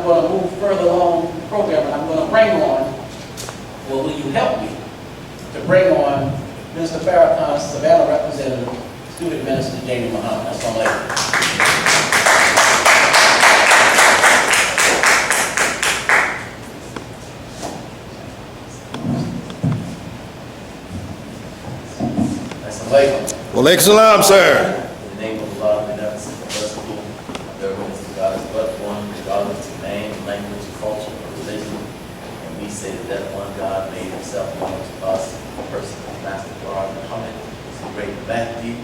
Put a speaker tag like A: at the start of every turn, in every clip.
A: going to move further along the program, and I'm going to bring on, well, will you help me to bring on Mr. Farrakhan's Savannah representative, student minister Darryl Muhammad. That's my lady.
B: Walaikum salam, sir.
C: In the name of Allah, beneficent, merciful, there is God is but one, regardless of name, language, culture, or religion. And we say that one God made himself known to us, the person of Master Darryl Muhammad, is a great Mahdi.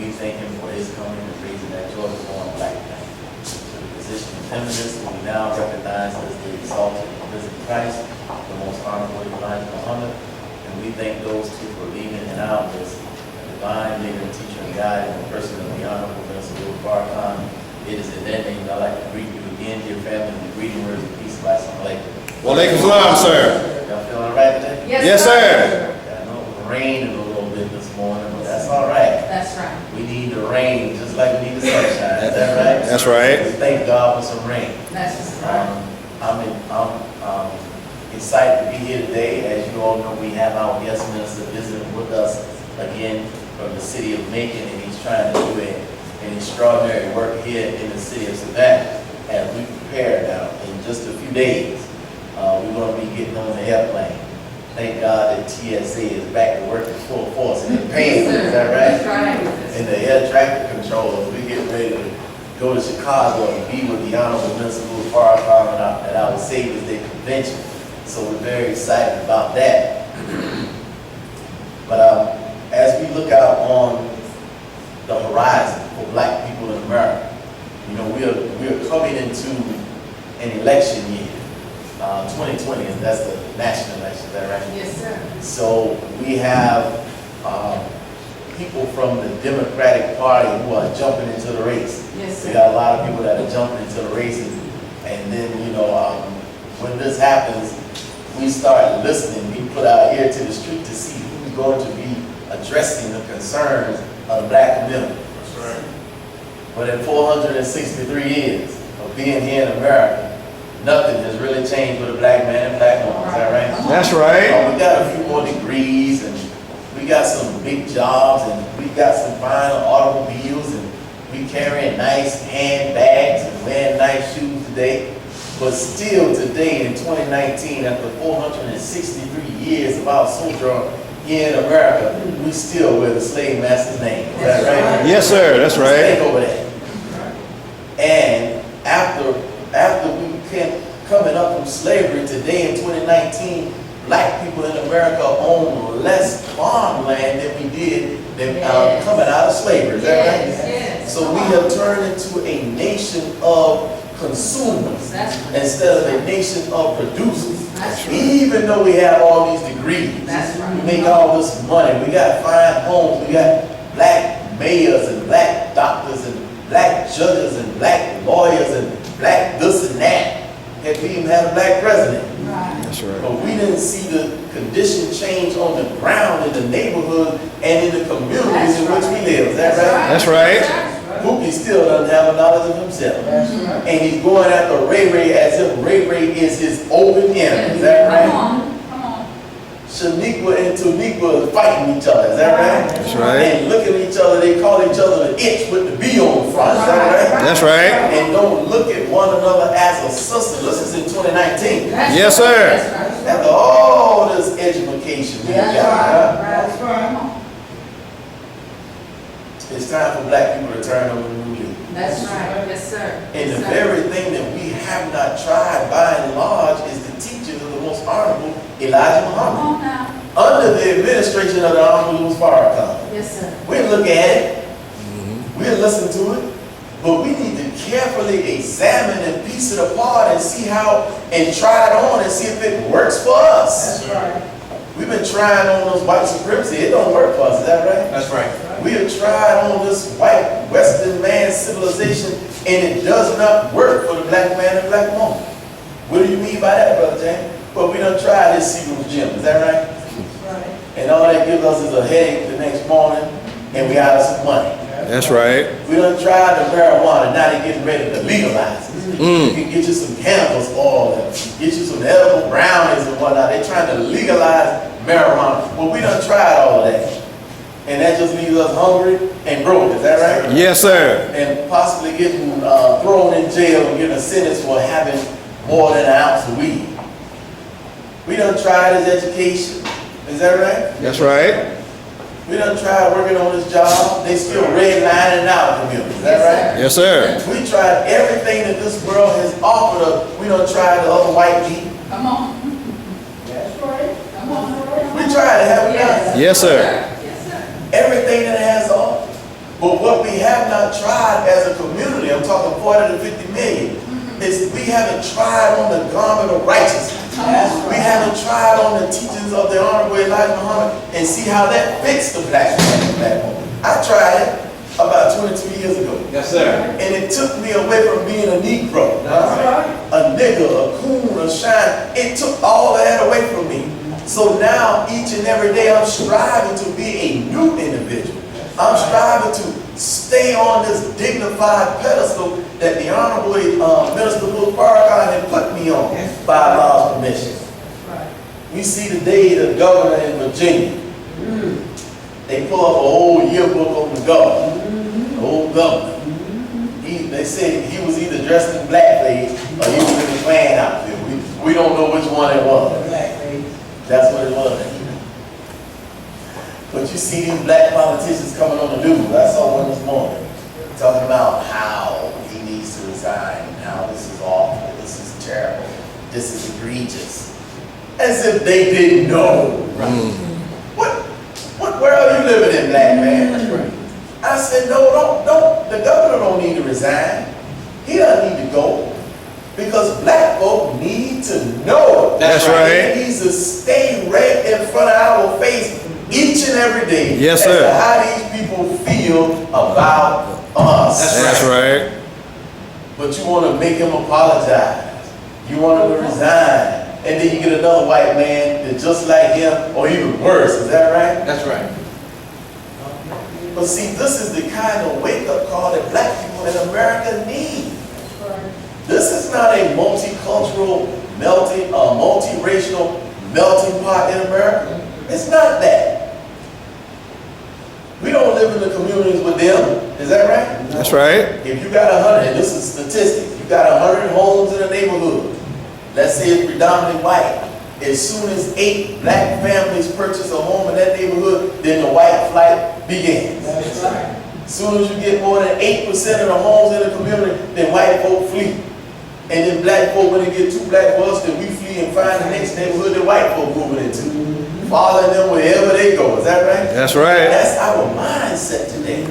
C: We thank him for his coming and raising that Jordan-born black man to the position of eminence, who we now recognize as the exalted and risen Christ, the most honorable Elijah Muhammad. And we thank those two for leading in our midst. Divine leader, teacher, and guide in the person of the Honorable Minister Farrakhan. It is in that name that I'd like to greet you again, dear family, with the greeting words of peace. Assalamu alaikum.
B: Walaikum salam, sir.
C: Y'all feeling all right today?
B: Yes, sir.
C: I know it was raining a little bit this morning, but that's all right.
D: That's right.
C: We need the rain just like we need the sunshine. Is that right?
B: That's right.
C: We thank God for some rain.
D: That's right.
C: I'm excited to be here today. As you all know, we have our guest minister visiting with us again from the city of Macon, and he's trying to do an extraordinary work here in the city of Savannah. As we prepare now, in just a few days, we're going to be getting on the airplane. Thank God that TSA is back to work in full force and they're paying. Is that right?
D: That's right.
C: And the air traffic controllers, we're getting ready to go to Chicago and be with the Honorable Minister Farrakhan at our Savior's Day convention. So we're very excited about that. But as we look out on the horizon for black people in America, you know, we are coming into an election year, 2020, and that's the national election, is that right?
D: Yes, sir.
C: So we have people from the Democratic Party who are jumping into the race.
D: Yes, sir.
C: We got a lot of people that are jumping into the races, and then, you know, when this happens, we start listening. We put our ear to the street to see who's going to be addressing the concerns of the black community.
B: That's right.
C: But in 463 years of being here in America, nothing has really changed with a black man and black woman. Is that right?
B: That's right.
C: We got a few more degrees, and we got some big jobs, and we got some fine automobiles, and we carrying nice handbags and wearing nice shoes today. But still today in 2019, after 463 years of our sojourn here in America, we still wear the slave master's name. Is that right?
B: Yes, sir. That's right.
C: Think over that. And after we came coming up from slavery today in 2019, black people in America own less farmland than we did coming out of slavery. Is that right?
D: Yes.
C: So we have turned into a nation of consumers instead of a nation of producers. Even though we have all these degrees, we make all this money, we got fine homes, we got black mayors and black doctors and black judges and black lawyers and black this and that. And we even had a black president.
B: That's right.
C: But we didn't see the condition change on the ground in the neighborhood and in the communities in which we live. Is that right?
B: That's right.
C: Pookie still doesn't have a knowledge of himself. And he's going after Ray Ray as if Ray Ray is his open enemy. Is that right?
D: Come on.
C: Shaniqua and Tuniqua is fighting each other. Is that right?
B: That's right.
C: And look at each other, they call each other the itch with the B on the front. Is that right?
B: That's right.
C: And don't look at one another as a sister. This is in 2019.
B: Yes, sir.
C: After all this education we got,
D: That's right.
C: it's time for black people to turn over the new leaf.
D: That's right. Yes, sir.
C: And the very thing that we have not tried by and large is the teachings of the most honorable Elijah Muhammad.
D: Come on now.
C: Under the administration of the Honorable Farrakhan.
D: Yes, sir.
C: We'll look at it, we'll listen to it, but we need to carefully examine and piece it apart and see how, and try it on and see if it works for us.
D: That's right.
C: We've been trying on those white supremacy, it don't work for us, is that right?
B: That's right.
C: We have tried on this white Western man civilization, and it does not work for the black man and black woman. What do you mean by that, Brother James? But we done tried this Seagram's gym, is that right?
D: Right.
C: And all that gives us is a headache the next morning, and we out of some money.
B: That's right.
C: We done tried the marijuana, now they're getting ready to legalize it. You can get you some cannabis oil, and get you some edible brownies and whatnot. They're trying to legalize marijuana. Well, we done tried all of that. And that just leaves us hungry and broke, is that right?
B: Yes, sir.
C: And possibly getting thrown in jail and getting a sentence for having more than an ounce of weed. We done tried his education, is that right?
B: That's right.
C: We done tried working on his job. They still redlining our community, is that right?
B: Yes, sir.
C: We tried everything that this world has offered us. We done tried the other white people.
D: Come on. That's right. Come on.
C: We tried to have done
B: Yes, sir.
D: Yes, sir.
C: everything that it has on. But what we have not tried as a community, I'm talking 40 to 50 million, is we haven't tried on the garment of righteousness. We haven't tried on the teachings of the Honorable Elijah Muhammad and see how that fits the black man and black woman. I tried it about 22 years ago.
A: Yes, sir.
C: And it took me away from being a Negro, a nigger, a coon, a shine. It took all that away from me. So now, each and every day, I'm striving to be a new individual. I'm striving to stay on this dignified pedestal that the Honorable Minister Farrakhan had put me on by Allah's permission. We see today the governor in Virginia. They pull up an old yearbook on the governor, the old governor. They said he was either dressed in blackface or he was in the Klan outfit. We don't know which one it was. That's what it was. But you see these black politicians coming on the news. I saw one this morning talking about how he needs to resign, and how this is awful, this is terrible, this is egregious. As if they didn't know. What world are you living in, black man? I said, no, don't. The governor don't need to resign. He doesn't need to go. Because black folk need to know.
B: That's right.
C: He needs to stay right in front of our face each and every day.
B: Yes,
C: as
B: sir.
C: to how these people feel about us.
B: That's right.
C: But you want to make him apologize. You want him to resign. And then you get another white man that's just like him, or even worse. Is that right?
A: That's right.
C: But see, this is the kind of wake-up call that black people in America need. This is not a multicultural melting, multiracial melting pot in America. It's not that. We don't live in the communities with them. Is that right?
B: That's right.
C: If you got 100, and this is statistics, you got 100 homes in a neighborhood. Let's say it's predominantly white. As soon as 8 black families purchase a home in that neighborhood, then the white flight begins.
D: That's right.
C: As soon as you get more than 8% of the homes in the community, then white folk flee. And then black folk, when they get too black for us, then we flee and find the next neighborhood that white folk moving into. Following them wherever they go. Is that right?
B: That's right.
C: That's our mindset today.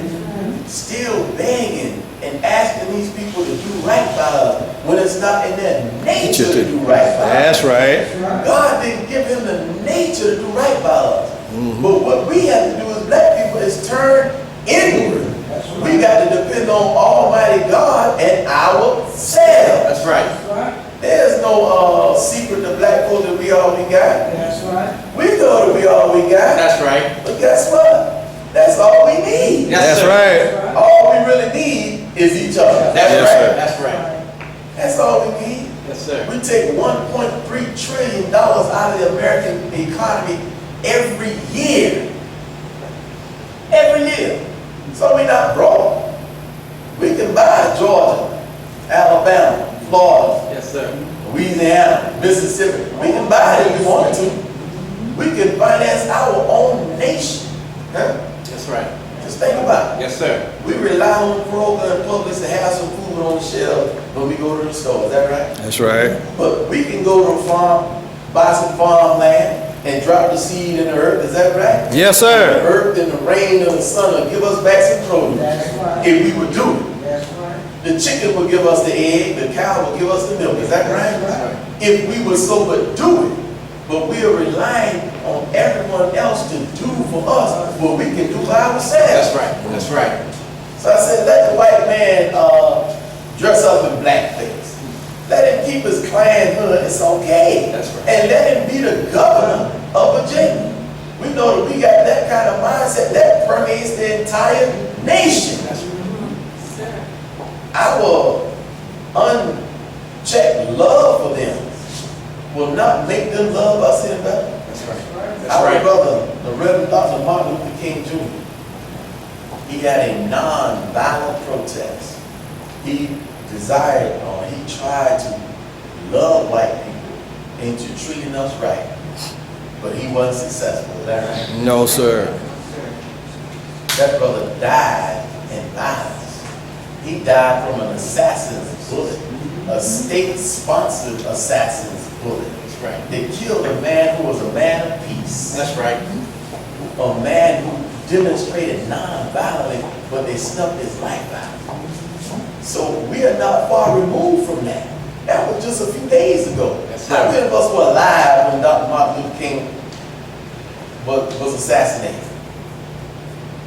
C: Still begging and asking these people to do right by us when it's not in their nature to do right by us.
B: That's right.
C: God didn't give him the nature to do right by us. But what we have to do as black people is turn inward. We got to depend on Almighty God and ourselves.
A: That's right.
C: There's no secret to black folk that we all we got.
D: That's right.
C: We know that we all we got.
A: That's right.
C: But guess what? That's all we need.
A: Yes,
B: That's
A: sir.
B: right.
C: All we really need is each other.
A: That's
B: Yes,
A: right.
B: sir.
A: That's right.
C: That's all we need.
A: Yes, sir.
C: We take $1.3 trillion out of the American economy every year. Every year. So we're not broke. We can buy Georgia, Alabama, Florida,
A: Yes, sir.
C: Louisiana, Mississippi. We can buy it if we wanted to. We can finance our own nation. Huh?
A: That's right.
C: Just think about it.
A: Yes, sir.
C: We rely on Kroger and Publix to have some food on the shelf when we go to the store. Is that right?
B: That's right.
C: But we can go to a farm, buy some farmland, and drop the seed in the earth. Is that right?
B: Yes,
C: The
B: sir.
C: earth and the rain and the sun will give us back some produce.
D: That's right.
C: If we would do it.
D: That's right.
C: The chicken will give us the egg, the cow will give us the milk. Is that right?
D: That's right.
C: If we would so but do it. But we are relying on everyone else to do for us what we can do for ourselves.
A: That's right. That's right.
C: So I said, let the white man dress up in blackface. Let him keep his Klan hood. It's okay.
A: That's right.
C: And let him be the governor of Virginia. We know that we got that kind of mindset that permeates the entire nation.
A: That's right.
C: Our
E: check love for them will not make them love us any better.
A: That's right.
E: Our brother, the Reverend Dr. Martin Luther King Jr., he had a non-violent protest. He desired, or he tried to love white people into treating us right, but he wasn't successful. Is that right?
B: No, sir.
E: That brother died in violence. He died from an assassin's bullet, a state-sponsored assassin's bullet.
A: That's right.
E: They killed a man who was a man of peace.
A: That's right.
E: A man who demonstrated non-violently, but they snuffed his life out. So we are not far removed from that. That was just a few days ago. How many of us were alive when Dr. Martin Luther King was assassinated?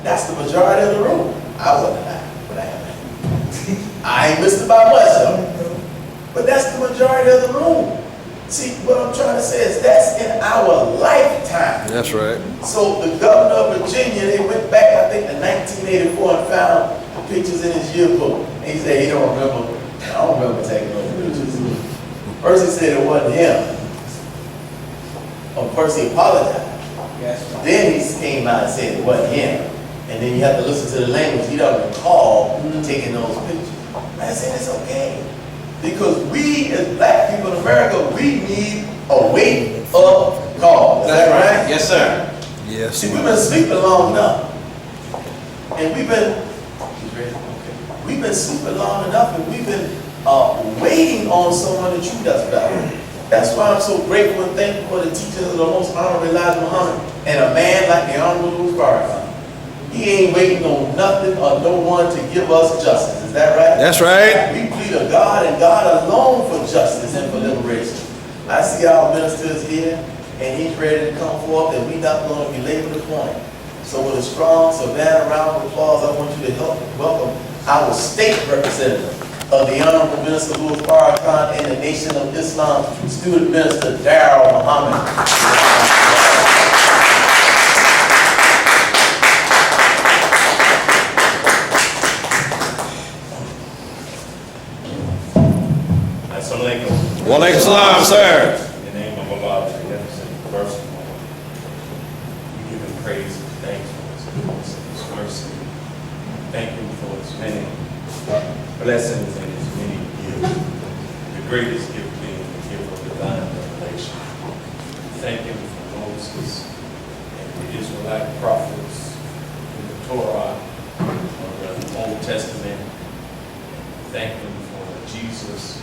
E: That's the majority of the room. I wasn't alive, but I am. I ain't missed about much though. But that's the majority of the room. See, what I'm trying to say is that's in our lifetime.
B: That's right.
E: So the governor of Virginia, they went back, I think, to 1984 and found the pictures in his yearbook. And he said he don't remember. I don't remember taking those pictures. First he said it wasn't him. First he apologized.
A: Yes.
E: Then he came out and said it wasn't him. And then you have to listen to the language. He doesn't recall taking those pictures. I said it's okay. Because we as black people in America, we need a wake-up call. Is that right?
A: Yes, sir.
B: Yes.
E: See, we've been sleeping long enough. And we've been sleeping long enough, and we've been waiting on someone to treat us better. That's why I'm so grateful and thankful for the teachings of the most honorable Darryl Muhammad and a man like the Honorable Farrakhan. He ain't waiting on nothing or no one to give us justice. Is that right?
B: That's right.
E: We plead to God and God alone for justice and for liberation. I see our ministers here, and he's ready to come forth, and we're not going to belabor the point. So with a strong Savannah round of applause, I want you to help welcome our state representative of the Honorable Minister Louis Farrakhan and the Nation of Islam, Student Minister Darryl Muhammad.
B: Walaikum salam, sir.
F: In the name of Allah, the Beneficent, Merciful, we give him praise and thanks for his goodness and his mercy. Thank him for his many blessings and his many gifts. The greatest gift being the gift of divine revelation. Thank him for Moses and the Israelite prophets in the Torah or the Old Testament. Thank him for Jesus,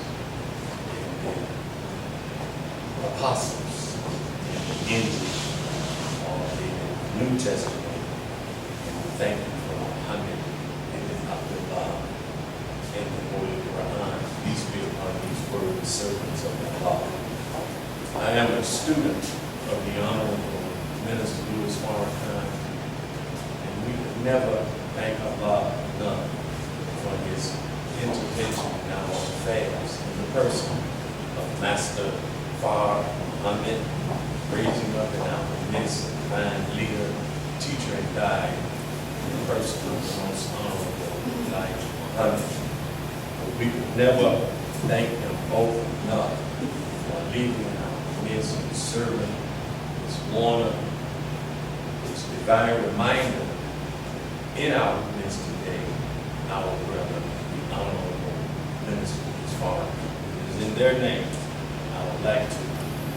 F: apostles in the New Testament. And we thank you for Muhammad and Abdullah and the Holy Quran. Peace be upon these worthy servants of Allah. I am a student of the Honorable Minister Louis Farrakhan, and we could never thank Allah enough for his intervention in our affairs in the person of Master Muhammad, raising up in our midst a divine leader, teacher, and guide in the person of the most honorable Muhammad. But we could never thank them both enough for leaving in our midst and serving this honor, this divine reminder in our midst today, our brother, the Honorable Minister Farrakhan. It is in their name I would like to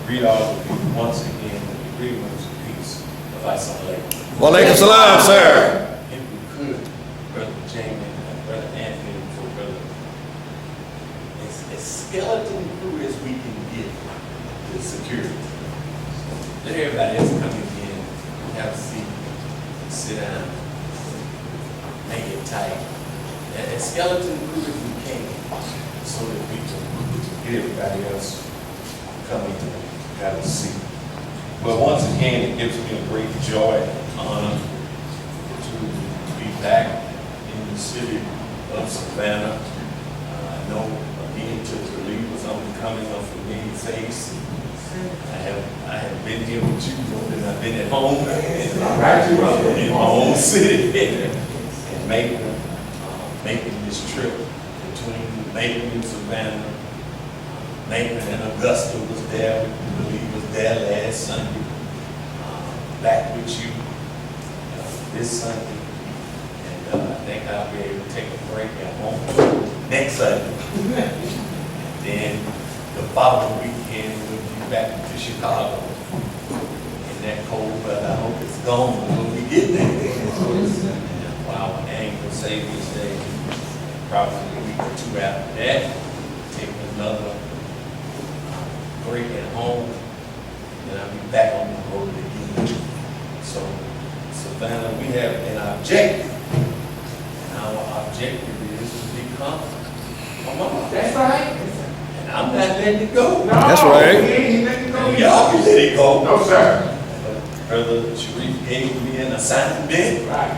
F: greet all of you once again with the greetings of peace of Assalamu alaikum.
B: Walaikum salam, sir.
F: If we could, Brother Jamie and Brother Anthony, for Brother, as skeleton crew as we can get the security. Let everybody else come in, have a seat, sit down, make it tight. And as skeleton crew as we can, so that we can get everybody else coming to have a seat. But once again, it gives me a great joy and honor to be back in the city of Savannah. I know again to the believers I'm becoming a familiar face. I have been here with you more than I've been at home in my own city and making this trip between Macon and Savannah. Lakeland and Augusta was there, we believe was there last Sunday. Back with you this Sunday. And I think I'll be able to take a break at home next Sunday. And then the following weekend, we'll be back to Chicago. In that cold weather, I hope it's gone when we get there. And for our annual Savior's Day, probably a week or two after that, take another break at home, and I'll be back on the road again. So, Savannah, we have an objective, and our objective is to become a mom.
D: That's right.
F: And I'm not letting it go.
B: That's right.
D: He ain't letting it go.
F: And y'all can let it go.
D: No, sir.
F: But Brother Sharif gave me an assignment,
D: Right.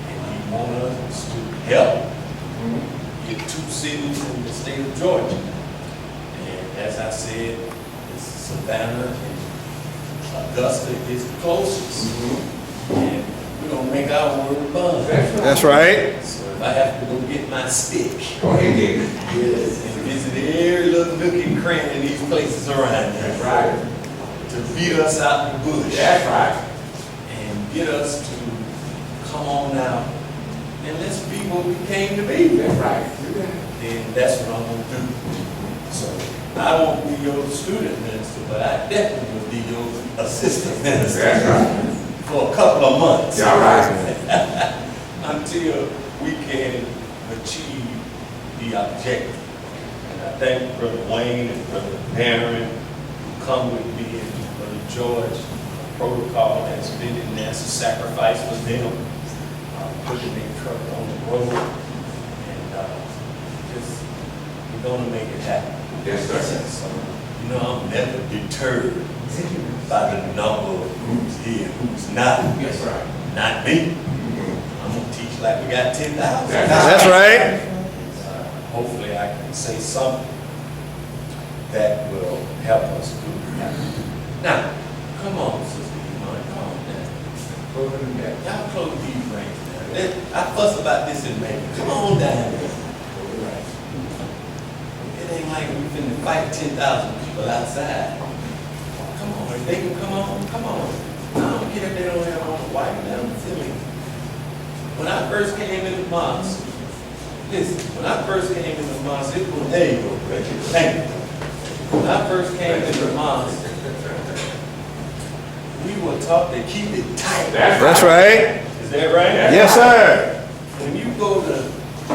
F: and he wanted us to help get 2 cities in the state of Georgia. And as I said, it's Savannah and Augusta is the closest. And we're gonna make our word bond.
B: That's right.
F: So if I have to go get my stick,
D: Go ahead, Dick.
F: yes, and visit every little nook and cranny in these places around here.
D: That's right.
F: To beat us out the bush.
D: That's right.
F: And get us to come on out and let's be what we came to be.
D: That's right.
F: Then that's what I'm gonna do. So I won't be your student minister, but I definitely will be your assistant minister.
D: That's right.
F: For a couple of months.
D: All right.
F: Until we can achieve the objective. And I thank Brother Wayne and Brother Darren who come with me, and Brother George. Protocol has been in there, it's a sacrifice for them, putting their truck on the road, and just, we're gonna make it happen.
D: Yes, sir.
F: So, you know, I'm never deterred by the number of who's here, who's not.
D: Yes, sir.
F: Not me. I'm gonna teach like we got 10,000.
B: That's right.
F: Hopefully I can say something that will help us do that. Now, come on, Sister Iman, calm down. Y'all close these rings down. I fuss about this in May. Come on down there. It ain't like we finna fight 10,000 people outside. Come on, if they can come on, come on. I don't care if they don't have on the white, let them feel it. When I first came in the mosque, listen, when I first came in the mosque, it was, there you go, Richard, thank you. When I first came in the mosque, we were taught to keep it tight.
B: That's right.
F: Is that right?
B: Yes, sir.
F: When you go to,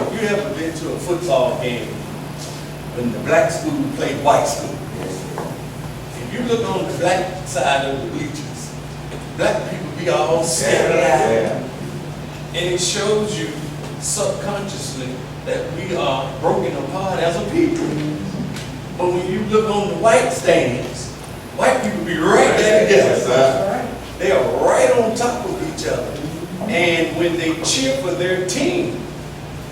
F: if you ever been to a football game, when the black school played white school, if you look on the black side of the bleachers, black people be all scattered out. And it shows you subconsciously that we are broken apart as a people. But when you look on the white stands, white people be right there together. They are right on top of each other. And when they cheer for their team,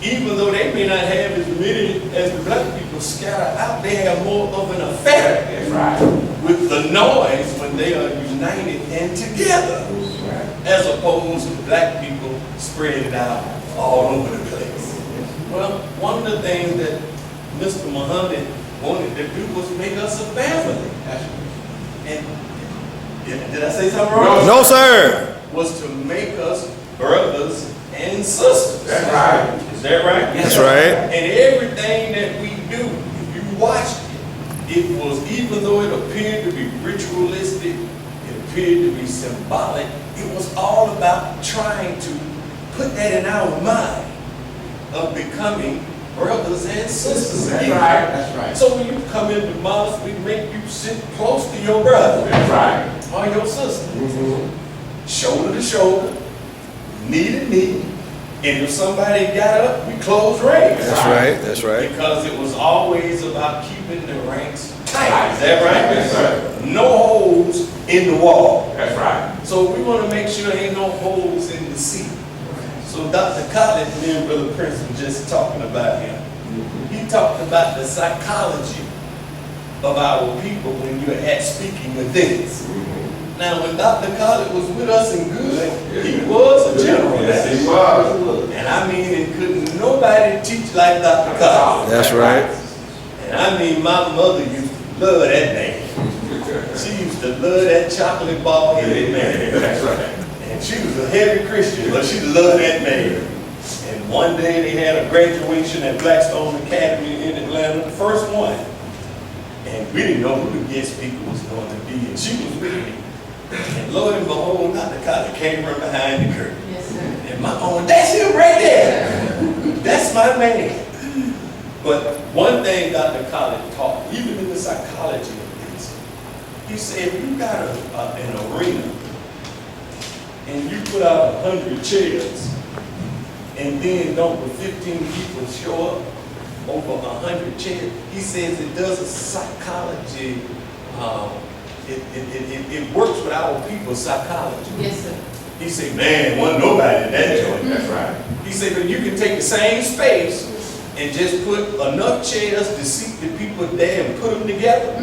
F: even though they may not have as many as the black people scatter out, they have more of an effect with the noise when they are united and together, as opposed to black people spread out all over the place. Well, one of the things that Mr. Muhammad wanted to do was make us a family. And did I say something wrong?
B: No, sir.
F: Was to make us brothers and sisters.
D: That's right.
F: Is that right?
B: That's right.
F: And everything that we do, if you watched it, it was, even though it appeared to be ritualistic, it appeared to be symbolic, it was all about trying to put that in our mind of becoming brothers and sisters.
D: That's
F: again.
D: right. That's right.
F: So when you come into mosque, we make you sit close to your brother
D: That's right.
F: or your sister. Shoulder to shoulder, knee to knee. And if somebody got up, we close ranks.
B: That's right. That's right.
F: Because it was always about keeping the ranks tight. Is that right?
D: Yes, sir.
F: No holes in the wall.
D: That's right.
F: So we want to make sure there ain't no holes in the seat. So Dr. Collins, me and Brother Prince were just talking about him. He talked about the psychology of our people when you're at speaking events. Now, when Dr. Collins was with us in good, he was a general.
D: Yes, he was.
F: And I mean, and couldn't nobody teach like Dr. Collins.
B: That's right.
F: And I mean, my mother used to love that man. She used to love that chocolate ball headed man.
D: That's right.
F: And she was a heavy Christian, but she loved that man. And one day they had a graduation at Blackstone Academy in Atlanta, the first one. And we didn't know who the guest speaker was going to be, and she was with me. And lo and behold, Dr. Carter came from behind the curtain.
G: Yes, sir.
F: And my own, that's him right there. That's my man. But one thing Dr. Collins taught, even in the psychology of this, he said, if you got an arena and you put out 100 chairs and then don't but 15 people show up over 100 chairs, he says it does a psychology, it works with our people's psychology.
G: Yes, sir.
F: He said, man, wasn't nobody in that joint.
D: That's right.
F: He said, but you can take the same space and just put enough chairs to seat the people there and put them together.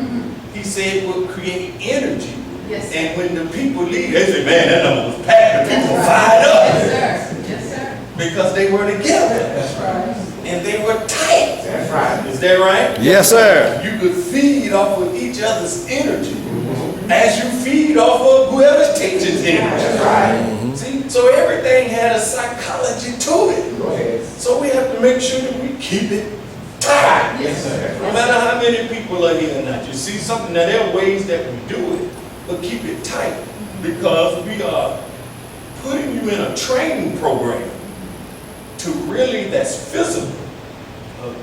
F: He said it will create energy.
G: Yes, sir.
F: And when the people leave, they say, man, that number was packed. The
G: That's
F: people
G: right.
F: fired up.
G: Yes, sir. Yes, sir.
F: Because they were together.
D: That's right.
F: And they were tight.
D: That's right.
F: Is that right?
B: Yes, sir.
F: You could feed off of each other's energy as you feed off of whoever's teaching's energy.
D: That's right.
F: See, so everything had a psychology to it.
D: Go ahead.
F: So we have to make sure that we keep it tight.
G: Yes, sir.
F: No matter how many people are here or not, you see something, now there are ways that we do it, but keep it tight because we are putting you in a training program to really, that's physical,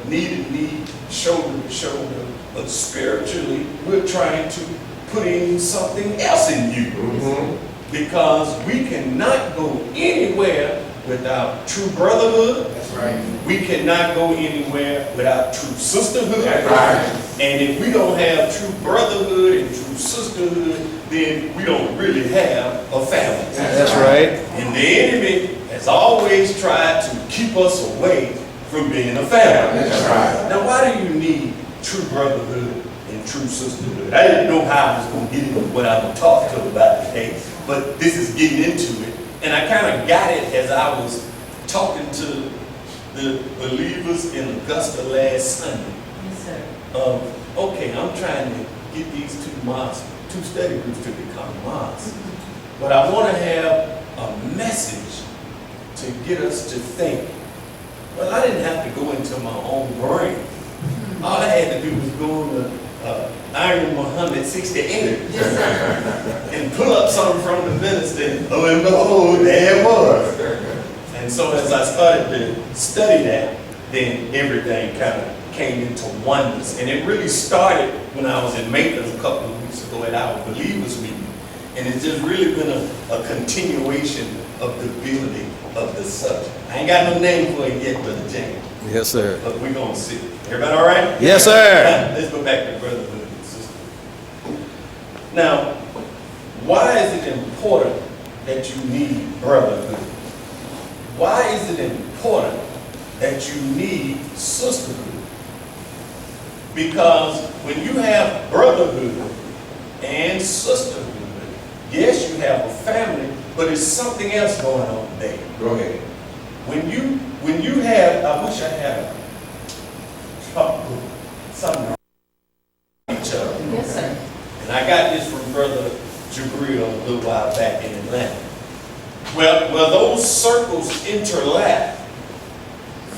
F: knee to knee, shoulder to shoulder, but spiritually, we're trying to put in something else in you. Because we cannot go anywhere without true brotherhood.
D: That's right.
F: We cannot go anywhere without true sisterhood.
D: That's right.
F: And if we don't have true brotherhood and true sisterhood, then we don't really have a family.
B: That's right.
F: And the enemy has always tried to keep us away from being a family.
D: That's right.
F: Now, why do you need true brotherhood and true sisterhood? I didn't know how I was going to get into what I'm going to talk to about today, but this is getting into it. And I kind of got it as I was talking to the believers in Augusta last Sunday.
G: Yes, sir.
F: Okay, I'm trying to get these two study groups to become mosques. But I want to have a message to get us to think. Well, I didn't have to go into my own brain. All I had to do was go to Darryl Muhammad 68
G: Yes, sir.
F: and pull up something from the minister, and lo and behold, there it was. And so as I started to study that, then everything kind of came into oneness. And it really started when I was in Macon a couple of weeks ago at our believers meeting. And it's just really been a continuation of the building of the subject. I ain't got no name for it yet, Brother James.
B: Yes, sir.
F: But we're going to see. Everybody all right?
B: Yes, sir.
F: Now, let's go back to brotherhood and sisterhood. Now, why is it important that you need brotherhood? Why is it important that you need sisterhood? Because when you have brotherhood and sisterhood, yes, you have a family, but there's something else going on there.
D: Go ahead.
F: When you have, I wish I had something each other.
G: Yes, sir.
F: And I got this from Brother Jabril a little while back in Atlanta. Well, those circles interlap.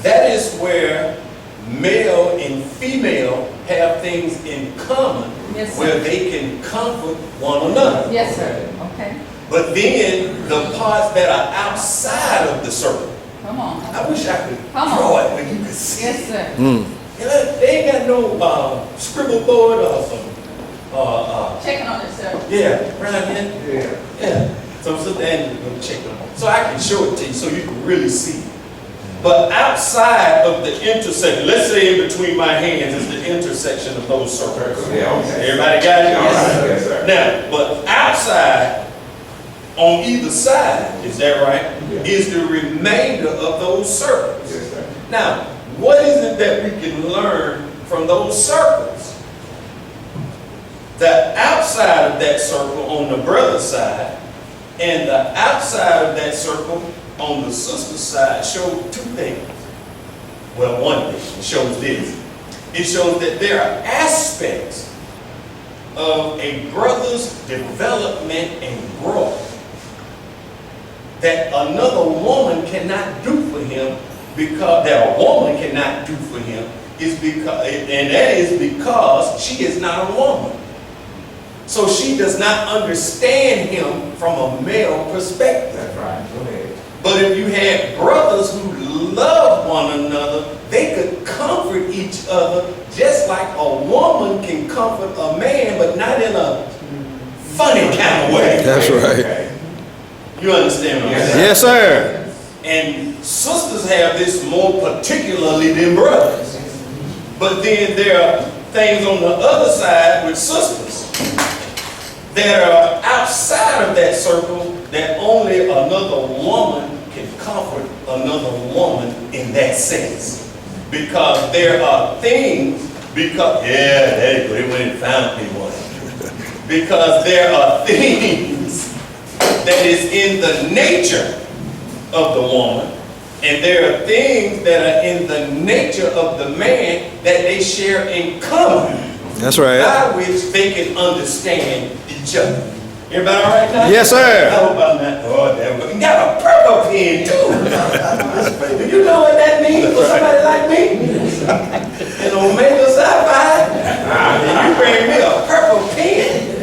F: That is where male and female have things in common,
G: Yes, sir.
F: where they can comfort one another.
G: Yes, sir. Okay.
F: But then the parts that are outside of the circle,
G: Come on.
F: I wish I could
G: Come on.
F: draw it where you could see
G: Yes,
F: it.
G: sir.
F: You know, they ain't got no scribble board or some,
G: Checking on it, sir.
F: yeah, right here.
D: Yeah.
F: Yeah. So Sister Angela gonna check them. So I can show it to you so you can really see. But outside of the intersection, let's say in between my hands is the intersection of those circles.
D: Yeah, okay.
F: Everybody got it?
D: All right, yes, sir.
F: Now, but outside, on either side, is that right?
D: Yeah.
F: Is the remainder of those circles.
D: Yes, sir.
F: Now, what is it that we can learn from those circles? The outside of that circle on the brother side and the outside of that circle on the sister side show two things. Well, one thing, it shows this. It shows that there are aspects of a brother's development and growth that another woman cannot do for him, because that a woman cannot do for him, is because, and that is because she is not a woman. So she does not understand him from a male perspective.
D: That's right. Go ahead.
F: But if you had brothers who love one another, they could comfort each other just like a woman can comfort a man, but not in a funny kind of way.
B: That's right.
D: Okay.
F: You understand what I'm saying?
B: Yes, sir.
F: And sisters have this more particularly than brothers. But then there are things on the other side with sisters that are outside of that circle that only another woman can comfort another woman in that sense. Because there are things, they went and found me one. Because there are things that is in the nature of the woman, and there are things that are in the nature of the man that they share in common.
B: That's right.
F: By which they can understand each other. Everybody all right now?
B: Yes, sir.
F: I hope I'm not. Oh, damn. You got a purple pen, too. Do you know what that means for somebody like me? An Omega Psi-Phi? And you bring me a purple pen?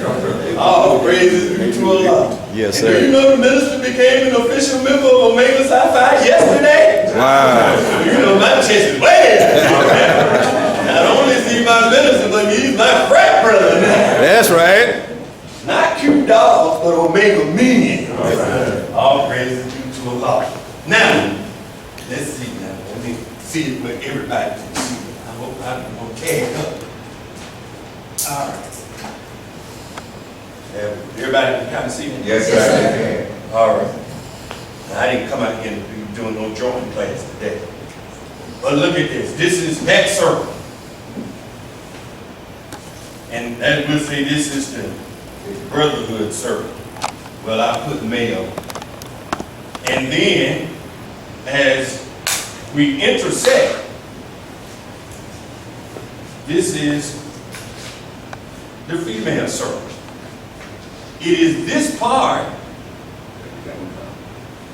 F: Oh, praises be to Allah.
B: Yes,
F: And do you
B: sir.
F: know the minister became an official member of Omega Psi-Phi yesterday?
B: Wow.
F: You know, my chest is way down. Not only is he my minister, but he's my frat brother now.
B: That's right.
F: Not Q dogs, but Omega men. All praises due to Allah. Now, let's see now. Let me see it where everybody can see it. I hope I'm going to tag up. All right. Everybody can kind of see it?
D: Yes, sir.
F: All right. Now, I didn't come out here and be doing no drawing class today. But look at this. This is that circle. And as we'll say, this is the brotherhood circle. Well, I put male. And then, as we intersect, this is the female circle. It is this part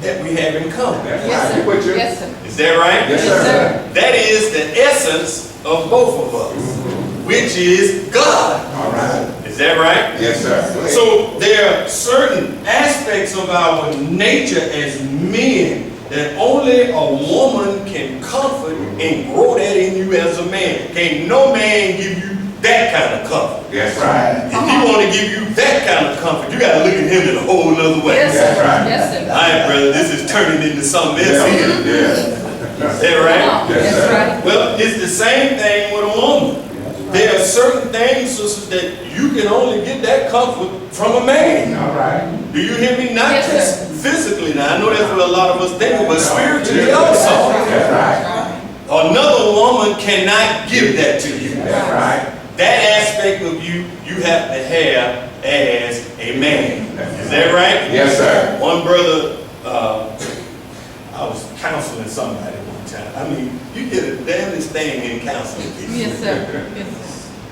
F: that we have in common.
G: Yes, sir.
D: What you-
G: Yes, sir.
F: Is that right?
D: Yes,
G: Yes,
D: sir.
G: sir.
F: That is the essence of both of us, which is God.
D: All right.
F: Is that right?
D: Yes, sir. Go ahead.
F: So there are certain aspects of our nature as men that only a woman can comfort and grow that in you as a man. Can't no man give you that kind of comfort.
D: That's right.
F: If he want to give you that kind of comfort, you got to look at him in a whole other way.
G: Yes,
D: That's
G: sir.
D: right.
G: Yes, sir.
F: All right, brother, this is turning into something else here.
D: Yeah.
F: Is that right?
G: Come on.
D: Yes,
G: That's
D: sir.
G: right.
F: Well, it's the same thing with a woman. There are certain things, sisters, that you can only get that comfort from a man.
D: All right.
F: Do you hear me? Not
G: Yes,
F: just physically. Now, I know that's what a lot of us think, but spiritually also.
D: That's right.
F: Another woman cannot give that to you.
D: That's right.
F: That aspect of you, you have to have as a man. Is that right?
D: Yes, sir.
F: One brother, I was counseling somebody one time. I mean, you get a damnest thing in counseling people.
G: Yes, sir. Yes, sir.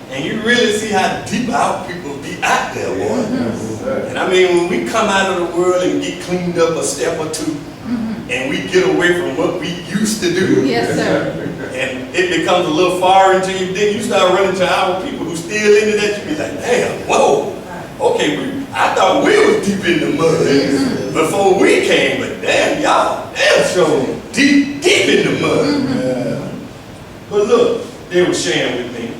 F: And you really see how deep out people be out there, boy.
D: Yes, sir.
F: And I mean, when we come out of the world and get cleaned up a step or two, and we get away from what we used to do,
G: Yes, sir.
F: and it becomes a little far into you, then you start running to our people who still into that, you be like, damn, whoa. Okay, I thought we was deep in the mud before we came, but damn, y'all, damn sure deep in the mud. But look, they were sharing with me,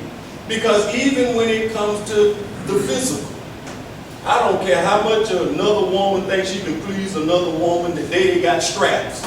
F: because even when it comes to the physical, I don't care how much another woman thinks she can please another woman that they got straps.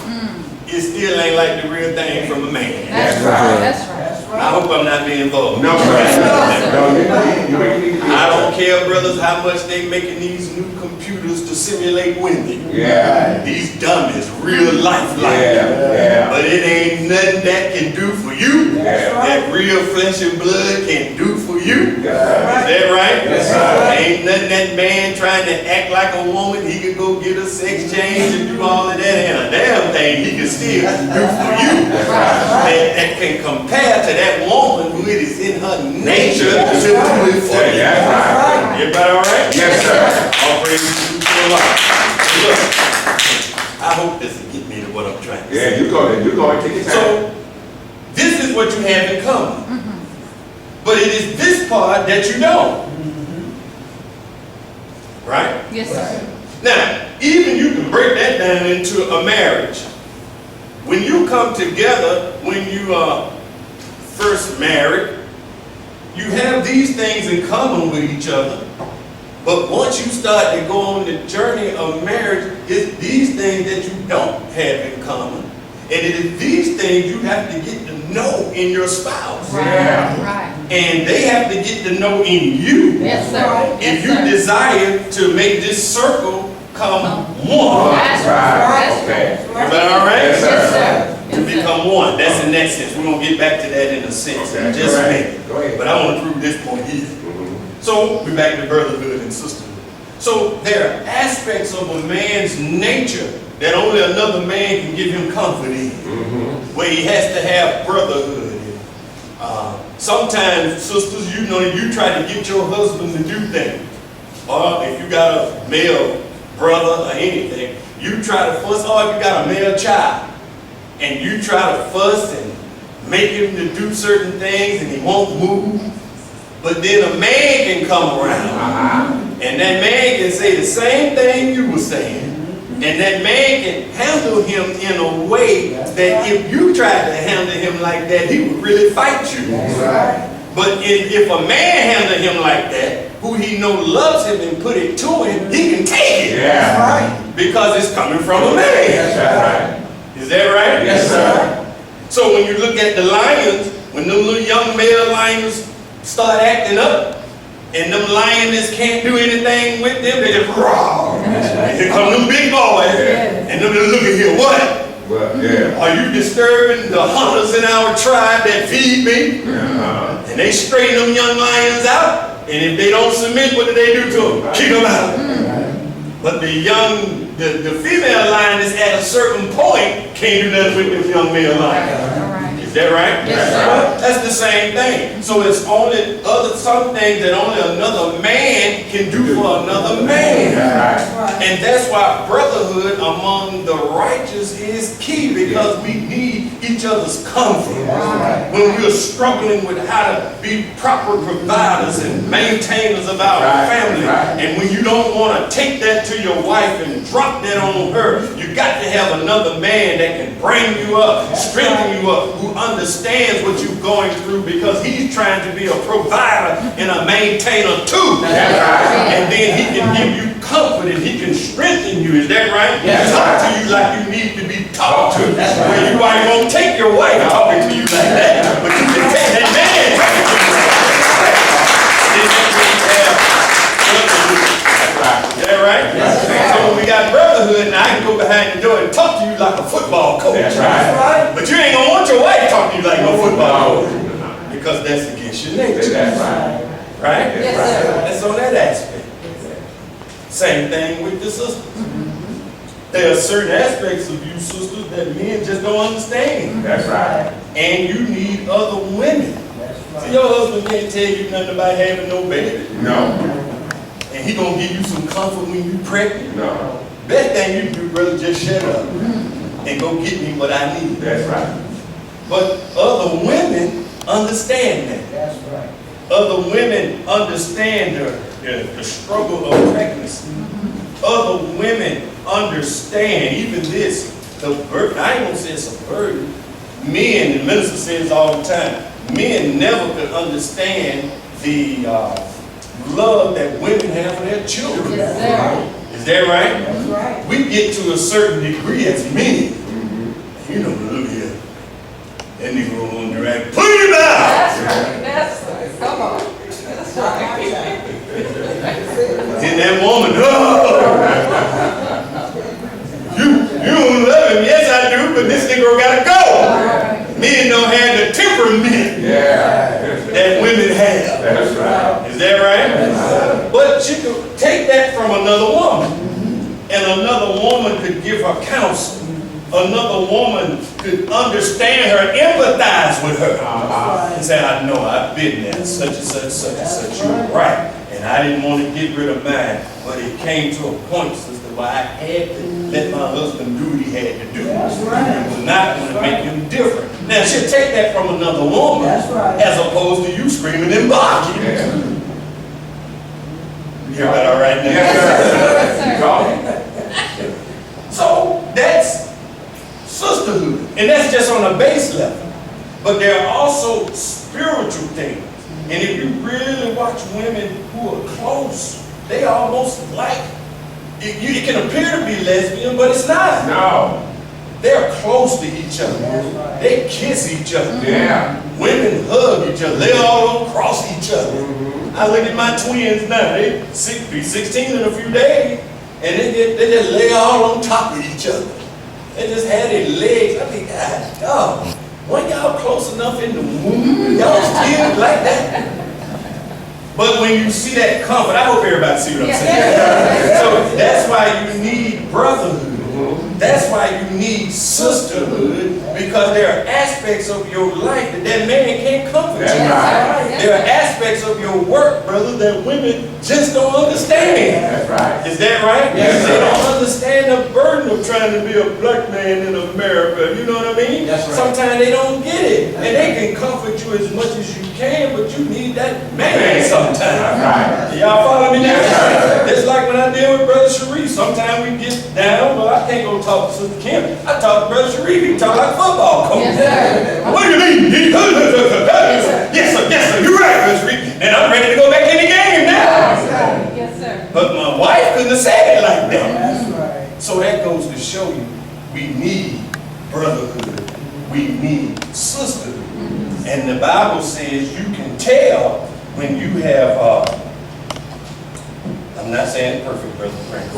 F: It still ain't like the real thing from a man.
G: That's
D: That's
G: right.
D: right.
G: That's right.
F: I hope I'm not being vulgar.
D: No, sir. No, you need to
F: I don't care, brothers, how much they making these new computers to simulate women.
D: Yeah.
F: These dummies, real life like
D: Yeah.
F: But it ain't nothing that can do for you.
D: Yeah.
F: That real flesh and blood can do for you. Is
D: That's right.
F: that right?
D: Yes, sir.
F: Ain't nothing that man trying to act like a woman. He could go get a sex change and do all of that, and a damn thing he can still do for you. That can compare to that woman who it is in her nature to do it for you.
D: That's right.
F: Everybody all right?
D: Yes, sir.
F: All praise to the Lord. Look, I hope this will get me to what I'm trying to say.
D: Yeah, you go and take your time.
F: So, this is what you have in common. But it is this part that you don't. Right?
G: Yes, sir.
F: Now, even you can break that down into a marriage. When you come together, when you are first married, you have these things in common with each other. But once you start to go on the journey of marriage, it's these things that you don't have in common. And it is these things you have to get to know in your spouse.
D: Yeah.
G: Right.
F: And they have to get to know in you.
G: Yes, sir.
F: If
G: Yes,
F: you
G: sir.
F: desire to make this circle come one.
G: That's
D: Right. Okay.
F: Everybody all right?
D: Yes, sir.
G: Yes, sir.
F: To become one. That's in that sense. We're going to get back to that in a sense.
D: Okay.
F: Just a
D: Go
F: minute.
D: Go ahead.
F: But I want to prove this point here. So we're back to brotherhood and sisterhood. So there are aspects of a man's nature that only another man can give him comfort in. Where he has to have brotherhood. Sometimes, sisters, you know, you try to get your husband to do things. Or if you got a male brother or anything, you try to fuss, or if you got a male child, and you try to fuss and make him to do certain things and he won't move. But then a man can come around, and that man can say the same thing you were saying. And that man can handle him in a way that if you tried to handle him like that, he would really fight you. But if a man handle him like that, who he know loves him and put it to him, he can take it.
D: Yeah.
F: Because it's coming from a man.
D: That's right.
F: Is that right?
D: Yes, sir.
F: So when you look at the lions, when them little young male lions start acting up, and them lioness can't do anything with them, they just roar. And here come them big boys, and them look at here, what?
D: Well, yeah.
F: Are you disturbing the hunters in our tribe that feed me? And they straighten them young lions out, and if they don't submit, what do they do to them? Kick them out. But the female lioness at a certain point can't do nothing with them young male lions. Is that right?
G: Yes, sir.
F: That's the same thing. So it's only some things that only another man can do for another man. And that's why brotherhood among the righteous is key, because we need each other's comfort. When we're struggling with how to be proper providers and maintainers of our family. And when you don't want to take that to your wife and drop that on her, you got to have another man that can bring you up, strengthen you up, who understands what you're going through, because he's trying to be a provider and a maintainer too. And then he can give you comfort and he can strengthen you. Is that right? Talk to you like you need to be talked to. Where you won't take your wife talking to you like that, but you can take that man talking to you. Is that right? So when we got brotherhood, now I can go behind the door and talk to you like a football coach.
D: That's right.
F: But you ain't gonna want your wife talking to you like no football coach, because that's against your nature.
D: That's right.
F: Right?
G: Yes, sir.
F: That's on that aspect. Same thing with the sisters. There are certain aspects of you sisters that men just don't understand.
D: That's right.
F: And you need other women. See, your husband can't tell you nothing about having no baby.
D: No.
F: And he gonna give you some comfort when you pregnant.
D: No.
F: Best thing you can do, brother, just shut up and go get me what I need.
D: That's right.
F: But other women understand that.
A: That's right.
F: Other women understand the struggle of pregnancy. Other women understand even this, the burden. I ain't gonna say it's a burden. Men, the minister says all the time, men never could understand the love that women have for their children.
G: Yes, sir.
F: Is that right?
A: That's right.
F: We get to a certain degree as men. You know, look here. That nigga on the right. Put him out!
G: That's right. That's right. Come on. That's right.
F: Then that woman, you don't love him. Yes, I do, but this nigga gotta go. Men don't have the temperament
D: Yeah.
F: that women have.
D: That's right.
F: Is that right? But you could take that from another woman, and another woman could give her counsel. Another woman could understand her, empathize with her, and say, I know, I've been there, such and such, such and such, you're right. And I didn't want to get rid of mine, but it came to a point, sister, where I had to let my husband do what he had to do.
D: That's right.
F: It was not going to make him different. Now, she'll take that from another woman,
D: That's right.
F: as opposed to you screaming and barking. You hear that all right now?
G: Yes, sir.
F: So that's sisterhood, and that's just on a base level. But there are also spiritual things. And if you really watch women who are close, they almost like, it can appear to be lesbian, but it's not.
D: No.
F: They're close to each other. They kiss each other.
D: Yeah.
F: Women hug each other. They all cross each other. I look at my twins now. They be 16 in a few days, and they just lay all on top of each other. They just had their legs. I mean, God, dog, weren't y'all close enough in the womb? Y'all still like that? But when you see that comfort, I hope everybody see what I'm saying. So that's why you need brotherhood. That's why you need sisterhood, because there are aspects of your life that that man can't comfort you.
D: That's right.
F: There are aspects of your work, brother, that women just don't understand.
D: That's right.
F: Is that right?
A: Yes,
F: They
A: sir.
F: don't understand the burden of trying to be a black man in America. You know what I mean?
A: That's right.
F: Sometimes they don't get it. And they can comfort you as much as you can, but you need that man sometimes.
D: That's right.
F: Y'all follow me now?
D: Yes, sir.
F: It's like when I deal with Brother Sharif. Sometimes we get down, but I can't go talk to Sister Kim. I talk to Brother Sharif. He talk like football coach.
G: Yes, sir.
F: What do you mean? Yes, sir. You're right, Brother Sharif. And I'm ready to go back in the game now.
G: Yes, sir.
F: But my wife couldn't have said it like that.
D: That's right.
F: So that goes to show you, we need brotherhood. We need sisterhood. And the Bible says you can tell when you have, I'm not saying perfect, Brother Frank.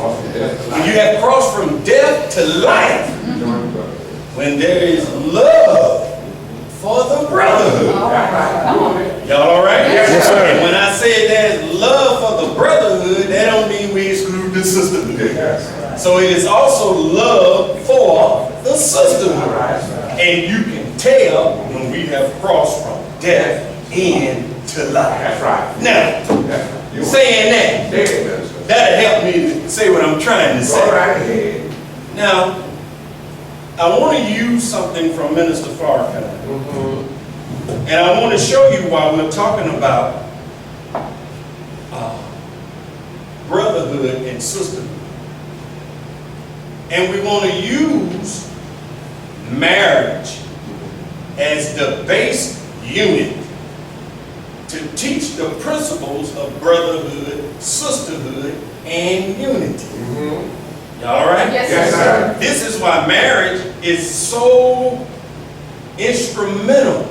F: When you have crossed from death to life, when there is love for the brotherhood.
G: All right. Come on.
F: Y'all all right?
B: Yes, sir.
F: And when I say there's love for the brotherhood, that don't mean we exclude the sisterhood. So it is also love for the sisterhood. And you can tell when we have crossed from death into life.
D: That's right.
F: Now, saying that, that'll help me to say what I'm trying to
D: Go
F: say.
D: right ahead.
F: Now, I want to use something from Minister Farrakhan. And I want to show you why we're talking about brotherhood and sisterhood. And we want to use marriage as the base unit to teach the principles of brotherhood, sisterhood, and unity. Y'all all right?
G: Yes,
D: Yes, sir.
F: This is why marriage is so instrumental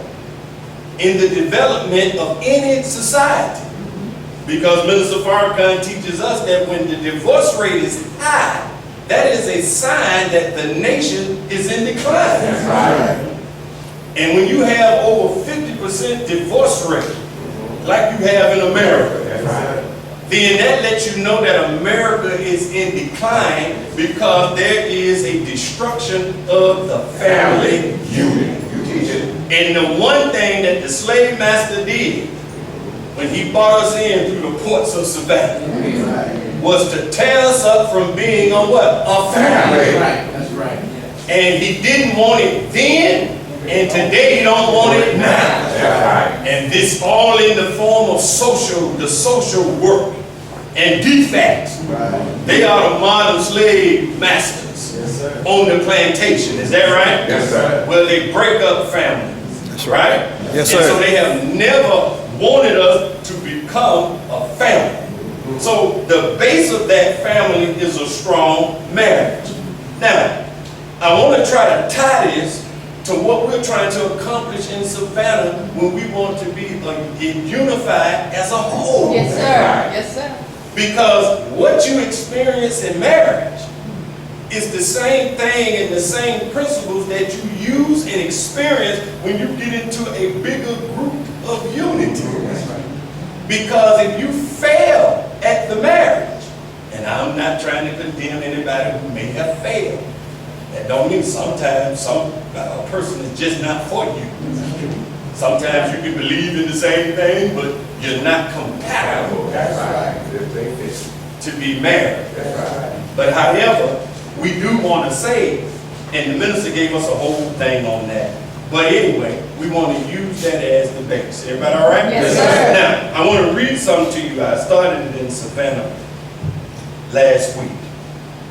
F: in the development of any society. Because Minister Farrakhan teaches us that when the divorce rate is high, that is a sign that the nation is in decline.
D: That's right.
F: And when you have over 50% divorce rate, like you have in America,
D: That's right.
F: then that lets you know that America is in decline because there is a destruction of the family unit.
D: You teach it.
F: And the one thing that the slave master did when he brought us in through the ports of Savannah was to tear us up from being a what? A family.
A: That's right.
F: And he didn't want it then, and today he don't want it now.
D: That's right.
F: And this all in the form of the social work and defects. They are the modern slave masters on the plantation. Is that right?
D: Yes, sir.
F: Well, they break up families. That's right.
B: Yes,
F: And
B: sir.
F: so they have never wanted us to become a family. So the base of that family is a strong marriage. Now, I want to try to tie this to what we're trying to accomplish in Savannah when we want to be unified as a whole.
G: Yes, sir. Yes, sir.
F: Because what you experience in marriage is the same thing and the same principles that you use and experience when you get into a bigger group of unity. Because if you fail at the marriage, I'm not trying to condemn anybody who may have failed. That don't mean sometimes a person is just not for you. Sometimes you can believe in the same thing, but you're not compatible to be married. But however, we do want to say, and the minister gave us a whole thing on that. But anyway, we want to use that as the base. Everybody all right?
G: Yes, sir.
F: Now, I want to read something to you. I started it in Savannah last week.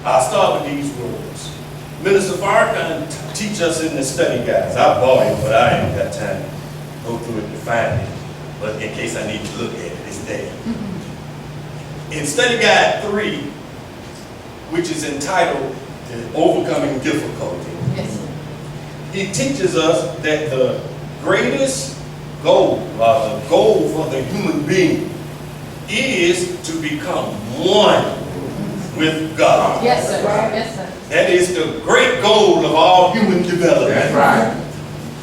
F: I'll start with these words. Minister Farrakhan teach us in the study guides. I bought it, but I ain't got time to go through it to find it. But in case I need to look at it, it's there. In study guide 3, which is entitled Overcoming Difficulty,
G: Yes, sir.
F: he teaches us that the greatest goal, the goal for the human being is to become one with God.
G: Yes, sir. Yes, sir.
F: That is the great goal of all human development.
D: That's right.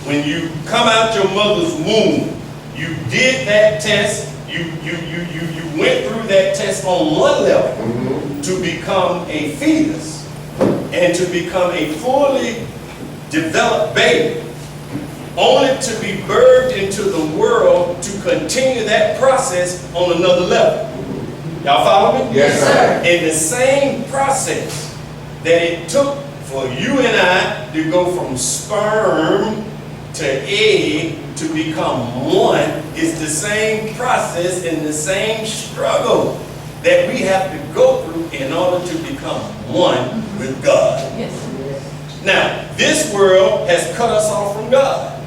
F: When you come out your mother's womb, you did that test, you went through that test on one level to become a fetus and to become a fully developed baby, only to be birthed into the world to continue that process on another level. Y'all follow me?
D: Yes, sir.
F: In the same process that it took for you and I to go from sperm to egg to become one is the same process and the same struggle that we have to go through in order to become one with God.
G: Yes, sir.
F: Now, this world has cut us off from God.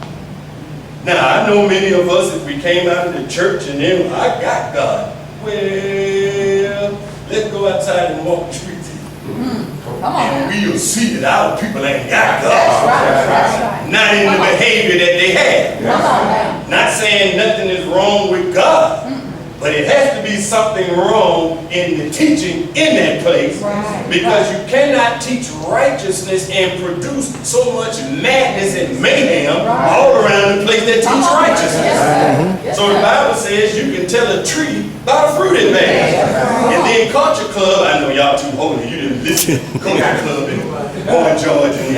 F: Now, I know many of us, if we came out of the church and then, I got God. Well, let's go outside and walk the streets here.
G: Come on.
F: And we'll see that our people ain't got God.
G: That's right. That's right.
F: Not in the behavior that they have.
G: Come on now.
F: Not saying nothing is wrong with God. But it has to be something wrong in the teaching in that place.
G: Right.
F: Because you cannot teach righteousness and produce so much madness and mayhem all around the place that teach righteousness.
G: Yes, sir. Yes,
F: So the
G: sir.
F: Bible says you can tell a tree by the fruit it bears. And then Culture Club, I know y'all too holy, you didn't listen to Culture Club in Boy George and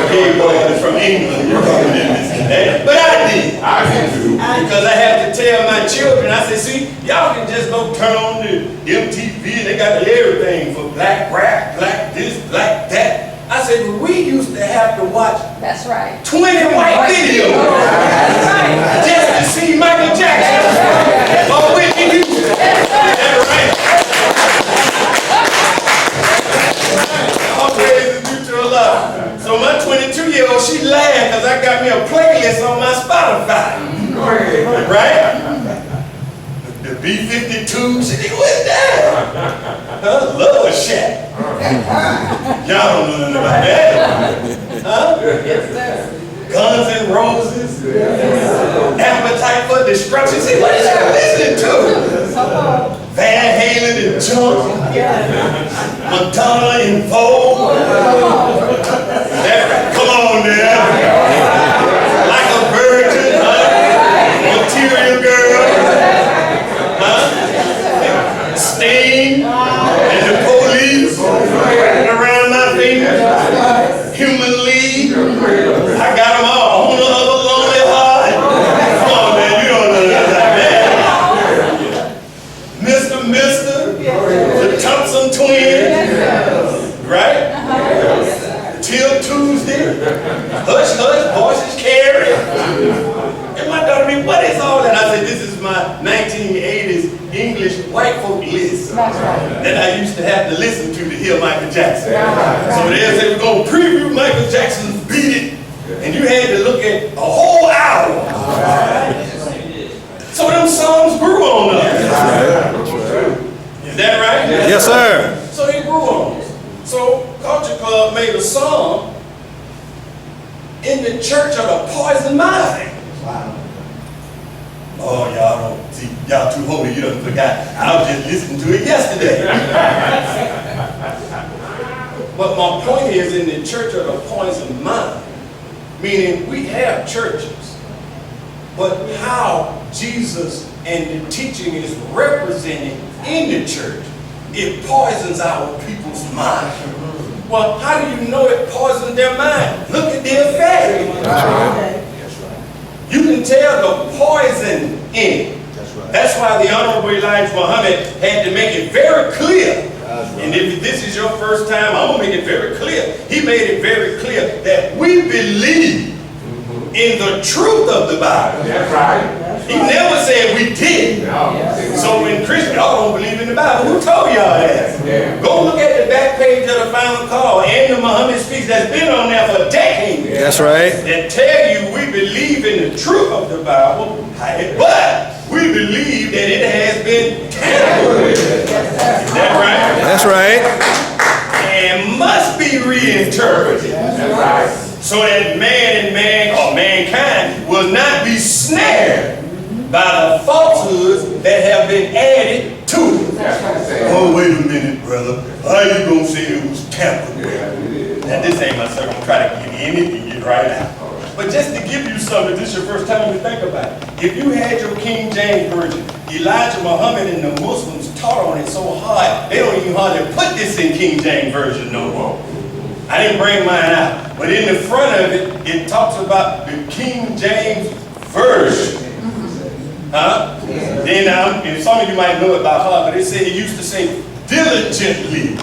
F: Gay Boys from England. You probably didn't listen to that. But I did.
D: I can do.
F: Because I have to tell my children, I say, see, y'all can just go turn on the MTV, they got everything for black rap, black this, black that. I said, but we used to have to watch
G: That's right.
F: 20 white videos
G: That's right.
F: just to see Michael Jackson or Whitney Houston. That's right. All praise is due to Allah. So my 22-year-old, she laughed because I got me a playlist on my Spotify. Right? The B-52, she said, what's that? Love Shack. Y'all don't know nothing about that. Huh?
G: Yes, sir.
F: Guns N' Roses. Appetite for Destruction. See, what is that listening to?
G: Come on.
F: Van Halen and Junk. Madonna and Vogue. Come on now. Like a virgin, huh? Material Girl. Huh? Sting and the Police around my finger. Human League. I got them all on the other lonely heart. Come on, man, you don't know nothing like that. Mr. The Thompson Twins. Right? Till Tuesday. Hush, hush, voices carry. And my daughter me, what is all that? I said, this is my 1980s English white folk list that I used to have to listen to hear Michael Jackson. So they said, we're going to preview Michael Jackson's Beat It, and you had to look at a whole hour. So them songs grew on us. Is that right?
B: Yes, sir.
F: So they grew on us. So Culture Club made a song in the church of the poison mind. Oh, y'all don't see, y'all too holy, you done forgot. I was just listening to it yesterday. But my point is in the church of the poison mind, meaning we have churches, but how Jesus and the teaching is represented in the church it poisons our people's mind. Well, how do you know it poisons their mind? Look at the effect. You can tell the poison in it. That's why the Honorable Elijah Muhammad had to make it very clear. And if this is your first time, I'm going to make it very clear. He made it very clear that we believe in the truth of the Bible.
D: That's right.
F: He never said we did. So when Christians, y'all don't believe in the Bible, who told y'all that? Go look at the back page of the Final Call and the Muhammad Speaks that's been on there for decades.
B: That's right.
F: That tell you we believe in the truth of the Bible, but we believe that it has been tampered with. Is that right?
B: That's right.
F: And must be reinterpreted.
D: That's right.
F: So that mankind will not be snared by the falsehoods that have been added to it. Oh, wait a minute, brother. How you gonna say it was tampered with? Now, this ain't my sermon. I'm trying to give you anything, get right out. But just to give you something, this is your first time to think about it. If you had your King James Version, Elijah Muhammad and the Muslims taught on it so hard, they don't even hardly put this in King James Version no more. I didn't bring mine out. But in the front of it, it talks about the King James Version. Huh? Then, and some of you might know it by heart, but it said he used to say diligently,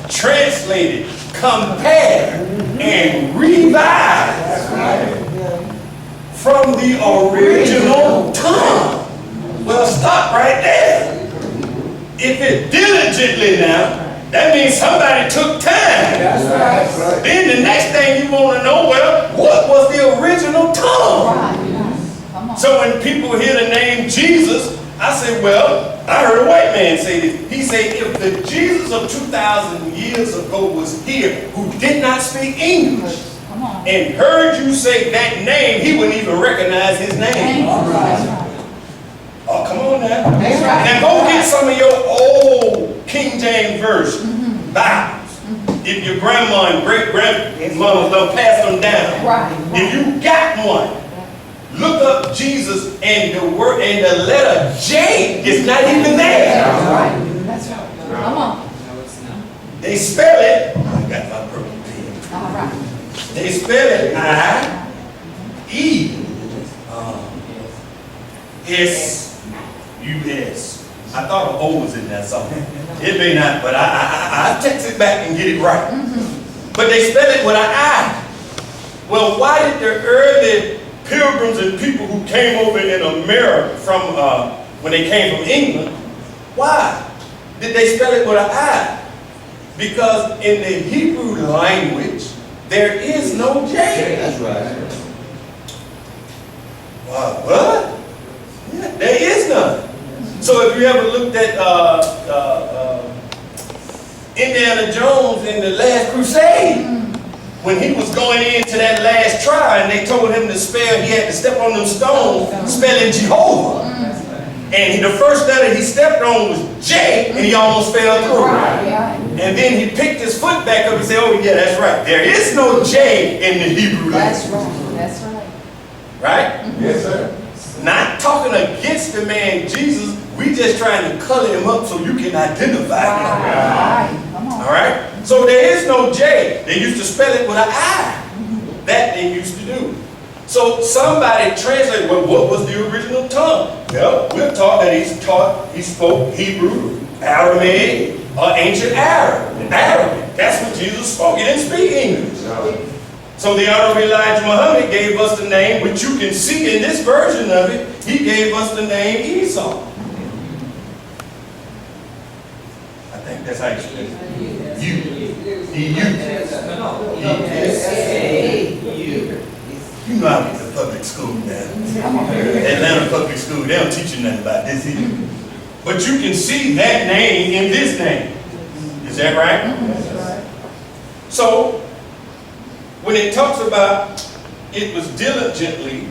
F: translated, compared, and revised from the original tongue. Well, stop right there. If it diligently now, that means somebody took time. Then the next thing you want to know, well, what was the original tongue? So when people hear the name Jesus, I say, well, I heard a white man say this. He said, if the Jesus of 2,000 years ago was here, who did not speak English, and heard you say that name, he wouldn't even recognize his name. Oh, come on now. Now go get some of your old King James Version Bibles. If your grandma and great-grandmother don't pass them down. If you got one, look up Jesus and the word and the letter J is not even there.
G: That's right. Come on.
F: They spell it. I got my purple pen.
G: All right.
F: They spell it I-E-S-U-S. I thought an O was in there somewhere. It may not, but I text it back and get it right. But they spell it with an I. Well, why did the early pilgrims and people who came over in America from when they came from England, why did they spell it with an I? Because in the Hebrew language, there is no J.
E: That's right.
F: What? Yeah, there is none. So if you ever looked at Indiana Jones in the Last Crusade, when he was going into that last trial and they told him to spell, he had to step on them stones, spelling Jehovah. And the first letter he stepped on was J, and he almost fell through. And then he picked his foot back up and said, oh yeah, that's right. There is no J in the Hebrew language.
G: That's right. That's right.
F: Right?
D: Yes, sir.
F: Not talking against the man Jesus, we just trying to color him up so you can identify him.
G: Right. Come on.
F: All right? So there is no J. They used to spell it with an I. That they used to do. So somebody translated, well, what was the original tongue? Well, we're taught that he spoke Hebrew, Aramaic, or ancient Arabic. That's what Jesus spoke. He didn't speak English. So the Honorable Elijah Muhammad gave us the name, which you can see in this version of it. He gave us the name Esau. I think that's how you say it. You know I went to public school now. Atlanta public school, they don't teach you nothing about this either. But you can see that name in this name. Is that right? So, when it talks about it was diligently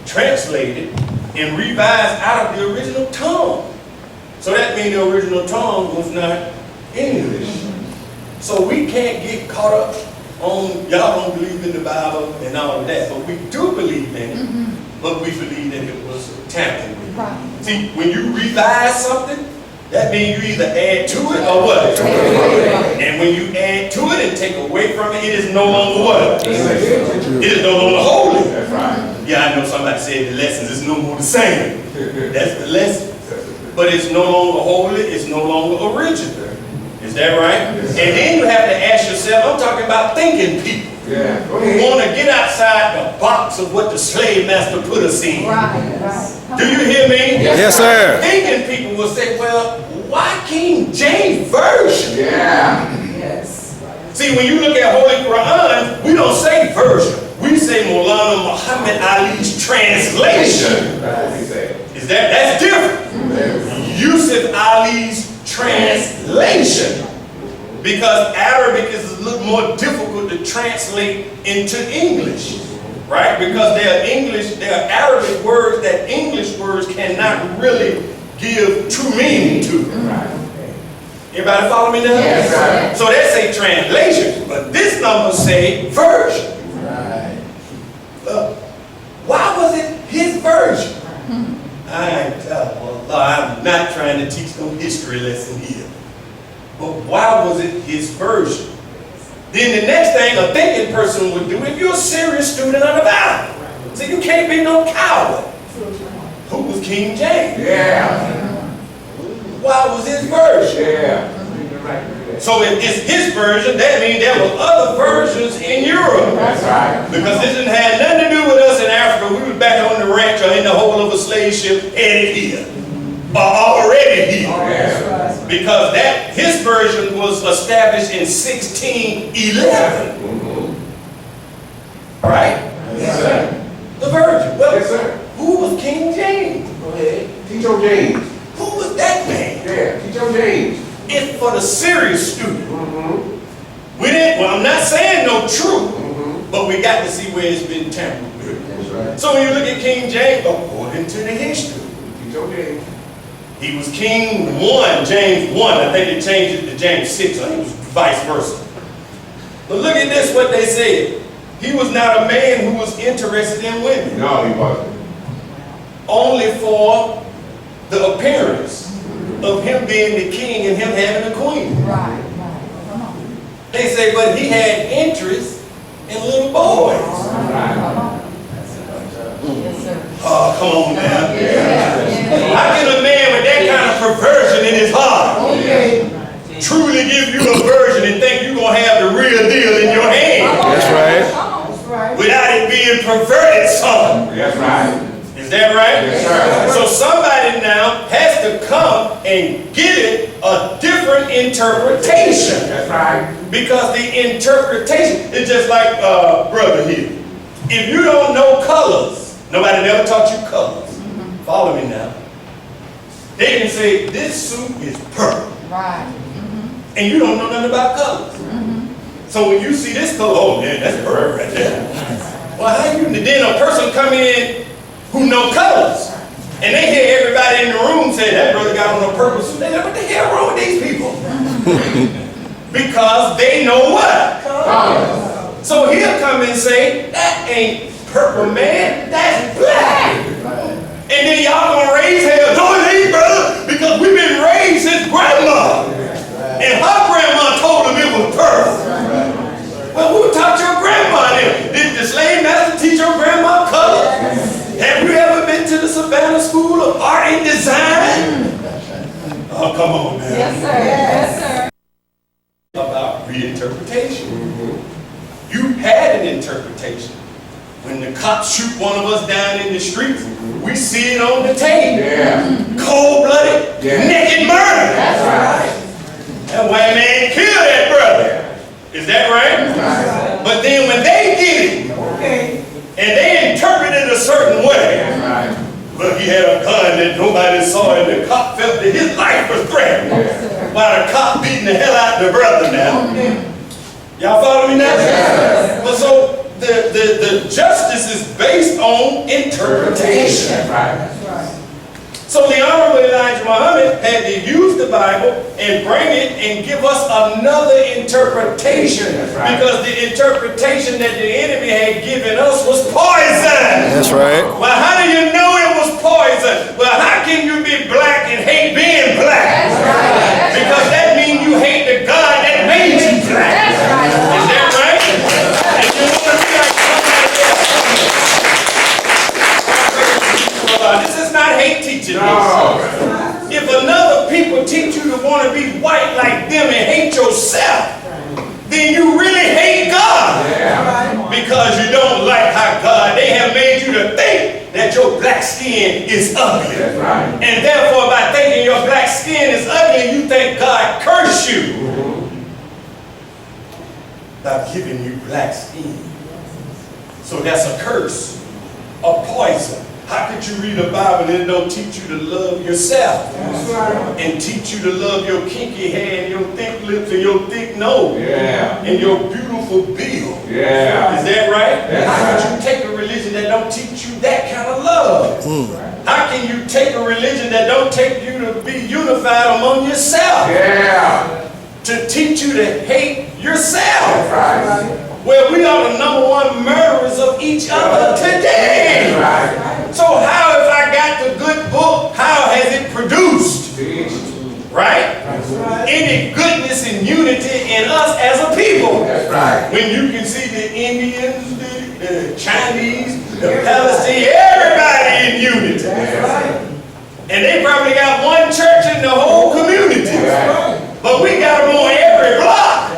F: translated and revised out of the original tongue. So that means the original tongue was not English. So we can't get caught up on y'all don't believe in the Bible and all of that, but we do believe in it, but we believe that it was tampered with.
G: Right.
F: See, when you revise something, That means you either add to it or what? And when you add to it and take away from it, it is no longer what? It is no longer holy.
D: That's right.
F: Yeah, I know somebody said the lessons is no more the same. That's the lesson. But it's no longer holy, it's no longer original. Is that right? And then you have to ask yourself, I'm talking about thinking people.
D: Yeah. Go
F: Who
D: ahead.
F: want to get outside the box of what the slave master put us in. Do you hear me?
B: Yes, sir.
F: Thinking people will say, well, why King James Version?
D: Yeah.
G: Yes.
F: See, when you look at Holy Quran, we don't say version. We say Maulana Muhammad Ali's translation.
D: That's what he said.
F: That's different. Yusuf Ali's translation. Because Arabic is a little more difficult to translate into English. Right? Because there are Arabic words that English words cannot really give true meaning to. Everybody follow me now?
D: Yes, sir.
F: So they say translation, but this number say version. Why was it his version? I'm not trying to teach no history lesson here. But why was it his version? Then the next thing a thinking person would do, if you're a serious student of the Bible, so you can't be no coward. Who was King James?
D: Yeah.
F: Why was his version?
D: Yeah.
F: So if it's his version, that means there were other versions in Europe.
D: That's right.
F: Because this didn't have nothing to do with us in Africa. We was back on the ranch or in the hold of a slave ship headed here. Or already here.
D: Yeah.
F: Because his version was established in 1611. Right?
D: Yes, sir.
F: The virgin. Well,
D: Yes, sir.
F: who was King James?
D: Go ahead. Teach your James.
F: Who was that man?
D: Yeah. Teach your James.
F: It's for the serious student.
D: Mm-hmm.
F: We didn't, well, I'm not saying no truth,
D: Mm-hmm.
F: but we got to see where it's been tampered with.
D: That's right.
F: So when you look at King James, according to the history,
D: Teach your James.
F: he was King 1, James 1. I think they changed it to James 6, or he was vice versa. But look at this, what they said. He was not a man who was interested in women.
D: No, he wasn't.
F: Only for the appearance of him being the king and him having a queen.
G: Right. Come on.
F: They say, but he had interest in little boys.
D: Right.
G: Yes, sir.
F: Oh, come on now.
G: Yeah.
F: How can a man with that kind of perversion in his heart truly give you a version and think you're going to have the real deal in your hand
B: That's right.
G: That's right.
F: without it being perverted some?
D: That's right.
F: Is that right?
D: Yes, sir.
F: So somebody now has to come and give it a different interpretation.
D: That's right.
F: Because the interpretation is just like brother here. If you don't know colors, nobody never taught you colors. Follow me now. They can say this suit is purple,
G: Right.
F: and you don't know nothing about colors. So when you see this color, oh man, that's purple right there. Well, how you? Then a person come in who know colors, and they hear everybody in the room say that brother got on a purple suit. They like, what the hell wrong with these people? Because they know what? So he'll come and say, that ain't purple, man, that's black. And then y'all gonna raise hell, no it ain't, brother, because we've been raised since grandma. And her grandma told him it was purple. Well, who taught your grandma then? Did the slave master teach your grandma color? Have you ever been to the Savannah School of Art and Design? Oh, come on, man.
G: Yes, sir. Yes, sir.
F: About reinterpretation. You had an interpretation. When the cops shoot one of us down in the streets, we see it on the tape.
D: Yeah.
F: Cold-blooded,
D: Yeah.
F: naked murder.
D: That's right.
F: That white man killed that brother. Is that right?
D: Right.
F: But then when they get it, and they interpret it a certain way,
D: That's right.
F: look, he had a gun that nobody saw, and the cop felt that his life was threatened.
D: Yeah.
F: While the cop beating the hell out of the brother now. Y'all follow me now?
D: Yes.
F: But so the justice is based on interpretation.
D: That's right.
F: So the Honorable Elijah Muhammad had to use the Bible and bring it and give us another interpretation.
D: That's right.
F: Because the interpretation that the enemy had given us was poison.
B: That's right.
F: Well, how do you know it was poison. Well, how can you be black and hate being black? Because that means you hate the God that made you black. Is that right? And you want to be like somebody else. This is not hate teaching. If another people teach you to want to be white like them and hate yourself, then you really hate God. Because you don't like how God, they have made you to think that your black skin is ugly. And therefore, by thinking your black skin is ugly, you think God cursed you by giving you black skin. So that's a curse, a poison. How could you read the Bible and it don't teach you to love yourself? And teach you to love your kinky hair and your thick lips and your thick nose and your beautiful build? Is that right? How could you take a religion that don't teach you that kind of love? How can you take a religion that don't take you to be unified among yourself? To teach you to hate yourself? Well, we are the #1 murderers of each other today. So how, if I got the good book, how has it produced? Right? Any goodness and unity in us as a people. When you can see the Indians, the Chinese, the Palestinians, everybody in unity. And they probably got one church in the whole community. But we got them on every block.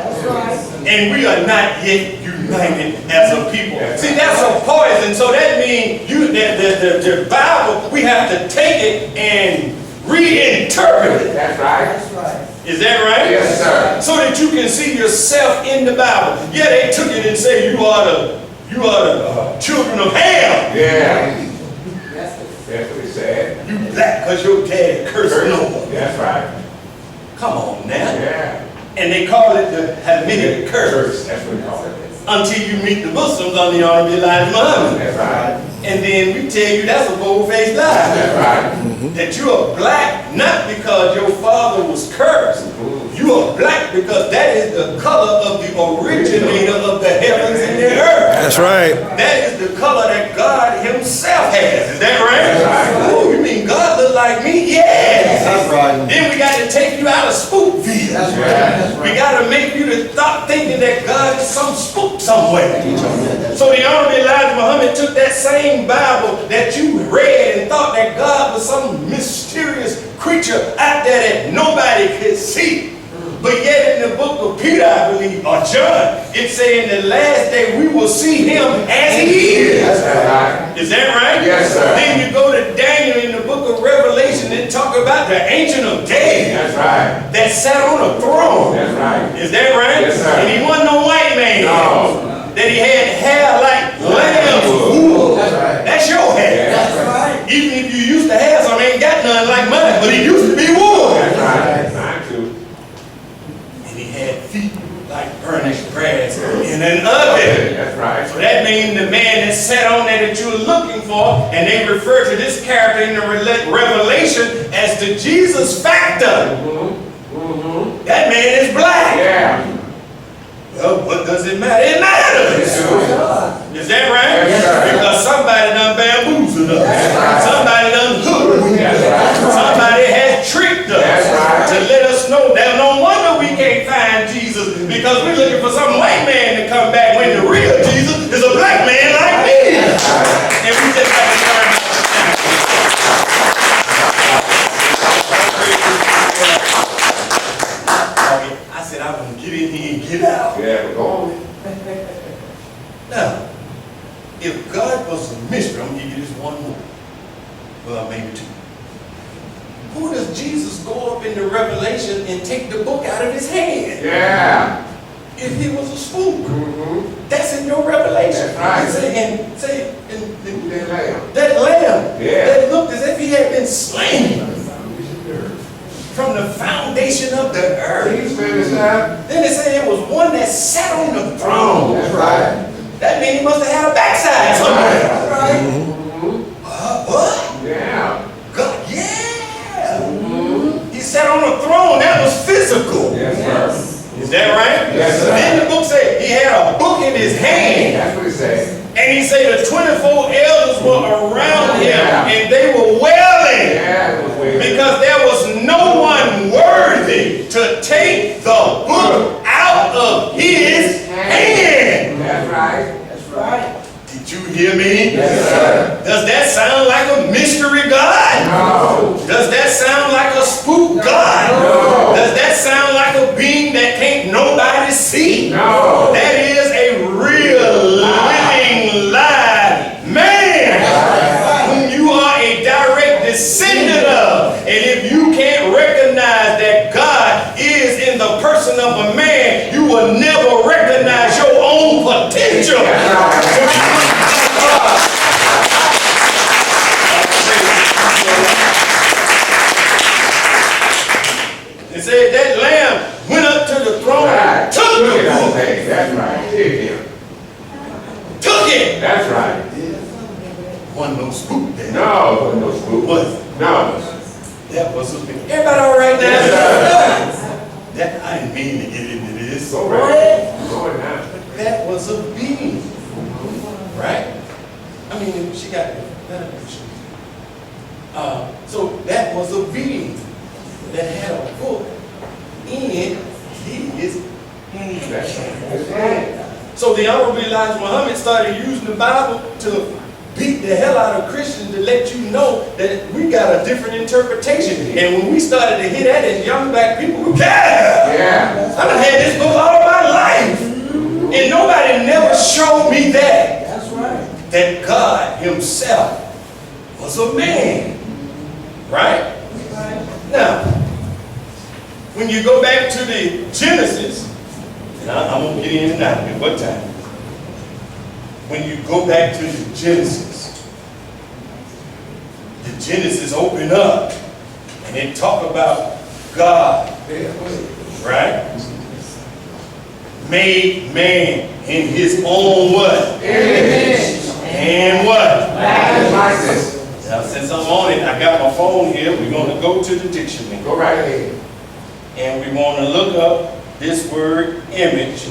F: And we are not yet united as a people. See, that's a poison. So that means the Bible, we have to take it and reinterpret it.
D: That's right.
F: Is that right?
D: Yes, sir.
F: So that you can see yourself in the Bible. Yeah, they took it and said you are the children of Ham.
D: That's what he said.
F: You black because your dad cursed Noah.
D: That's right.
F: Come on now. And they call it the Hamitic curse.
D: That's what he called it.
F: Until you meet the Muslims on the Honorable Elijah Muhammad.
D: That's right.
F: And then we tell you that's a bold-faced lie.
D: That's right.
F: That you are black not because your father was cursed. You are black because that is the color of the originator of the heavens and the earth.
B: That's right.
F: That is the color that God himself has. Is that right?
D: That's right.
F: Oh, you mean God look like me? Yes.
A: That's right.
F: Then we got to take you out of Spookville.
A: That's right.
F: We got to make you to stop thinking that God is some spook somewhere. So the Honorable Elijah Muhammad took that same Bible that you read and thought that God was some mysterious creature out there that nobody could see. But yet in the book of Peter, I believe, or John, it says in the last day we will see him as he is.
D: That's right.
F: Is that right?
D: Yes, sir.
F: Then you go to Daniel in the book of Revelation and talk about the Ancient of Days.
D: That's right.
F: That sat on a throne.
D: That's right.
F: Is that right?
D: Yes, sir.
F: And he wasn't no white man.
D: No.
F: That he had hair like lamb's wool.
A: That's right.
F: That's your hair.
A: That's right.
F: Even if you used to have some, ain't got none like mine, but it used to be wool.
D: That's right. Mine too.
F: And he had feet like burnished brass in an oven.
D: That's right.
F: So that means the man that sat on there that you're looking for, and they refer to this character in the Revelation as the Jesus factor. That man is black.
D: Yeah.
F: Well, what does it matter? It matters. Is that right?
D: Yes, sir.
F: Because somebody done bamboozled us.
D: right.
F: Somebody done hoodwinked us.
D: That's right.
F: Somebody has tricked us
D: That's right.
F: to let us know that no wonder we can't find Jesus because we're looking for some white man to come back when the real Jesus is a black man like me. And we just have to learn how to stand. I said I'm going to get in here and get out.
D: Yeah, we're going.
F: Now, if God was a mystery, I'm going to give you this one more. Well, maybe two. Who does Jesus go up in the Revelation and take the book out of his hand?
D: Yeah.
F: If he was a spook. That's in your Revelation.
D: That's right.
F: And
D: That lamb.
F: that lamb
D: Yeah.
F: that looked as if he had been slain from the foundation of the earth.
D: He's finished that.
F: Then it said it was one that sat on the throne.
D: That's right.
F: That means he must have had a backside somewhere. What?
D: Yeah.
F: God, yeah. He sat on a throne. That was physical.
D: Yes, sir.
F: Is that right?
D: Yes, sir.
F: Then the book said he had a book in his hand.
D: That's what he said.
F: And he said the 24 elders were around him and they were wailing because there was no one worthy to take the book out of his hand.
D: That's right.
A: That's right.
F: Did you hear me?
D: Yes, sir.
F: Does that sound like a mystery God?
D: No.
F: Does that sound like a spook God?
D: No.
F: Does that sound like a being that can't nobody see?
D: No.
F: That is a real living live man whom you are a direct descendant of. And if you can't recognize that God is in the person of a man, you will never recognize your own potential. It said that lamb went up to the throne and took the book.
D: That's right.
F: Took it.
D: That's right.
F: Wasn't no spook there.
D: No, no spook. No.
F: That was a big. Everybody all right now?
D: Yes,
F: That I didn't mean to get into this.
D: Go right. Go it now.
F: That was a being, right? I mean, she got it. So that was a being that had a book in his hand.
D: That's right.
F: So the Honorable Elijah Muhammad started using the Bible to beat the hell out of Christians to let you know that we got a different interpretation. And when we started to hear that as young black people, we
D: Yeah.
F: I done had this book all my life. And nobody never showed me that.
A: That's right.
F: That God himself was a man. Right? Now, when you go back to the Genesis, and I'm going to get in and out of it, what time? When you go back to the Genesis open up and it talk about God, right? Made man in his own what?
D: Image.
F: And what?
D: Likeness.
F: Now, since I'm on it, I got my phone here. We're going to go to the dictionary.
D: Go right ahead.
F: And we want to look up this word image.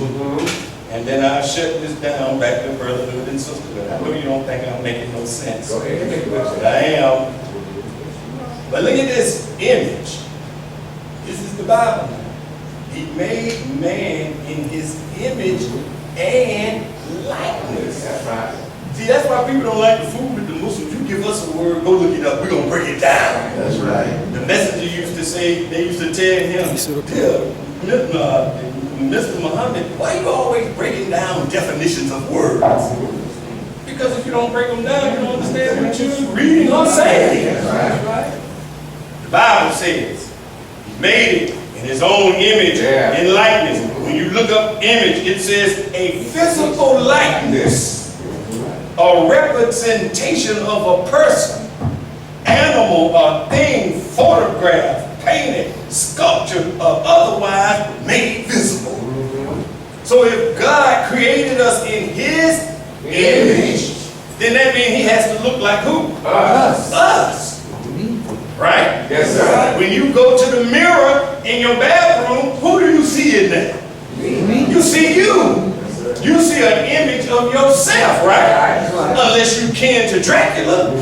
F: And then I'll shut this down back to brotherhood and sisterhood. I know you don't think I'm making no sense.
D: Go ahead and make it
F: But I am. But look at this image. This is the Bible. He made man in his image and likeness.
D: That's right.
F: See, that's why people don't like the food with the Muslims. You give us a word, go look it up. We're going to break it down.
E: That's right.
F: The messenger used to say, they used to tell him, Mr. Muhammad, why you always breaking down definitions of words? Because if you don't break them down, you don't understand what you're reading or saying.
D: That's right.
F: The Bible says he made it in his own image and likeness. When you look up image, it says a physical likeness, a representation of a person, animal, or thing, photographed, painted, sculptured, or otherwise made visible. So if God created us in his image, then that means he has to look like who?
D: Us.
F: Us. Right?
D: Yes, sir.
F: When you go to the mirror in your bathroom, who do you see in there? You see you. You see an image of yourself, right? Unless you kin to Dracula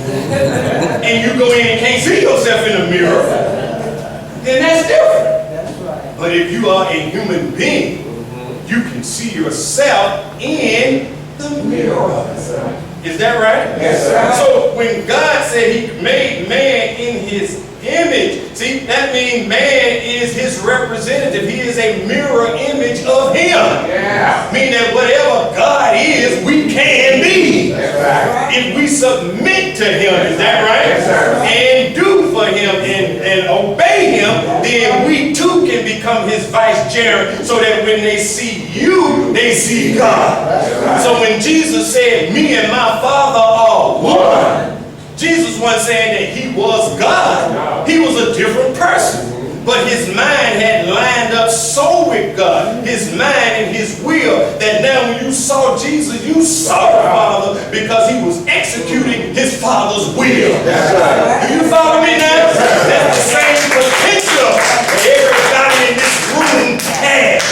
F: and you go in and can't see yourself in the mirror, then that's different.
A: That's right.
F: But if you are a human being, you can see yourself in the mirror. Is that right?
D: Yes, sir.
F: So when God said he made man in his image, see, that means man is his representative. He is a mirror image of him.
D: Yeah.
F: Meaning that whatever God is, we can be.
D: That's right.
F: If we submit to him, is that right?
D: Yes, sir.
F: And do for him and obey him, then we too can become his vicegerent so that when they see you, they see God.
D: Right.
F: So when Jesus said, me and my Father are one, Jesus wasn't saying that he was God. He was a different person. But his mind had lined up so with God, his mind and his will, that now when you saw Jesus, you saw the Father because he was executing his Father's will.
D: That's right.
F: Do you follow me now? That's the same potential that everybody in this room has.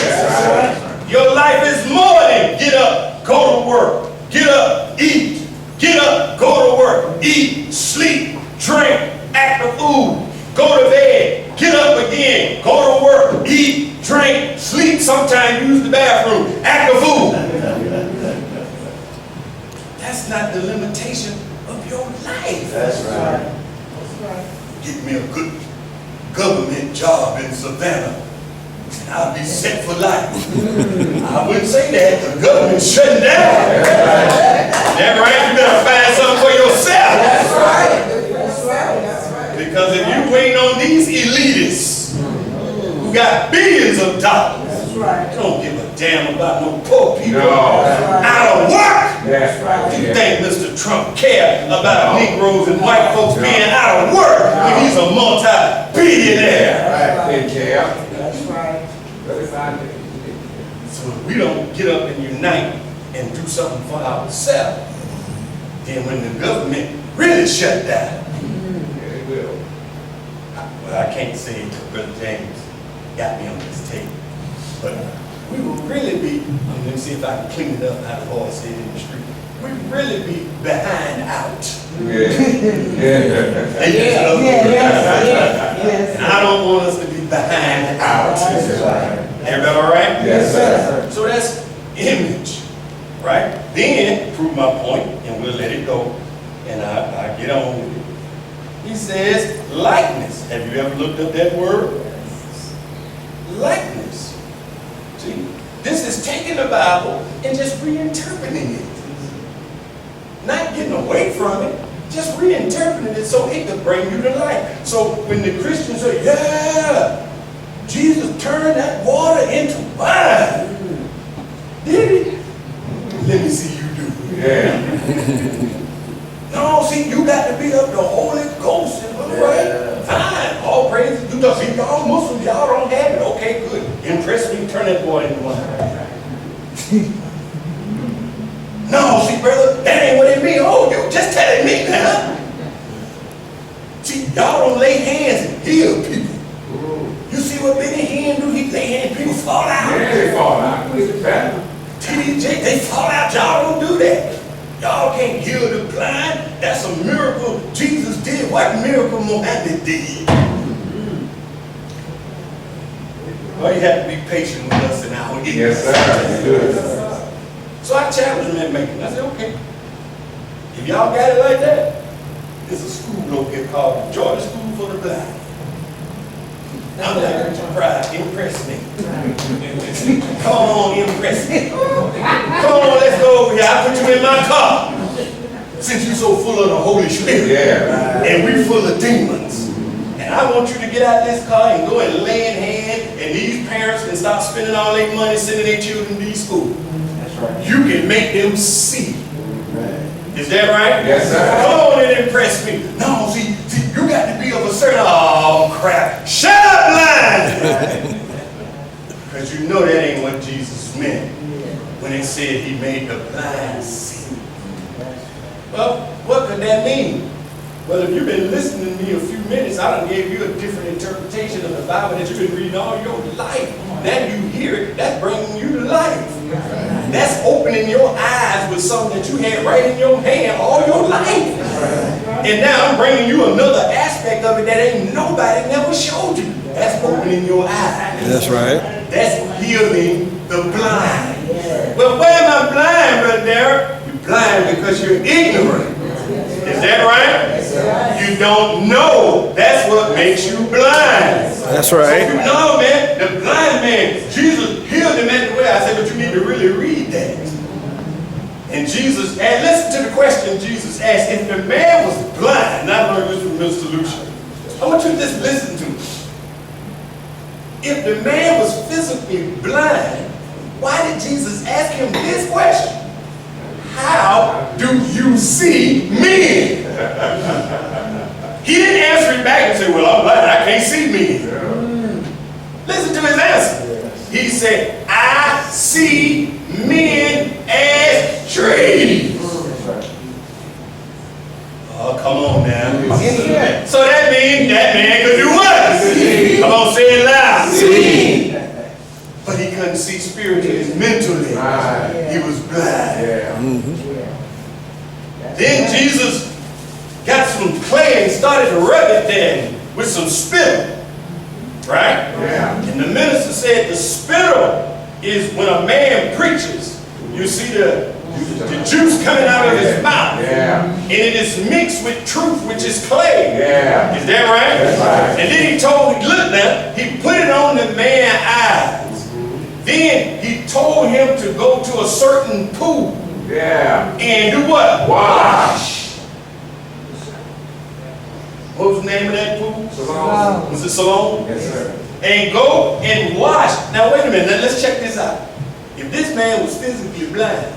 F: Your life is more than get up, go to work, get up, eat eat, drink, sleep, sometimes use the bathroom, act a fool. That's not the limitation of your life.
E: That's right.
D: That's right.
F: Get me a good government job in Savannah, and I'll be set for life. I wouldn't say that. The government's shutting down. That right? You better find something for yourself.
D: That's right. That's right. That's right.
F: Because if you waiting on these elitists who got billions of dollars,
D: That's right.
F: they don't give a damn about no poor people
B: No.
F: out of work.
B: That's right.
F: You think Mr. Trump cares about Negroes and white folks being out of work when he's a multi-billionaire?
B: Right. Take care.
D: That's right.
F: So if we don't get up and unite and do something for ourselves, then when the government really shut down, well, I can't say it, Brother James got me on this tape, but we will really be, let me see if I can clean it up how the boys say it in the street, we will really be behind out.
B: Yeah.
D: Yes.
F: And I don't want us to be behind out. Everybody all right?
B: Yes, sir.
F: So that's image, right? Then, prove my point, and we'll let it go, and I get on with it. He says likeness. Have you ever looked up that word? Likeness. See, this is taking the Bible and just reinterpreting it. Not getting away from it, just reinterpreting it so it could bring you to life. So when the Christians say, yeah, Jesus turned that water into wine. Did he? Let me see you do it.
B: Yeah.
F: No, see, you got to be up the Holy Ghost and all right. Fine, all praise. You just see, y'all Muslims, y'all don't have it. Okay, good. Impress me, turn that water into wine. No, see, brother, that ain't what it means. Oh, you just telling me now. See, y'all don't lay hands and heal people. You see what Benny Hinn do? He lay hands, people fall out.
B: Yeah, they fall out.
F: TDJ, they fall out. Y'all don't do that. Y'all can't heal the blind. That's a miracle Jesus did. What miracle Muhammad did? Well, you have to be patient with us in our ignorance.
B: Yes, sir. Good.
F: So I challenged them at making. I said, okay, if y'all got it like that, there's a school over here called the Georgia School for the Blind. I'm like, impress me. Come on, impress me. Come on, let's go over here. I'll put you in my car. Since you're so full of the Holy Spirit.
B: Yeah.
F: And we full of demons. And I want you to get out this car and go and lay in hand, and these parents can stop spending all their money sending their children to these schools.
E: That's right.
F: You can make them see. Is that right?
B: Yes, sir.
F: Come on and impress me. No, see, you got to be of a certain, oh crap. Shut up, blind! Because you know that ain't what Jesus meant when he said he made the blind see. Well, what could that mean? Well, if you've been listening to me a few minutes, I done gave you a different interpretation of the Bible that you've been reading all your life. Now you hear it, that's bringing you to life. That's opening your eyes with something that you had right in your hand all your life. And now I'm bringing you another aspect of it that ain't nobody never showed you. That's opening your eyes.
B: That's right.
F: That's healing the blind. Well, why am I blind, Brother Darryl? You're blind because you're ignorant. Is that right? You don't know. That's what makes you blind.
B: That's right.
F: So you know, man, the blind man, Jesus healed him at the well. I said, but you need to really read that. And Jesus, and listen to the question Jesus asked. If the man was blind, not learn this from Mr. Lucia. I want you to just listen to me. If the man was physically blind, why did Jesus ask him this question? How do you see men? He didn't answer it back and say, well, I'm blind, I can't see men. Listen to his answer. He said, I see men as trees. Oh, come on now. So that means that man could do what? See. Come on, say it loud. See. But he couldn't see spiritually, mentally. He was blind. Then Jesus got some clay and started to rub it there with some spit. Right?
B: Yeah.
F: And the minister said the spittle is when a man preaches, you see the juice coming out of his mouth.
B: Yeah.
F: And it is mixed with truth, which is clay.
B: Yeah.
F: Is that right?
B: That's right.
F: And then he told me, look now, he put it on the man's eyes. Then he told him to go to a certain pool
B: Yeah.
F: and do what?
B: Wash.
F: What was the name of that pool?
B: Salon.
F: Was it Salon?
B: Yes, sir.
F: And go and wash. Now wait a minute, now let's check this out. If this man was physically blind,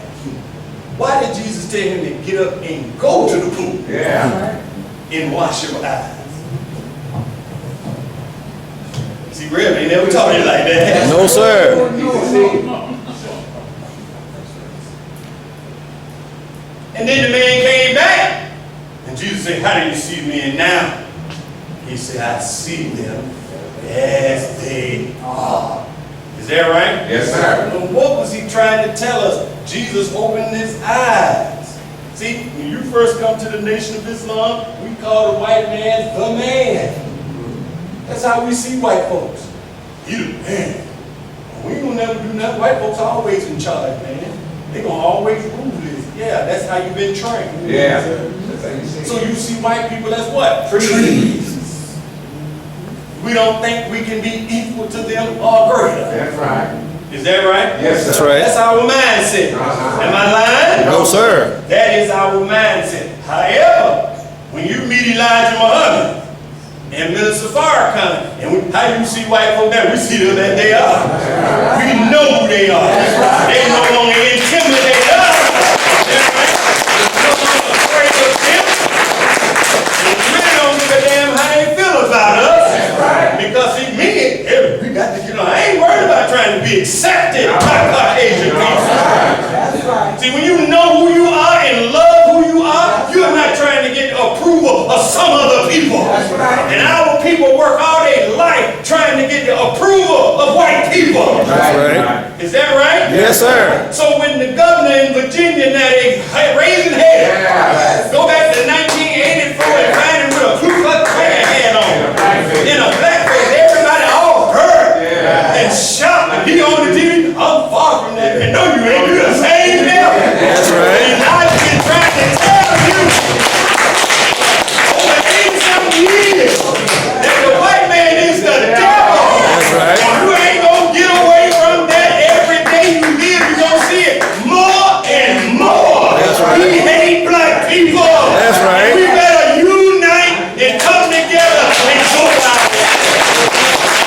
F: why did Jesus tell him to get up and go to the pool
B: Yeah.
F: and wash your eyes? See, Rev ain't never taught you like that.
H: No, sir.
F: And then the man came back. And Jesus said, how do you see men now? He said, I see them as they are. Is that right?
B: Yes, sir.
F: Well, what was he trying to tell us? Jesus opened his eyes. See, when you first come to the Nation of Islam, we call the white man the man. That's how we see white folks. He the man. We ain't gonna never do nothing. White folks are always in charge, man. They gonna always rule this. Yeah, that's how you've been trained.
B: Yeah. That's how you see.
F: So you see white people as what?
B: Trees.
F: We don't think we can be equal to them or greater.
B: That's right.
F: Is that right?
B: Yes, sir.
H: That's right.
F: That's our mindset. Am I lying?
H: No, sir.
F: That is our mindset. However, when you meet Elijah Muhammad and Minister Farrakhan, and how you see white folk now, we see them that they are. We know who they are. They no longer intimidate us. That's right. We're no longer afraid of them. And we really don't give a damn how they feel about us. Because see, me, we got to get on. I ain't worried about trying to be accepted by Caucasian people.
D: That's right.
F: See, when you know who you are and love who you are, you're not trying to get approval of some other people.
D: That's right.
F: And our people work all their life trying to get the approval of white people.
H: That's right.
F: Is that right?
H: Yes, sir.
F: So when the governor in Virginia now they raising hell, go back to 1984 and find him with a Ku Klux Klan hat on, in a blackface, everybody all heard and shout and be on the TV. I'm far from that. And no, you ain't do the same devil.
H: That's right.
F: And I've been trying to tell you over 80-something years that the white man is the devil.
H: That's right.
F: And you ain't gonna get away from that. Every day you live, you're gonna see it more and more.
H: That's right.
F: We hate black people.
H: That's right.
F: And we better unite and come together and go out there.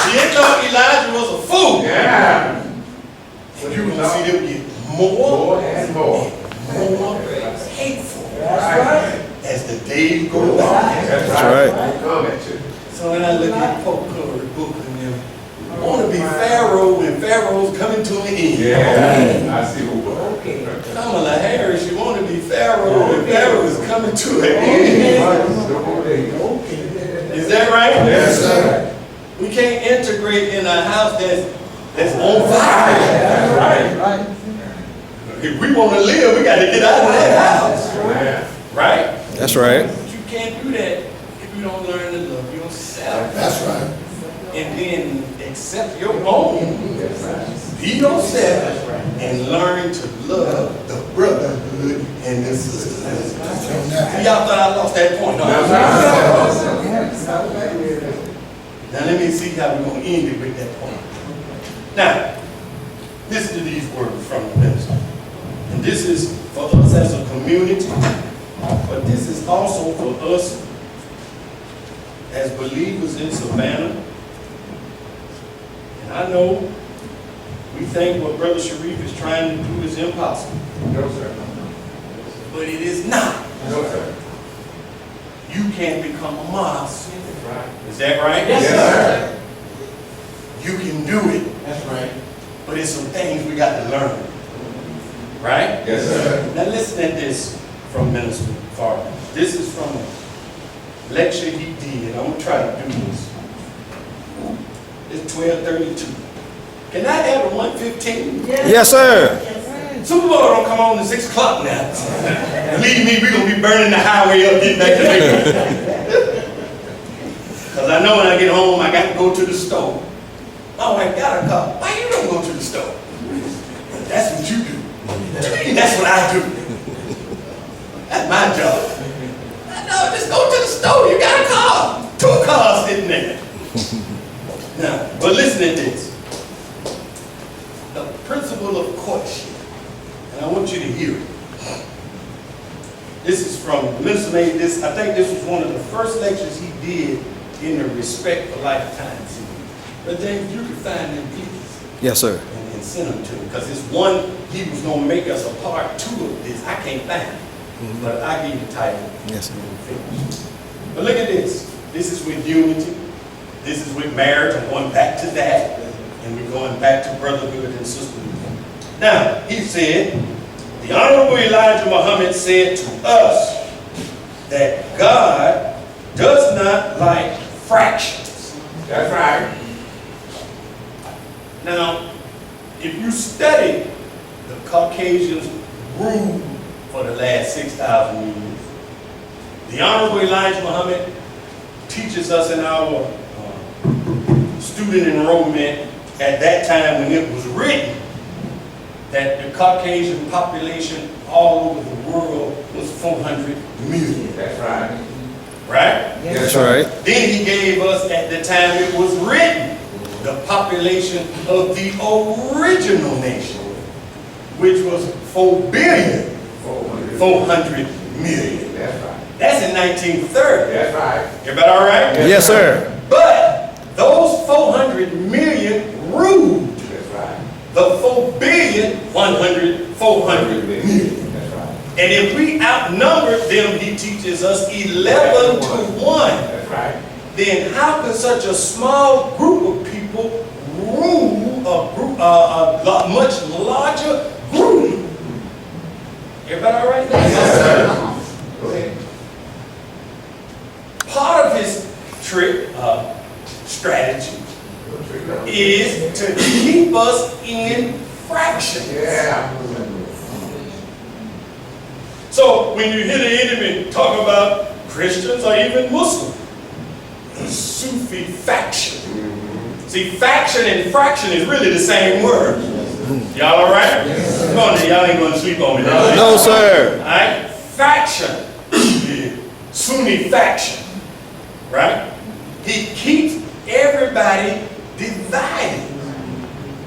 F: See, they thought Elijah was a fool.
B: Yeah.
F: And you're gonna see them get more
B: More and more.
F: more hateful
D: That's right.
F: as the days go by.
B: That's
H: right.
B: I come at you.
F: So when I look at Pope Cover, book and them, I want to be Pharaoh when Pharaoh's coming to an end.
B: Yeah. I see who.
D: Okay.
F: Kamala Harris, you want to be Pharaoh when Pharaoh is coming to an end. Is that right?
B: Yes, sir.
F: We can't integrate in a house that's on fire.
B: That's right.
F: If we want to live, we got to get out of that house.
B: Yeah.
F: Right?
H: That's right.
F: But you can't do that if you don't learn to love yourself.
E: That's right.
F: And then accept your own. Be yourself and learn to love the brotherhood and the sisterhood. Y'all thought I lost that point. Now let me see how we're going to end it with that point. Now, listen to these words from the minister. And this is for us as a community, but this is also for us as believers in Savannah. And I know we think what Brother Sharif is trying to do is impossible,
B: No, sir.
F: but it is not.
B: No, sir.
F: You can't become a monster.
B: Right.
F: Is that right?
B: Yes, sir.
F: You can do it,
A: That's right.
F: but it's some things we got to learn. Right?
B: Yes, sir.
F: Now listen at this from Minister Farrakhan. This is from a lecture he did. I'm going to try to do this. It's 12:32. Can I have a 1:15?
H: Yes, sir.
F: Super Bowl don't come on at 6 o'clock now. Believe me, we're gonna be burning the highway up getting back to Vegas. Because I know when I get home, I got to go to the store. Oh, I got a car. Why you don't go to the store? That's what you do. What you mean that's what I do? That's my job. No, just go to the store. You got a car. 2 cars sitting there. Now, but listen to this. The principle of courtship. And I want you to hear it. This is from, the minister made this, I think this was one of the first lectures he did in the Respect for Lifetime series. But James, you can find them pieces.
H: Yes, sir.
F: And send them to him. Because it's one, he was going to make us a part 2 of this. I can't find it. But I give you the title.
H: Yes, sir.
F: But look at this. This is with unity. This is with marriage. I'm going back to that. And we're going back to brotherhood and sisterhood. Now, he said, the Honorable Elijah Muhammad said to us that God does not like fractions.
B: That's right.
F: Now, if you study the Caucasians' rule for the last 6,000 years, the Honorable Elijah Muhammad teaches us in our student enrollment at that time when it was written that the Caucasian population all over the world was 400 million.
B: That's right.
F: Right?
H: That's right.
F: Then he gave us, at the time it was written, the population of the original nation, which was 4 billion, 400 million.
B: That's right.
F: That's in 1930.
B: That's right.
F: Everybody all right?
H: Yes, sir.
F: But those 400 million ruled
B: That's right.
F: the 4 billion, 400 million.
B: That's right.
F: And if we outnumber them, he teaches us 11 to 1.
B: That's right.
F: Then how can such a small group of people rule a much larger group? Everybody all right?
B: Yes, sir. Go ahead.
F: Part of his trick, strategy, is to keep us in fractions.
B: Yeah.
F: So when you hear the enemy talk about Christians or even Muslims, the Sufi faction. See, faction and fraction is really the same word. Y'all all right? Come on now, y'all ain't going to sleep on me.
H: No, sir.
F: All right? Faction. Sunni faction. Right? He keeps everybody divided.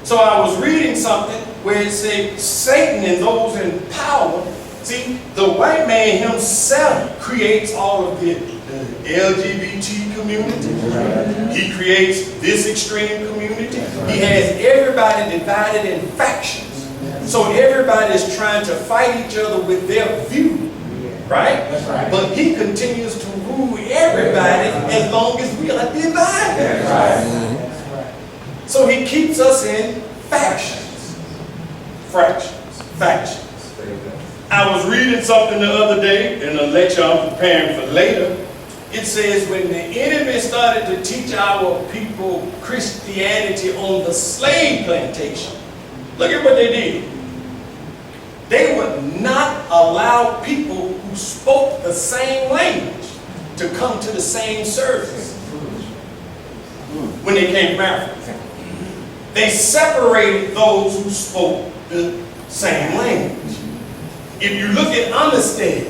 F: So I was reading something where it said Satan and those in power. See, the white man himself creates all of the LGBT community. He creates this extreme community. He has everybody divided in factions. So everybody is trying to fight each other with their view. Right?
A: That's right.
F: But he continues to rule everybody as long as we are divided.
A: That's right.
F: So he keeps us in factions. Fractions. Factions. I was reading something the other day in a lecture I'm preparing for later. It says when the enemy started to teach our people Christianity on the slave plantation, look at what they did. They would not allow people who spoke the same language to come to the same service when they came from Africa. They separated those who spoke the same language. If you look at Amistad,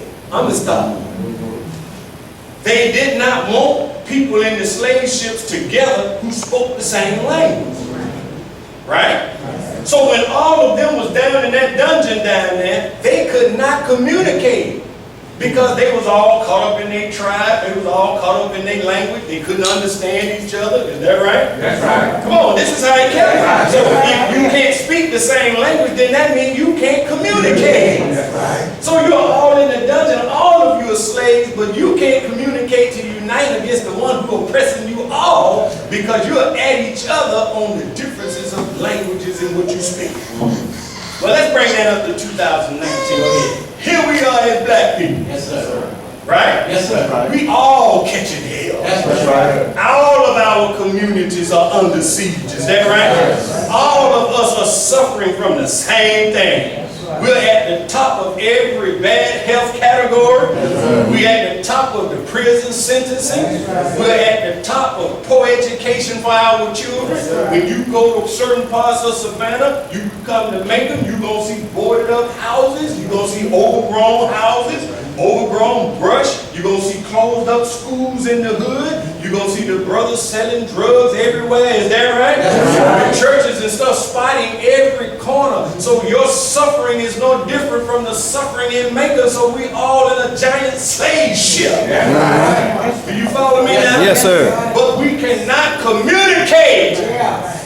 F: they did not want people in the slave ships together who spoke the same language. Right? So when all of them was down in that dungeon down there, they could not communicate because they was all caught up in their tribe, they was all caught up in their language, they couldn't understand each other. Is that right?
B: That's right.
F: Come on, this is how it kept. So if you can't speak the same language, then that means you can't communicate.
B: That's right.
F: So you're all in the dungeon, all of you are slaves, but you can't communicate to unite against the one who oppressing you all because you're at each other on the differences of languages in what you speak. Well, let's bring that up to 2019. Here we are as black people.
A: Yes, sir.
F: Right?
A: Yes, sir.
F: We all catching hell.
A: That's right.
F: All of our communities are under siege. Is that right? All of us are suffering from the same thing. We're at the top of every bad health category. We're at the top of the prison sentencing. We're at the top of poor education for our children. When you go to certain parts of Savannah, you come to Macon, you're going to see boarded up houses. You're going to see overgrown houses, overgrown brush. You're going to see closed up schools in the hood. You're going to see the brothers selling drugs everywhere. Is that right? The churches and stuff spotting every corner. So your suffering is no different from the suffering in Macon. So we all in a giant slave ship. Do you follow me now?
H: Yes, sir.
F: But we cannot communicate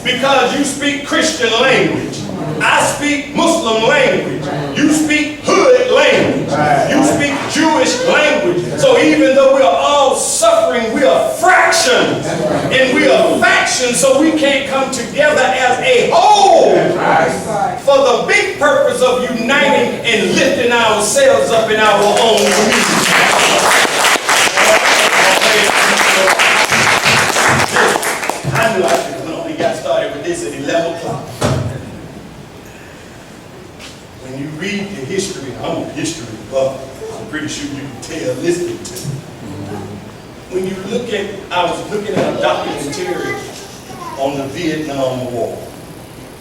F: because you speak Christian language. I speak Muslim language. You speak hood language. You speak Jewish language. So even though we are all suffering, we are fractions and we are factions, so we can't come together as a whole for the big purpose of uniting and lifting ourselves up in our own community. I knew I should have only got started with this at 11 o'clock. When you read the history, I'm a history buff. I'm pretty sure you can tell listening to me. When you look at, I was looking at a documentary on the Vietnam War.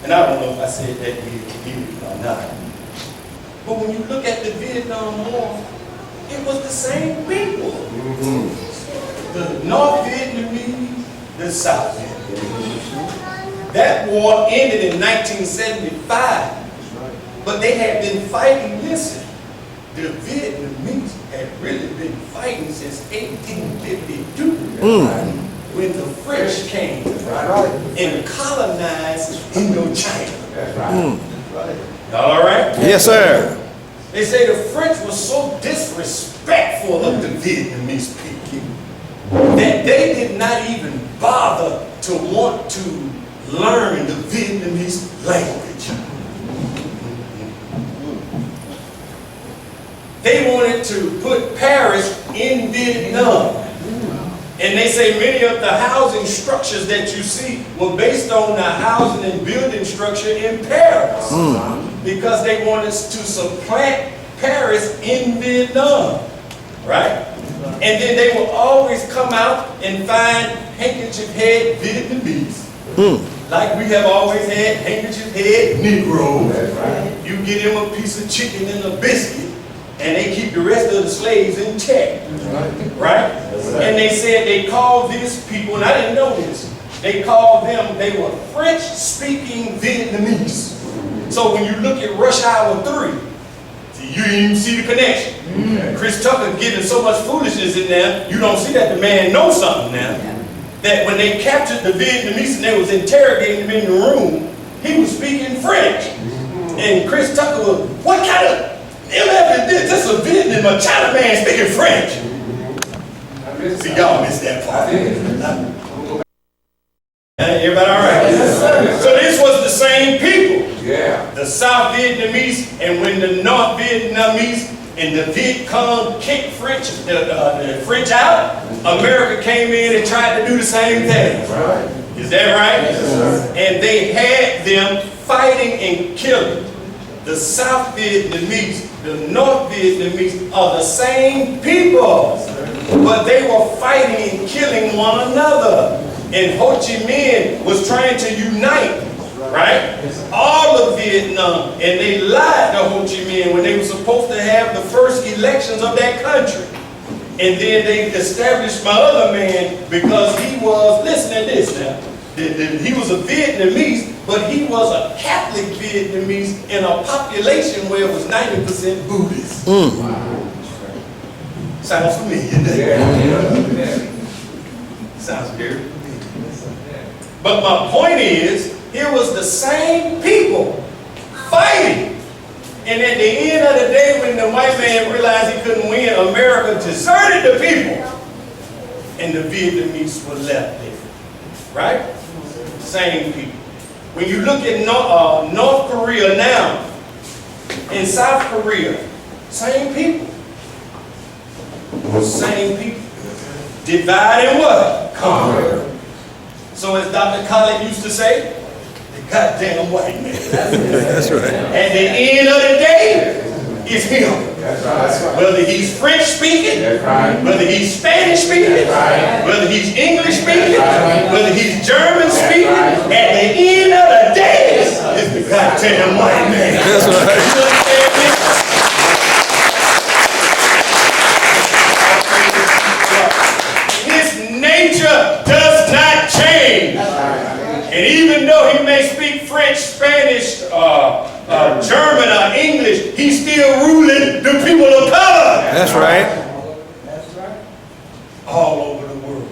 F: And I don't know if I said that here or not. But when you look at the Vietnam War, it was the same people. The North Vietnamese, the South Vietnamese. That war ended in 1975. But they had been fighting, listen, the Vietnamese had really been fighting since 1852, when the French came and colonized Indochina. Y'all all right?
H: Yes, sir.
F: They say the French were so disrespectful of the Vietnamese people that they did not even bother to want to learn the Vietnamese language. They wanted to put Paris in Vietnam. And they say many of the housing structures that you see were based on the housing and building structure in Paris. Because they wanted to supplant Paris in Vietnam. Right? And then they will always come out and find handkerchief head Vietnamese. Like we have always had handkerchief head Negroes. You get them a piece of chicken and a biscuit, and they keep the rest of the slaves in check. Right? And they said they called these people, and I didn't know this, they called them, they were French-speaking Vietnamese. So when you look at Rush Hour 3, you didn't even see the connection. Chris Tucker giving so much foolishness in there, you don't see that the man knows something now. That when they captured the Vietnamese and they was interrogating him in the room, he was speaking French. And Chris Tucker was, what kind of MF is this? This is a Vietnam, a China man speaking French. See, y'all missed that part. Everybody all right?
B: Yes, sir.
F: So this was the same people.
B: Yeah.
F: The South Vietnamese, and when the North Vietnamese and the Viet Cong kicked the French out, America came in and tried to do the same thing.
B: Right.
F: Is that right?
B: Yes, sir.
F: And they had them fighting and killing. The South Vietnamese, the North Vietnamese are the same people, but they were fighting and killing one another. And Ho Chi Minh was trying to unite, right? All of Vietnam, and they lied to Ho Chi Minh when they were supposed to have the first elections of that country. And then they established my other man because he was, listen to this now, he was a Vietnamese, but he was a Catholic Vietnamese in a population where it was 90% Buddhist. Sounds familiar, doesn't it? Sounds very familiar. But my point is, it was the same people fighting. And at the end of the day, when the white man realized he couldn't win, America deserted the people. And the Vietnamese were left there. Right? Same people. When you look at North Korea now, and South Korea, same people. Same people. Divide and what? Conquer. So as Dr. Khaled used to say, the goddamn white man.
H: That's right.
F: At the end of the day, it's him. Whether he's French speaking, whether he's Spanish speaking, whether he's English speaking, whether he's German speaking, at the end of the day, it's the goddamn white man.
H: That's right.
F: You understand me? His nature does not change. And even though he may speak French, Spanish, German, or English, he's still ruling the people of color.
H: That's right.
D: That's right.
F: All over the world.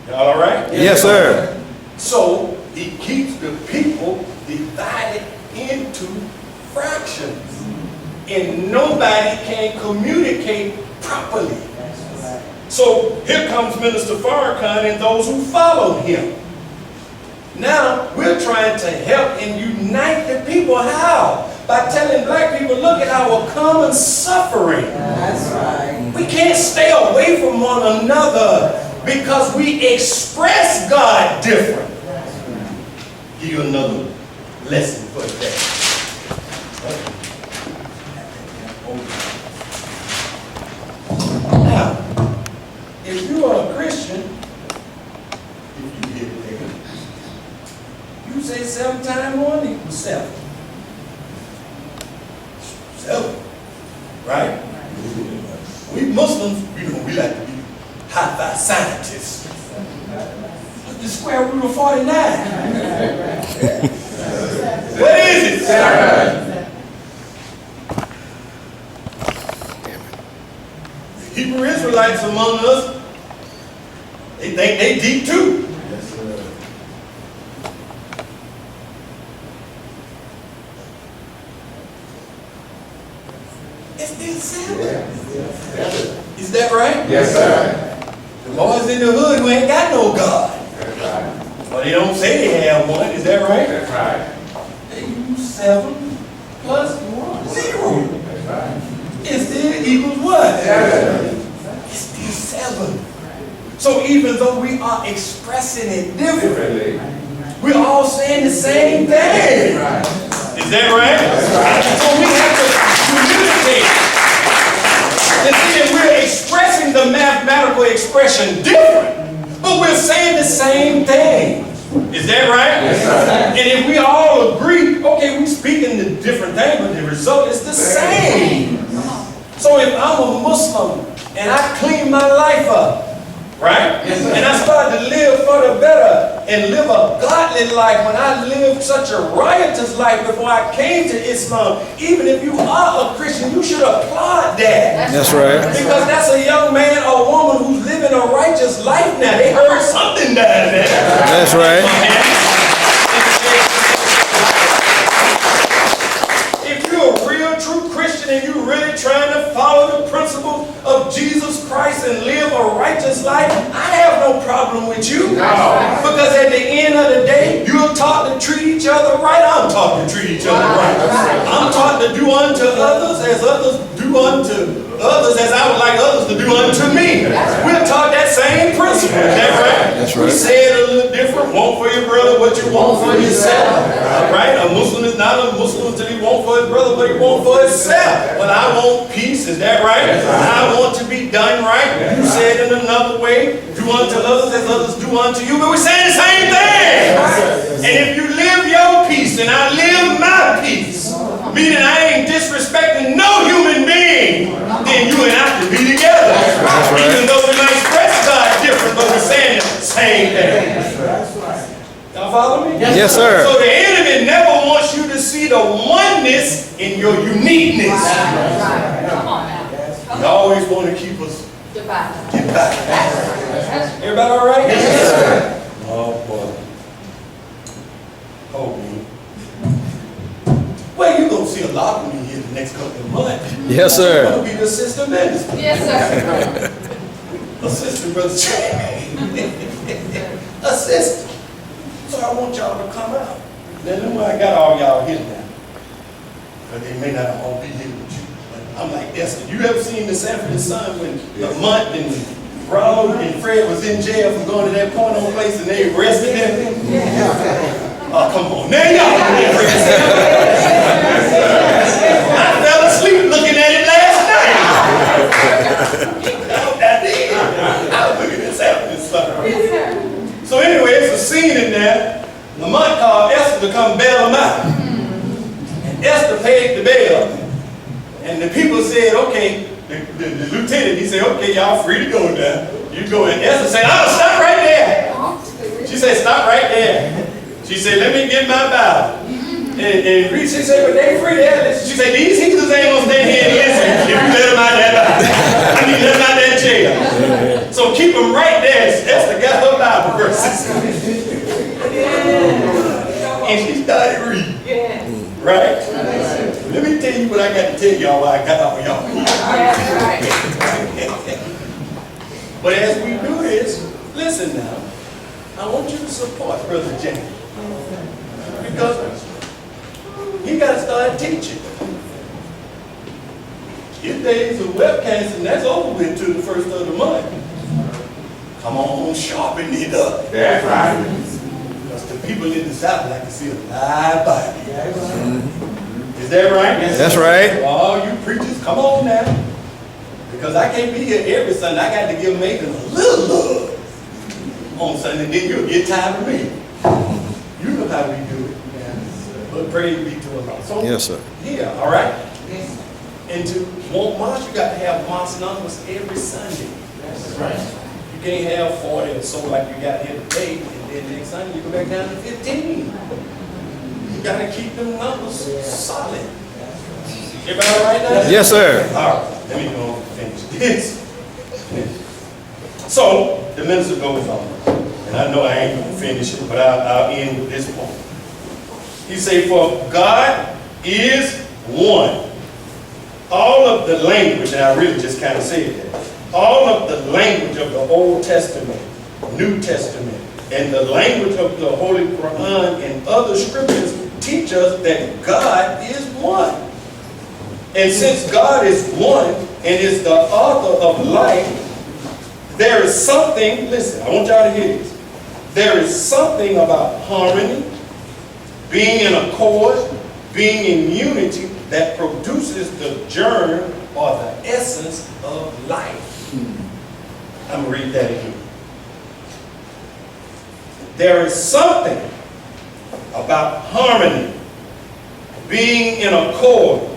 F: Y'all all right?
H: Yes, sir.
F: So he keeps the people divided into fractions. And nobody can communicate properly. So here comes Minister Farrakhan and those who followed him. Now, we're trying to help and unite the people. How? By telling black people, look at our common suffering.
D: That's right.
F: We can't stay away from one another because we express God different. Give you another lesson for that. Now, if you are a Christian, if you get it there, you say 7 times 1 equals 7. 7, right? We Muslims, we like to be high-five scientists. What's the square root of 49? What is it? The Hebrew Israelites among us, they think they deep too. It's still 7. Is that right?
B: Yes, sir.
F: The boys in the hood who ain't got no God.
B: That's right.
F: Well, they don't say they have one. Is that right?
B: That's right.
F: They use 7 plus 1. 0.
B: That's right.
F: It still equals what?
B: 7.
F: It's still 7. So even though we are expressing it differently, we're all saying the same thing.
B: Right.
F: Is that right? So we have to communicate. And then we're expressing the mathematical expression different, but we're saying the same thing. Is that right?
B: Yes, sir.
F: And if we all agree, okay, we speaking the different thing, but the result is the same. So if I'm a Muslim and I clean my life up, right?
B: Yes, sir.
F: And I start to live for the better and live a godly life when I lived such a riotous life before I came to Islam. Even if you are a Christian, you should applaud that.
H: That's right.
F: Because that's a young man or woman who's living a righteous life now. They heard something down there.
H: That's right.
F: If you're a real, true Christian and you're really trying to follow the principles of Jesus Christ and live a righteous life, I have no problem with you.
B: No.
F: Because at the end of the day, you're taught to treat each other right. I'm taught to treat each other right. I'm taught to do unto others as others do unto others as I would like others to do unto me. We're taught that same principle. Is that right?
H: That's
F: We
H: right.
F: say it a little different. Want for your brother what you want for yourself. Right? A Muslim is not a Muslim until he wants for his brother what he wants for himself. But I want peace. Is that right? I want to be done right. You say it in another way. Do unto others as others do unto you. But we're saying the same thing. And if you live your peace and I live my peace, meaning I ain't disrespecting no human being, then you and I can be together. Even though we might express God different, but we're saying the same thing. Y'all follow me?
H: Yes, sir.
F: So the enemy never wants you to see the oneness in your uniqueness.
G: Come on now.
F: He always want to keep us
G: Divided.
F: divided. Everybody all right?
B: Yes, sir.
F: Oh, boy. Oh, me. Well, you're going to see a lot of me here the next couple of months.
H: Yes,
F: I'm
H: sir.
F: going to be the assistant minister.
G: Yes, sir.
F: Assistant, Brother Assistant. So I want y'all to come out. Now, look where I got all y'all here now. But they may not all be here with you. But I'm like Esther. You ever seen the Sanford Sun when Lamont and Ronald and Fred was in jail for going to that porno place and they arrested them?
E: Oh, come on. Now y'all. I fell asleep looking at it last night. I did. I was looking at this happening stuff. So anyway, it's a scene in there. Lamont called Esther to come bail him out. And Esther paid the bail. And the people said, okay, the lieutenant, he said, okay, y'all free to go now. You go. And Esther said, oh, stop right there. She said, stop right there. She said, let me get my Bible. And Reese, she said, but they free there. Listen. She said, these heathens ain't gonna stand here and listen if you let them out that Bible. I mean, let them out that jail. So keep them right there. Esther got her Bible verses. And she started reading. Right? Let me tell you what I got to tell y'all while I got off of y'all. But as we do this, listen now. I want you to support Brother James. Because he got to start teaching. His days of webcasting, that's over with to the first of the month. Come on, sharpen it up.
B: That's right.
E: Because the people in the South like to see a live Bible. Is that right?
H: That's right.
E: All you preachers, come on now. Because I can't be here every Sunday. I got to give Nathan a little love on Sunday, then you'll get tired of me. You know how we do it. But praise be to Allah. So,
H: Yes, sir.
E: yeah, all right? And to want March, you got to have March numbers every Sunday.
A: That's right.
E: You can't have 40 or so like you got here today, and then next Sunday you go back down to 15. You got to keep them numbers solid. Everybody all right now?
H: Yes, sir.
E: All right, let me go and finish this. So, the minister goes on, and I know I ain't going to finish it, but I'll end with this point. He said, for God is one. All of the language, and I really just kind of said that, all of the language of the Old Testament, New Testament, and the language of the Holy Quran and other scriptures teach us that God is one. And since God is one and is the author of life, there is something, listen, I want y'all to hear this. There is something about harmony, being in accord, being in unity that produces the germ or the essence of life. I'm going to read that again. There is something about harmony, being in accord,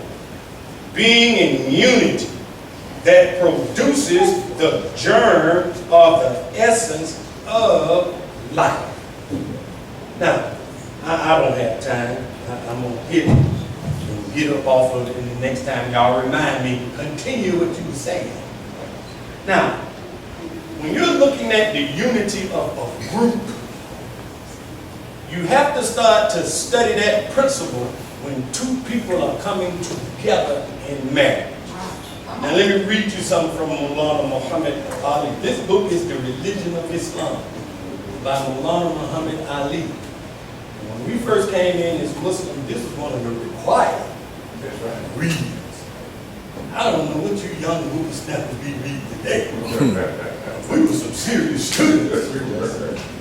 E: being in unity that produces the germ or the essence of life. Now, I don't have time. I'm going to hit it and get up off of it, and the next time y'all remind me, continue what you were saying. Now, when you're looking at the unity of a group, you have to start to study that principle when two people are coming together in marriage. Now let me read you something from Darryl Muhammad Ali. This book is The Religion of Islam by Darryl Muhammad Ali. When we first came in as Muslims, this was one of the required readings. I don't know what you young whippersnappers be reading today. We were some serious students.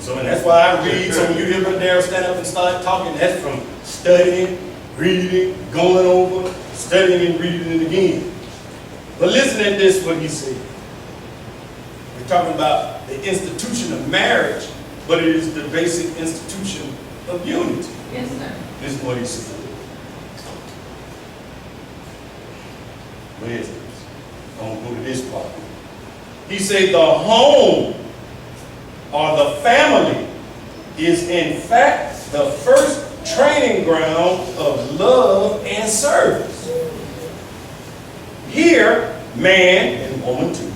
E: So and that's why I read. So when you hear Darryl stand up and start talking, that's from studying, reading, going over, studying and reading it again. But listen at this, what he said. We're talking about the institution of marriage, but it is the basic institution of unity.
G: Yes, sir.
E: This is what he said. Where is this? I'm going to go to this part. He said the home or the family is in fact the first training ground of love and service. Here, man and woman too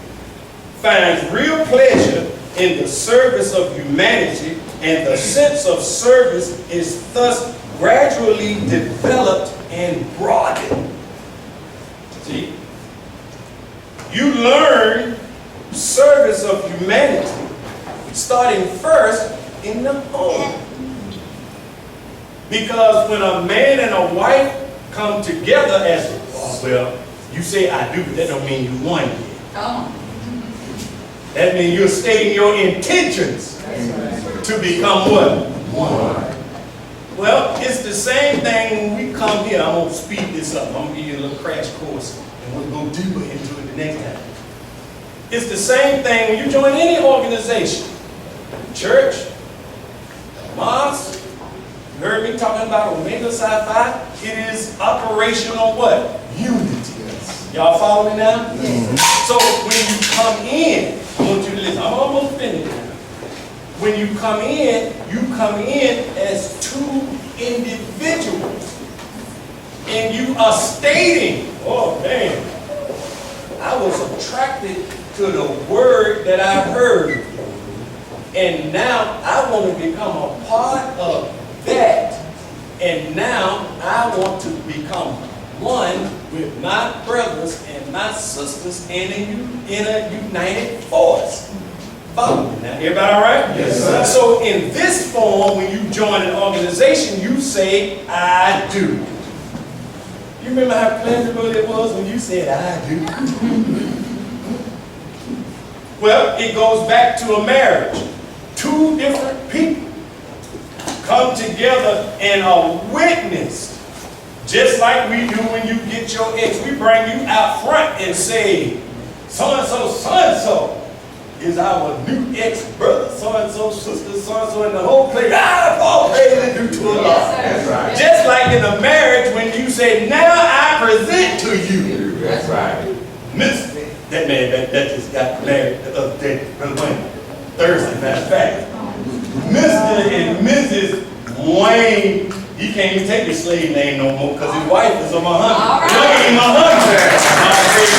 E: finds real pleasure in the service of humanity, and the sense of service is thus gradually developed and broadened. See? You learn service of humanity starting first in the home. Because when a man and a wife come together as, well, you say I do, but that don't mean you one yet.
G: Come on.
E: That means you're stating your intentions to become what? One.
I: Well, it's the same thing when we come here. I'm going to speed this up. I'm going to give you a little crash course, and we'll go deeper into it the next time. It's the same thing when you join any organization. Church, mosque, you heard me talking about Omega Psi Phi. It is operational what? Unity. Y'all follow me now? So when you come in, I want you to listen. I'm almost finished now. When you come in as two individuals. And you are stating, oh man, I was attracted to the word that I heard. And now I want to become a part of that. And now I want to become one with my brothers and my sisters in a united force. Follow me now. Everybody all right?
B: Yes, sir.
I: So in this form, when you join an organization, you say, I do. You remember how pleasurable it was when you said, I do? Well, it goes back to a marriage. Two different people come together and are witnessed. Just like we do when you get your ex. We bring you out front and say, so-and-so is our new ex-brother, so-and-so sister, so-and-so, and the whole place, all praise and due to Allah.
B: That's right.
I: Just like in a marriage when you say, now I present to you.
B: That's right.
I: Miss, that man that just got married the other day, Thursday, matter of fact. Mr. and Mrs. Wayne, he can't even take his slave name no more because his wife is a Muhammad.
G: All right.
I: Wayne Muhammad.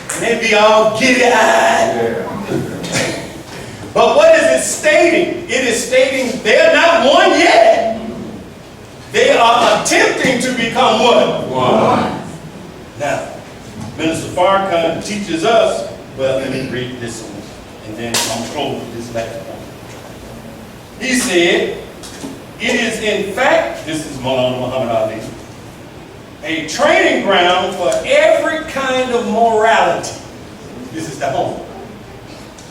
I: And they be all giddy-eyed. But what is it stating? It is stating they're not one yet. They are attempting to become what? One. Now, Minister Farrakhan teaches us, well, let me read this one, and then I'm close with this last one. He said, it is in fact, this is Maulana Muhammad Ali, a training ground for every kind of morality. This is the home.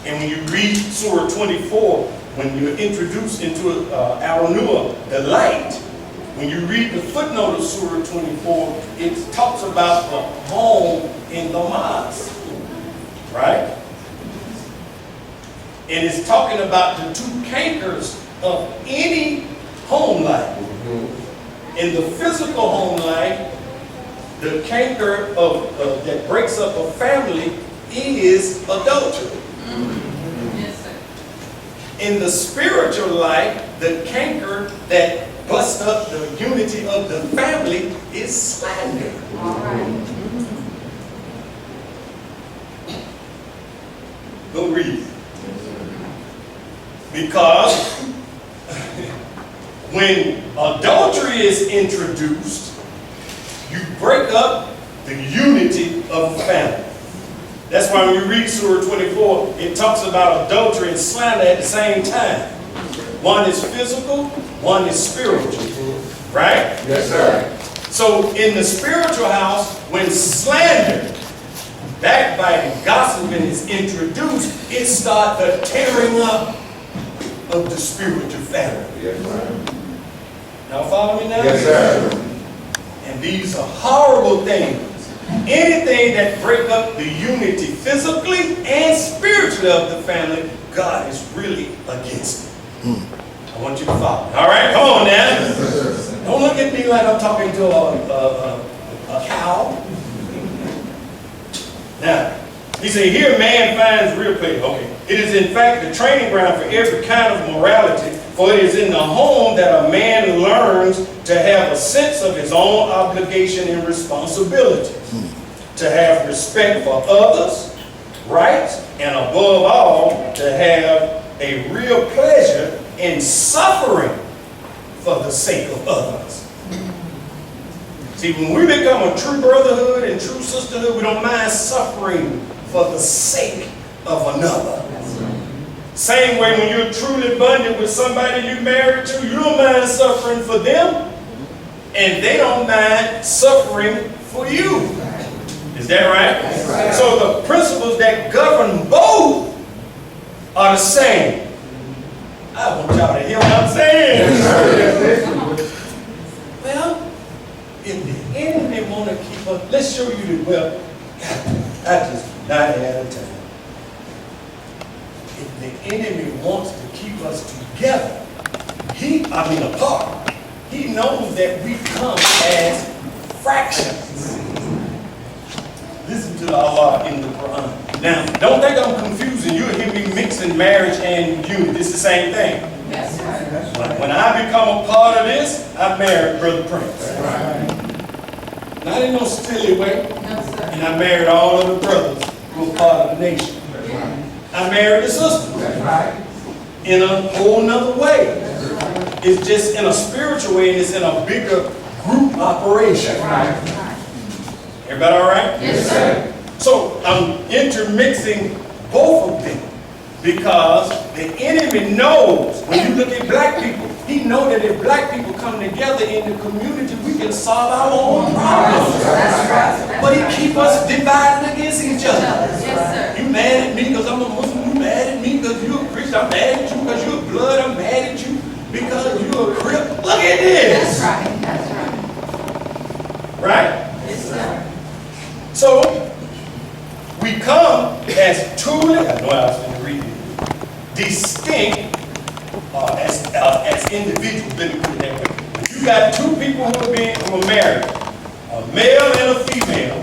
I: And when you read Surah 24, when you're introduced into Al-Nur, the light, when you read the footnote of Surah 24, it talks about the home in the mosque, right? And it's talking about the two cankers of any home life. In the physical home life, the canker that breaks up a family is adultery.
G: Yes, sir.
I: In the spiritual life, the canker that busts up the unity of the family is slander.
G: All right.
I: Go read. Because when adultery is introduced, you break up the unity of a family. That's why when you read Surah 24, it talks about adultery and slander at the same time. One is physical, one is spiritual. Right?
B: Yes, sir.
I: So in the spiritual house, when slander, backbiting, gossiping is introduced, it starts the tearing up of the spiritual family.
B: Yes, sir.
I: Now follow me now?
B: Yes, sir.
I: And these are horrible things. Anything that break up the unity physically and spiritually of the family, God is really against it. I want you to follow me. All right, come on now. Don't look at me like I'm talking to a cow. Now, he said, here man finds real pleasure. Okay. It is in fact the training ground for every kind of morality, for it is in the home that a man learns to have a sense of his own obligation and responsibility, to have respect for others, rights, and above all, to have a real pleasure in suffering for the sake of others. See, when we become a true brotherhood and true sisterhood, we don't mind suffering for the sake of another. Same way when you're truly bonded with somebody you married to, you don't mind suffering for them, and they don't mind suffering for you. Is that right?
B: That's right.
I: So the principles that govern both are the same. I want y'all to hear what I'm saying. Well, if the enemy want to keep us, let's show you the, well, I just not at a time. If the enemy wants to keep us together, apart, he knows that we come as fractions. Listen to Allah in the Quran. Now, don't think I'm confusing. You'll hear me mixing marriage and unity. It's the same thing.
G: Yes, sir.
I: When I become a part of this, I married Brother Prince. Not in no silly way.
G: No, sir.
I: And I married all of the brothers who are part of the nation. I married the sister in a whole nother way. It's just in a spiritual way, and it's in a bigger group operation. Everybody all right?
G: Yes, sir.
I: So I'm intermixing both of them because the enemy knows, when you look at black people, he knows that if black people come together in the community, we can solve our own problems.
G: That's right.
I: But he keep us divided against each other.
G: Yes, sir.
I: You mad at me because I'm a Muslim, you mad at me because you're a Christian, I'm mad at you because you're blood, I'm mad at you because you're a Crip. Look at this.
G: That's right. That's right.
I: Right?
G: Yes, sir.
I: So, we come as truly, I know I was going to read it, distinct as individuals. Let me put it that way. You got two people who are married, a male and a female,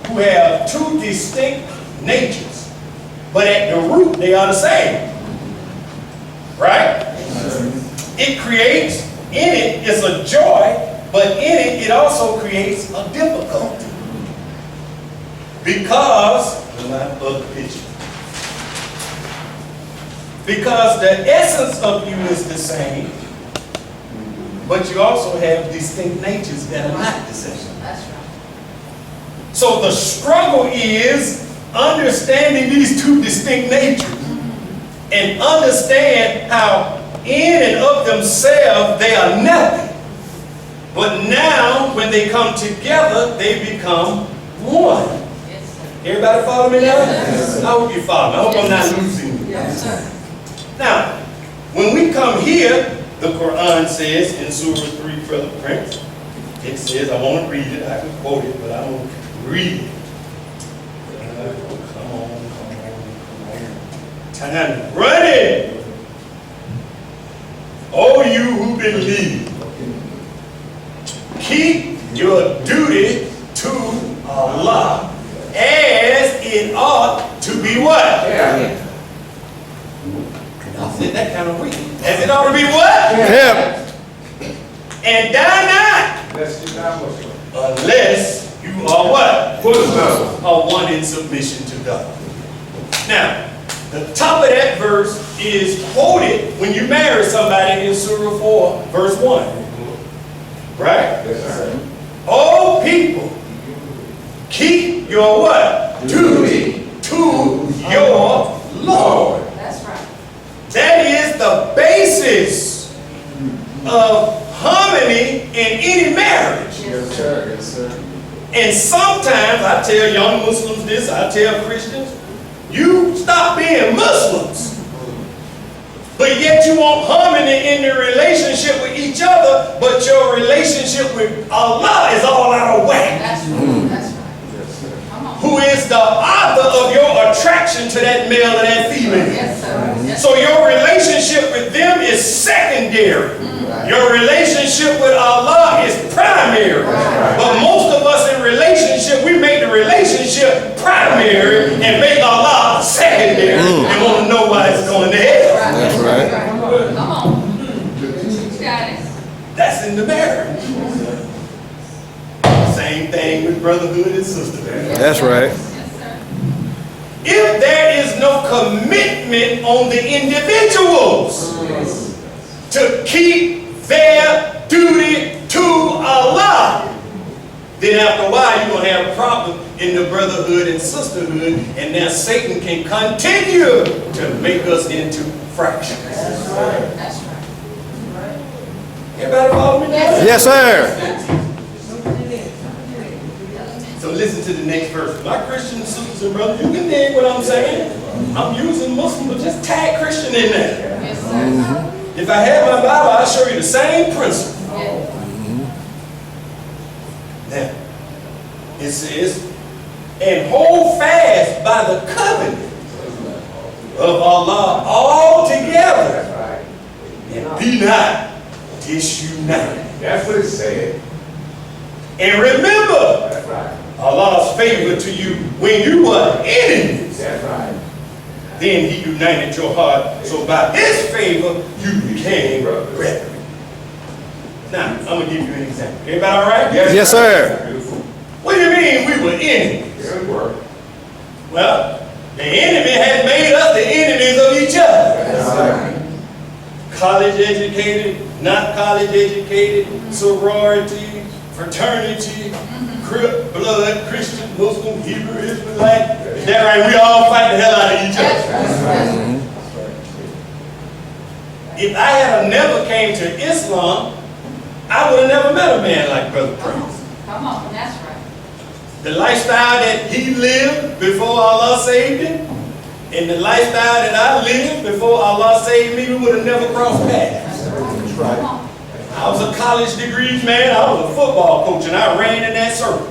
I: who have two distinct natures, but at the root they are the same. Right? It creates, in it is a joy, but in it also creates a difficulty. Because the essence of you is the same, but you also have distinct natures that are not the same.
G: That's right.
I: So the struggle is understanding these two distinct natures and understand how in and of themselves they are nothing. But now when they come together, they become one. Everybody follow me now?
G: Yes,
I: I hope you follow me. I hope I'm not losing you.
G: Yes, sir.
I: Now, when we come here, the Quran says in Surah 3, Brother Prince, it says, I won't read it, I can quote it, but I won't read it. Come on. Time, run it! Oh, you who believe, keep your duty to Allah as it ought to be what? I said that kind of weak. As it ought to be what?
H: Yeah.
I: And die not. Unless you are what? Are one in submission to God. Now, the top of that verse is quoted when you marry somebody in Surah 4, verse 1. Right?
B: Yes, sir.
I: All people, keep your what? Duty to your Lord.
G: That's right.
I: That is the basis of harmony in any marriage.
B: Yes, sir. Yes, sir.
I: And sometimes I tell young Muslims this, I tell Christians, you stop being Muslims. But yet you want harmony in your relationship with each other, but your relationship with Allah is all out of whack.
G: That's right. That's right.
B: Yes, sir.
G: Come on.
I: Who is the author of your attraction to that male and that female?
G: Yes, sir. Yes,
I: So your relationship with them is secondary. Your relationship with Allah is primary. But most of us in relationship, we make the relationship primary and make Allah secondary. And want to know why it's going to hell.
H: That's right.
G: Come on. You got it.
I: That's in the marriage. Same thing with brotherhood and sisterhood.
H: That's right.
G: Yes, sir.
I: If there is no commitment on the individuals to keep their duty to Allah, then after a while you're going to have a problem in the brotherhood and sisterhood, and now Satan can continue to make us into fractions.
G: That's right. That's right.
I: Everybody follow me now?
H: Yes, sir.
I: So listen to the next verse. My Christian sisters and brothers, you can dig what I'm saying. I'm using Muslim, but just tag Christian in there.
G: Yes, sir.
I: If I had my Bible, I'll show you the same principle. Now, it says, and hold fast by the covenant of Allah altogether, and be not disunited.
B: That's what it said.
I: And remember
B: That's right.
I: Allah's favor to you when you were enemies.
B: That's right.
I: Then he united your heart, so by his favor you became brethren. Now, I'm going to give you an example. Everybody all right?
H: Yes, sir.
I: What do you mean we were enemies?
B: Good work.
I: Well, the enemy had made us the enemies of each other.
B: That's right.
I: College educated, not college educated, sorority, fraternity, Crip, blood, Christian, Muslim, Hebrew, Israelite. Is that right? We all fight the hell out of each other. If I had never came to Islam, I would have never met a man like Brother Prince.
G: Come on, that's right.
I: The lifestyle that he lived before Allah saved him, and the lifestyle that I lived before Allah saved me, we would have never crossed paths.
B: That's right.
G: Come on.
I: I was a college degrees man, I was a football coach, and I ran in that circle.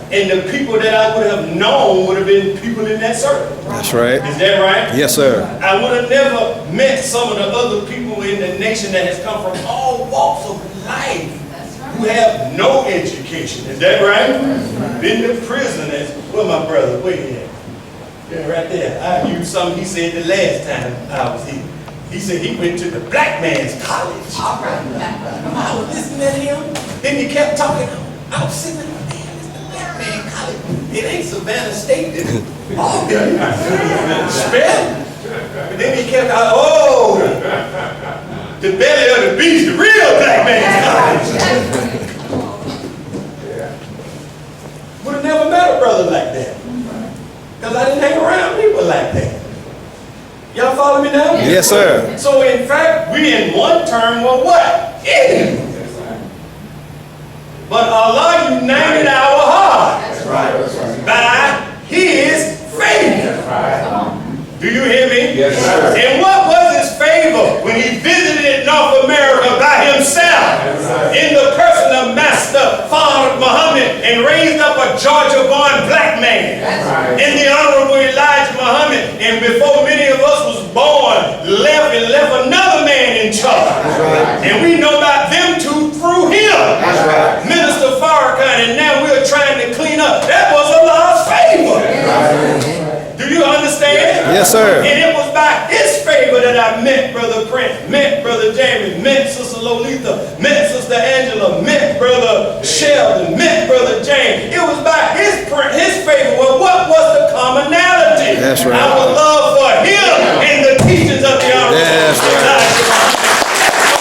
I: And the people that I would have known would have been people in that circle.
H: That's right.
I: Is that right?
H: Yes, sir.
I: I would have never met some of the other people in the nation that has come from all walks of life
G: That's
I: who
G: right.
I: have no education. Is that right? Been to prison. Well, my brother, wait here. Yeah, right there. I used something he said the last time I was here. He said he went to the black man's college.
G: All right. Come
I: I
G: on.
I: was listening to him. Then he kept talking. I was sitting there, man, it's the black man college. It ain't Savannah State. Oh, spell. But then he kept out, oh, the belly of the beast, the real black man's college. Would have never met a brother like that. Because I didn't hang around people like that. Y'all follow me now?
H: Yes, sir.
I: So in fact, we in one term were what? Enemies. But Allah united our hearts
B: That's right. That's right.
I: by his favor.
B: That's right.
I: Do you hear me?
B: Yes, sir.
I: And what was his favor when he visited North America by himself
B: That's right.
I: in the person of Master Darryl Muhammad and raised up a Georgia-born black man?
B: That's right.
I: And the Honorable Elijah Muhammad, and before many of us was born, left another man in charge.
B: right.
I: And we know about them two through him.
B: That's right.
I: Minister Farrakhan, and now we're trying to clean up. That was Allah's favor. Do you understand?
H: Yes, sir.
I: And it was by his favor that I met Brother Prince, met Brother Jamie, met Sister Lolita, met Sister Angela, met Brother Sheldon, met Brother James. It was by his favor. Well, what was the commonality?
H: That's right.
I: Our love for him and the teachings of the Honorable
H: That's right.
I: Elijah.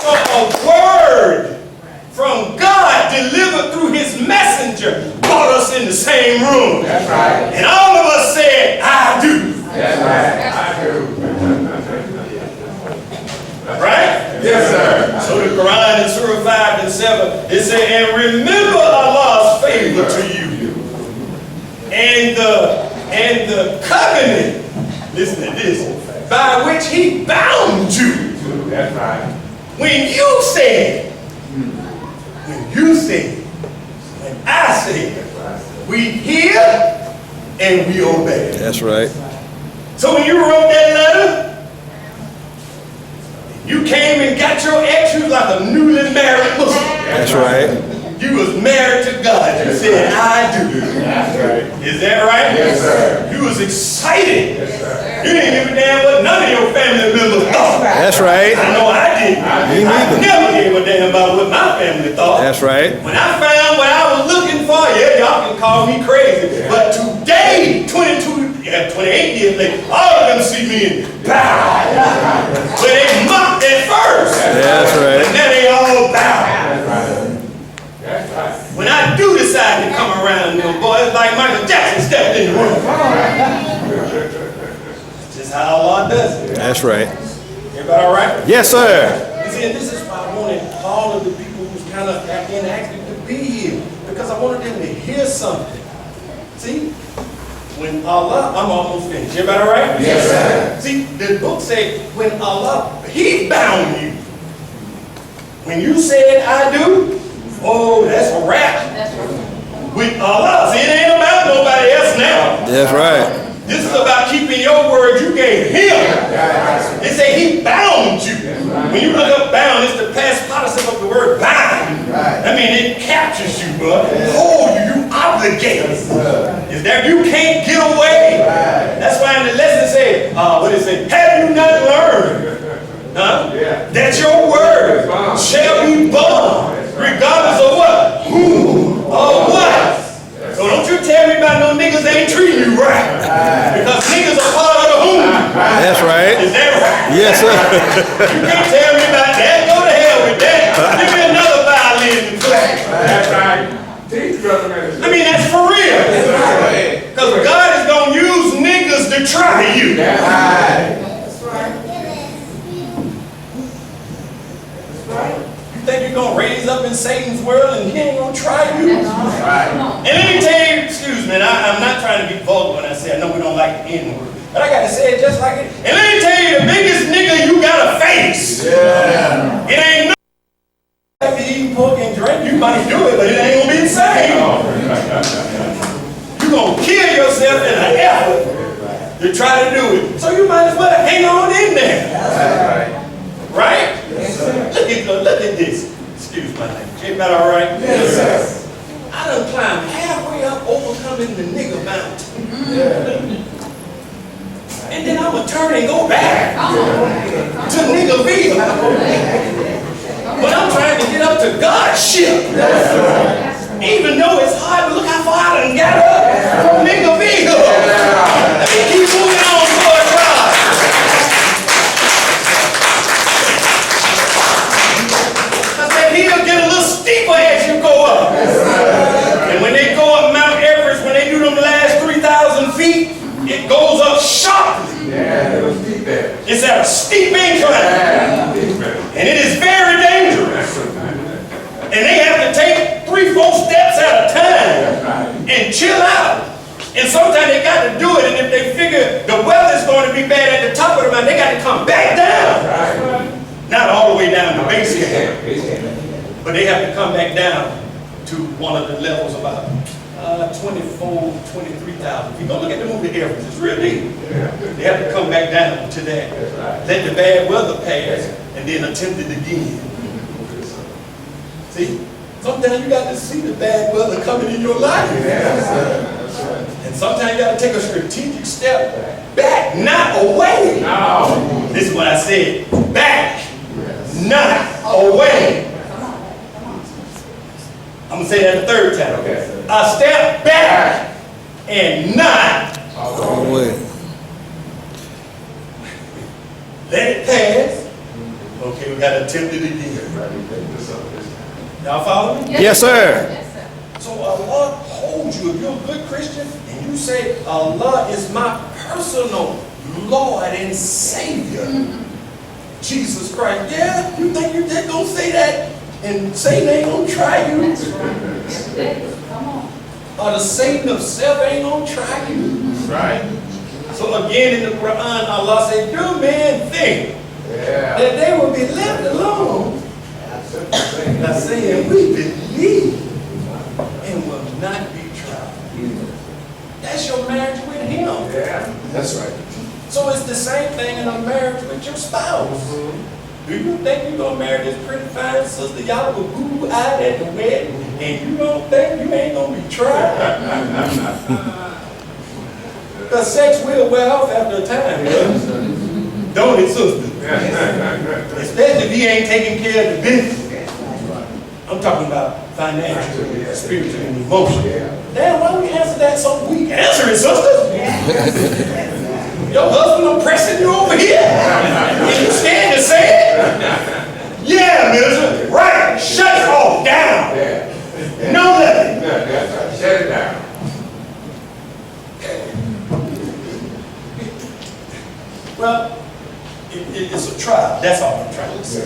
I: So a word from God delivered through his messenger brought us in the same room.
B: That's right.
I: And all of us said, I do.
B: That's right. I do.
I: Right?
B: Yes, sir.
I: So the Quran in Surah 5 and 7, it said, and remember Allah's favor to you. And the covenant, listen to this, by which he bound you.
B: That's right.
I: When you said, when I said, we hear and we obey.
H: That's right.
I: So when you wrote that letter, you came and got your ex, you was like a newly married Muslim.
H: That's right.
I: You was married to God. You said, I do.
B: That's right.
I: Is that right?
B: Yes, sir.
I: You was excited.
B: Yes, sir.
I: You didn't give a damn what none of your family members thought.
H: That's right.
I: I know I didn't.
H: Me
I: I
H: neither.
I: never gave a damn about what my family thought.
H: That's right.
I: When I found what I was looking for, yeah, y'all can call me crazy. But today, 28 years later, all of them see me and bow. But they mocked at first.
H: That's right.
I: And now they all bow.
B: That's right. That's right.
I: When I do decide to come around them, boy, it's like Michael Jackson stepped in the room. That's just how Allah does it.
H: That's right.
I: Everybody all right?
H: Yes, sir.
I: You see, and this is why I wanted all of the people who's kind of inactive to be here because I wanted them to hear something. See, when Allah, I'm almost finished. Everybody all right?
B: Yes, sir.
I: See, the book says when Allah, He bound you. When you said I do, oh, that's a wrap. With Allah. See, it ain't about nobody else now.
H: That's right.
I: This is about keeping your word you gave Him. They say He bound you. When you look up bound, it's the past participle of the word bound. I mean, it captures you, bro. Hold you, you obligated. Is that you can't get away? That's why in the lesson it says, what it say? Have you not learned? That your word shall be bond, regardless of what? Who or what? So don't you tell me about no niggas that ain't treating you right. Because niggas are part of the who.
H: That's right.
I: Is that right?
H: Yes, sir.
I: You can't tell me about that. Go to hell with that. Give me another violin to play.
B: That's right. Teach, brother, man.
I: I mean, that's for real. Because God is going to use niggas to try you.
B: That's right.
I: You think you're going to raise up in Satan's world and he ain't going to try you?
B: Right.
I: And let me tell you, excuse me, and I'm not trying to be vulgar when I say I know we don't like the N-word, but I got to say it just like it. And let me tell you, the biggest nigga you got to face.
B: Yeah.
I: It ain't no after eating pork and drink. You might do it, but it ain't going to be the same. You're going to kill yourself in an effort to try to do it. So you might as well hang on in there.
B: That's
I: Right? Look at this. Excuse my language. Ain't that all right?
B: Yes, sir.
I: I done climbed halfway up overcoming the nigga mountain. And then I'm going to turn and go back to Niggerville. But I'm trying to get up to God's ship. Even though it's hard, but look how far I done got up from Niggerville. Let me keep moving on towards God. He'll get a little steeper as you go up. And when they go up Mount Everest, when they do them last 3,000 feet, it goes up sharply.
B: Yeah, it was deep there.
I: It's at a steep incline. And it is very dangerous. And they have to take 3-4 steps at a time and chill out. And sometimes they got to do it, and if they figure the weather's going to be bad at the top of the mountain, they got to come back down. Not all the way down to base camp. But they have to come back down to one of the levels about 24, 23,000 feet. Go look at the movie Everest. It's real deep. They have to come back down to that. Let the bad weather pass and then attempt it again. See? Sometimes you got to see the bad weather coming in your life. And sometimes you got to take a strategic step back, not away.
B: No.
I: This is what I said. Back, not away. I'm going to say that the third time.
B: Okay.
I: A step back and not
H: Oh, wait.
I: let it pass. Okay, we got to attempt it again. Y'all follow me?
H: Yes, sir.
I: So Allah holds you. If you're a good Christian and you say, Allah is my personal Lord and Savior, Jesus Christ. Yeah, you think you're just going to say that and Satan ain't going to try you?
G: That's right. Come on.
I: Or the Satan of self ain't going to try you?
B: Right.
I: So again in the Quran, Allah said, do men think
B: Yeah.
I: that they will be left alone by saying, we believe and will not be tried. That's your marriage with Him.
B: Yeah.
E: That's right.
I: So it's the same thing in a marriage with your spouse. Do you think you're going to marry this pretty fine sister? Y'all will goo-eyed at the wedding, and you don't think you ain't going to be tried? Because sex will wear off after a time, don't it, sister? Especially if he ain't taking care of the business. I'm talking about financial, spiritual, and emotional. Damn, why we answer that so weak? Answer it, sister. Your husband oppressing you over here, and you scared to say it? Yeah, mister. Right. Shut it off. Down. No nothing.
B: Shut it down.
I: Well, it's a trial. That's all I'm trying to say.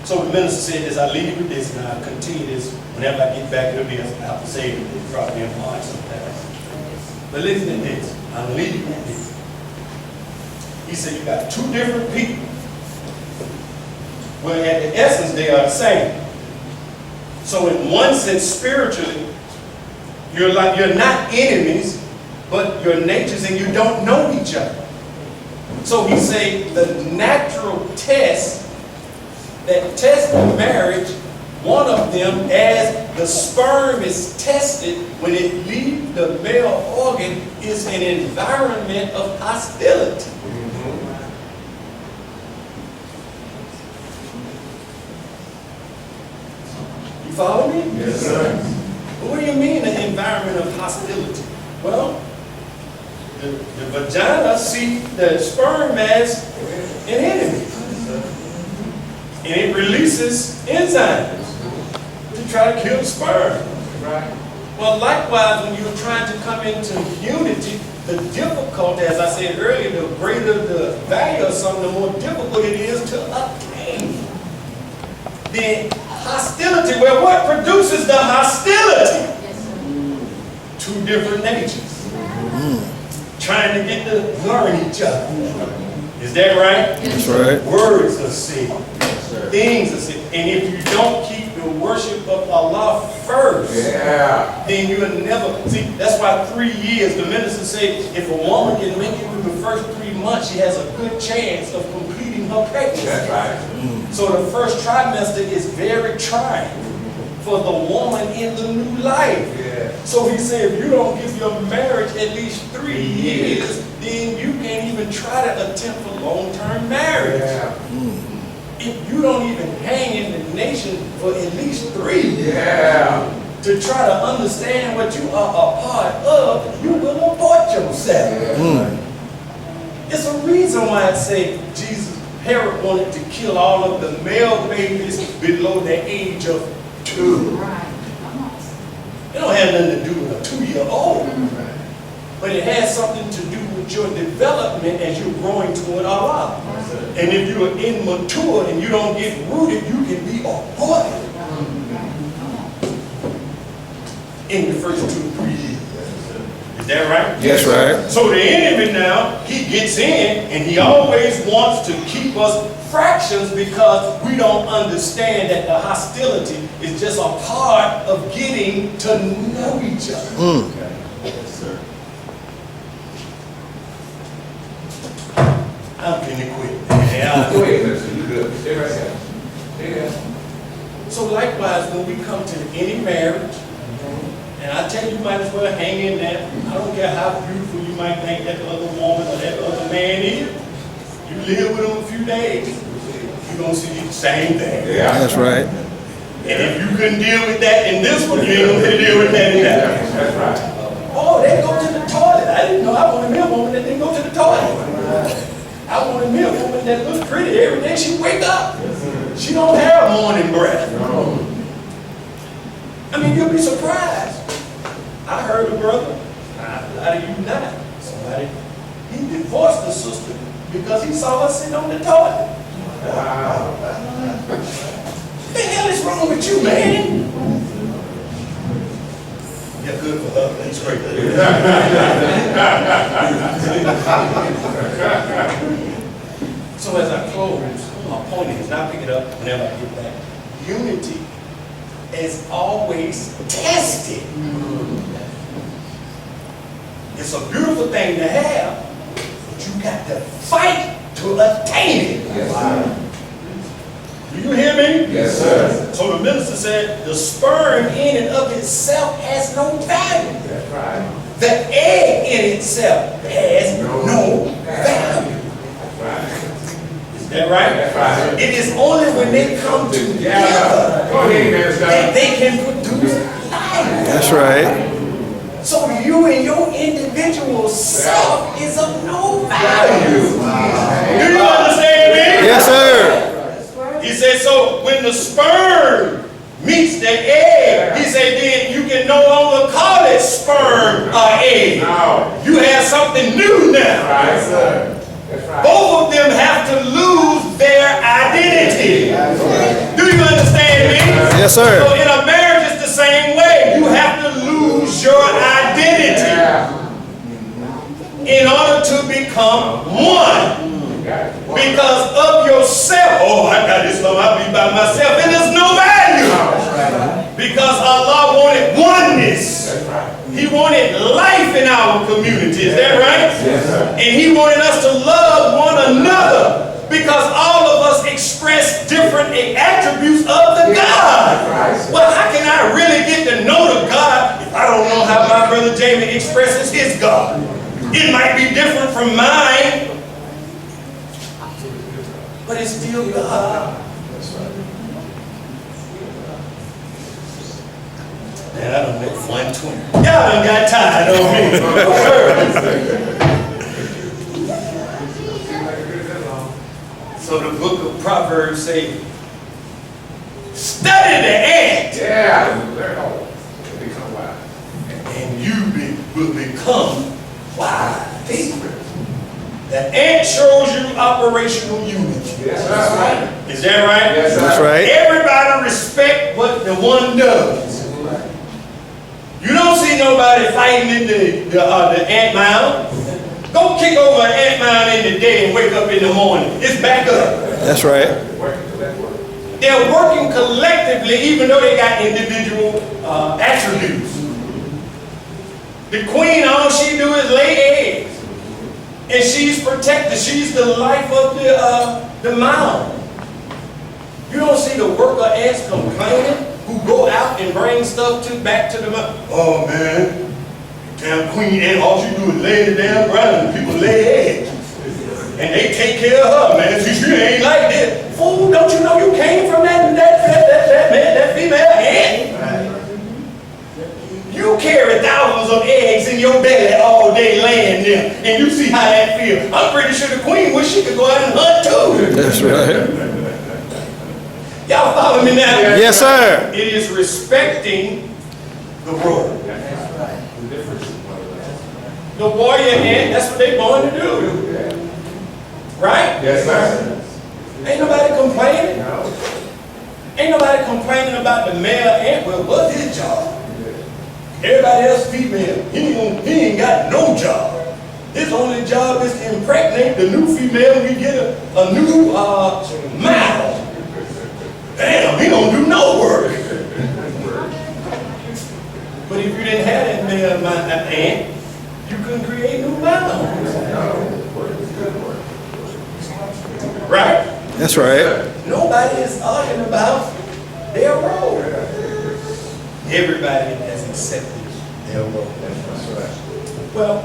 I: So the minister said this, I leave with this, and I'll continue this whenever I get back to this. I have to say it, it's probably in March sometime. But listen to this, I'll leave with this. He said you got two different people. Well, at the essence, they are the same. So in one sense, spiritually, you're not enemies, but your natures, and you don't know each other. So he said the natural test that tests marriage, one of them, as the sperm is tested when it leaves the male organ, is an environment of hostility. You follow me?
B: Yes, sir.
I: What do you mean an environment of hostility? Well, the vagina sees the sperm as an enemy. And it releases enzymes to try to kill the sperm.
B: Right.
I: Well, likewise, when you're trying to come into unity, the difficulty, as I said earlier, the greater the value of something, the more difficult it is to obtain. The hostility, well, what produces the hostility? Two different natures. Trying to get to learn each other. Is that right?
H: That's right.
I: Words are said. Things are said. And if you don't keep the worship of Allah first, then you'll never, see, that's why 3 years, the minister said, if a woman can make it through the first 3 months, she has a good chance of completing her pregnancy.
B: That's right.
I: So the first trimester is very trying for the woman in the new life. So he said, if you don't give your marriage at least 3 years, then you can't even try to attempt a long-term marriage. If you don't even hang in the nation for at least 3 to try to understand what you are a part of, you will abort yourself. It's a reason why I say Herod wanted to kill all of the male babies below the age of 2. It don't have nothing to do with a 2-year-old. But it has something to do with your development as you're growing toward Allah. And if you are immature and you don't get rooted, you can be aborted in the first 2 or 3 years. Is that right?
H: That's right.
I: So the enemy now, he gets in and he always wants to keep us fractions because we don't understand that the hostility is just a part of getting to know each other.
C: Yes, sir.
I: I'm finna quit.
B: Go ahead, listen, you good. Stay right there. Stay there.
I: So likewise, when we come to any marriage, and I tell you, you might as well hang in there. I don't care how beautiful you might think that other woman or that other man is. You live with them a few days, you're going to see the same thing.
H: That's right.
I: And if you couldn't deal with that in this one, you ain't going to deal with that in that one.
B: That's right.
I: Oh, they go to the toilet. I didn't know. I wanted me a woman that didn't go to the toilet. I wanted me a woman that looked pretty every day she wake up. She don't have morning breath. I mean, you'll be surprised. I heard a brother, a lot of you not, somebody, he divorced the sister because he saw her sitting on the toilet. What the hell is wrong with you, man? You're good for her. That's great. So as I close, my point is, not pick it up whenever I get back. Unity is always tested. It's a beautiful thing to have, but you got to fight to attain it. Do you hear me?
B: Yes, sir.
I: So the minister said the sperm in and of itself has no value.
B: That's right.
I: The egg in itself has no value.
B: That's right.
I: Is that right?
B: That's right.
I: It is only when they come together
B: Go ahead, minister.
I: that they can produce life.
H: That's right.
I: So you and your individual self is of no value. Do you understand me?
H: Yes, sir.
I: He said, so when the sperm meets the egg, he said, then you can no longer call it sperm or egg.
B: No.
I: You have something new now.
B: Right, sir. That's right.
I: Both of them have to lose their identity. Do
H: Yes, sir.
I: So in a marriage, it's the same way. You have to lose your identity in order to become one. Because of yourself, oh, I got this love, I'll be by myself, and there's no value. Because Allah wanted oneness. He wanted life in our community, is that right? And He wanted us to love one another because all of us express different attributes of the God. Well, how can I really get to know the God if I don't know how my brother Jamie expresses his God? It might be different from mine, but it's still God. Man, I done went 120. Y'all done got tired on me. So the book of Proverbs say, study the ant. And you will become wise. The ant shows you operational unity. Is that right?
H: That's right.
I: Everybody respect what the one does. You don't see nobody fighting in the ant mound. Go kick over an ant mound in the day and wake up in the morning. It's back up.
H: That's right.
I: They're working collectively even though they got individual attributes. The queen, all she do is lay eggs. And she's protected. She's the life of the mound. You don't see the worker ants complaining who go out and bring stuff back to the mound. Oh man, damn queen ant, all she do is lay the damn ground and people lay eggs. And they take care of her, man. She ain't like this. Fool, don't you know you came from that female ant? You carry thousands of eggs in your belly all day laying there, and you see how that feels. I'm pretty sure the queen wish she could go out and hunt too.
H: That's right.
I: Y'all follow me now?
H: Yes, sir.
I: It is respecting the role. The warrior ant, that's what they born to do. Right?
B: Yes, sir.
I: Ain't nobody complaining. Ain't nobody complaining about the male ant. Well, what's his job? Everybody else female. He ain't got no job. His only job is to impregnate the new female and we get a new male. Damn, he don't do no work. But if you didn't have that male ant, you couldn't create new mounds. Right?
H: That's right.
I: Nobody is arguing about their role. Everybody has accepted their role. Well,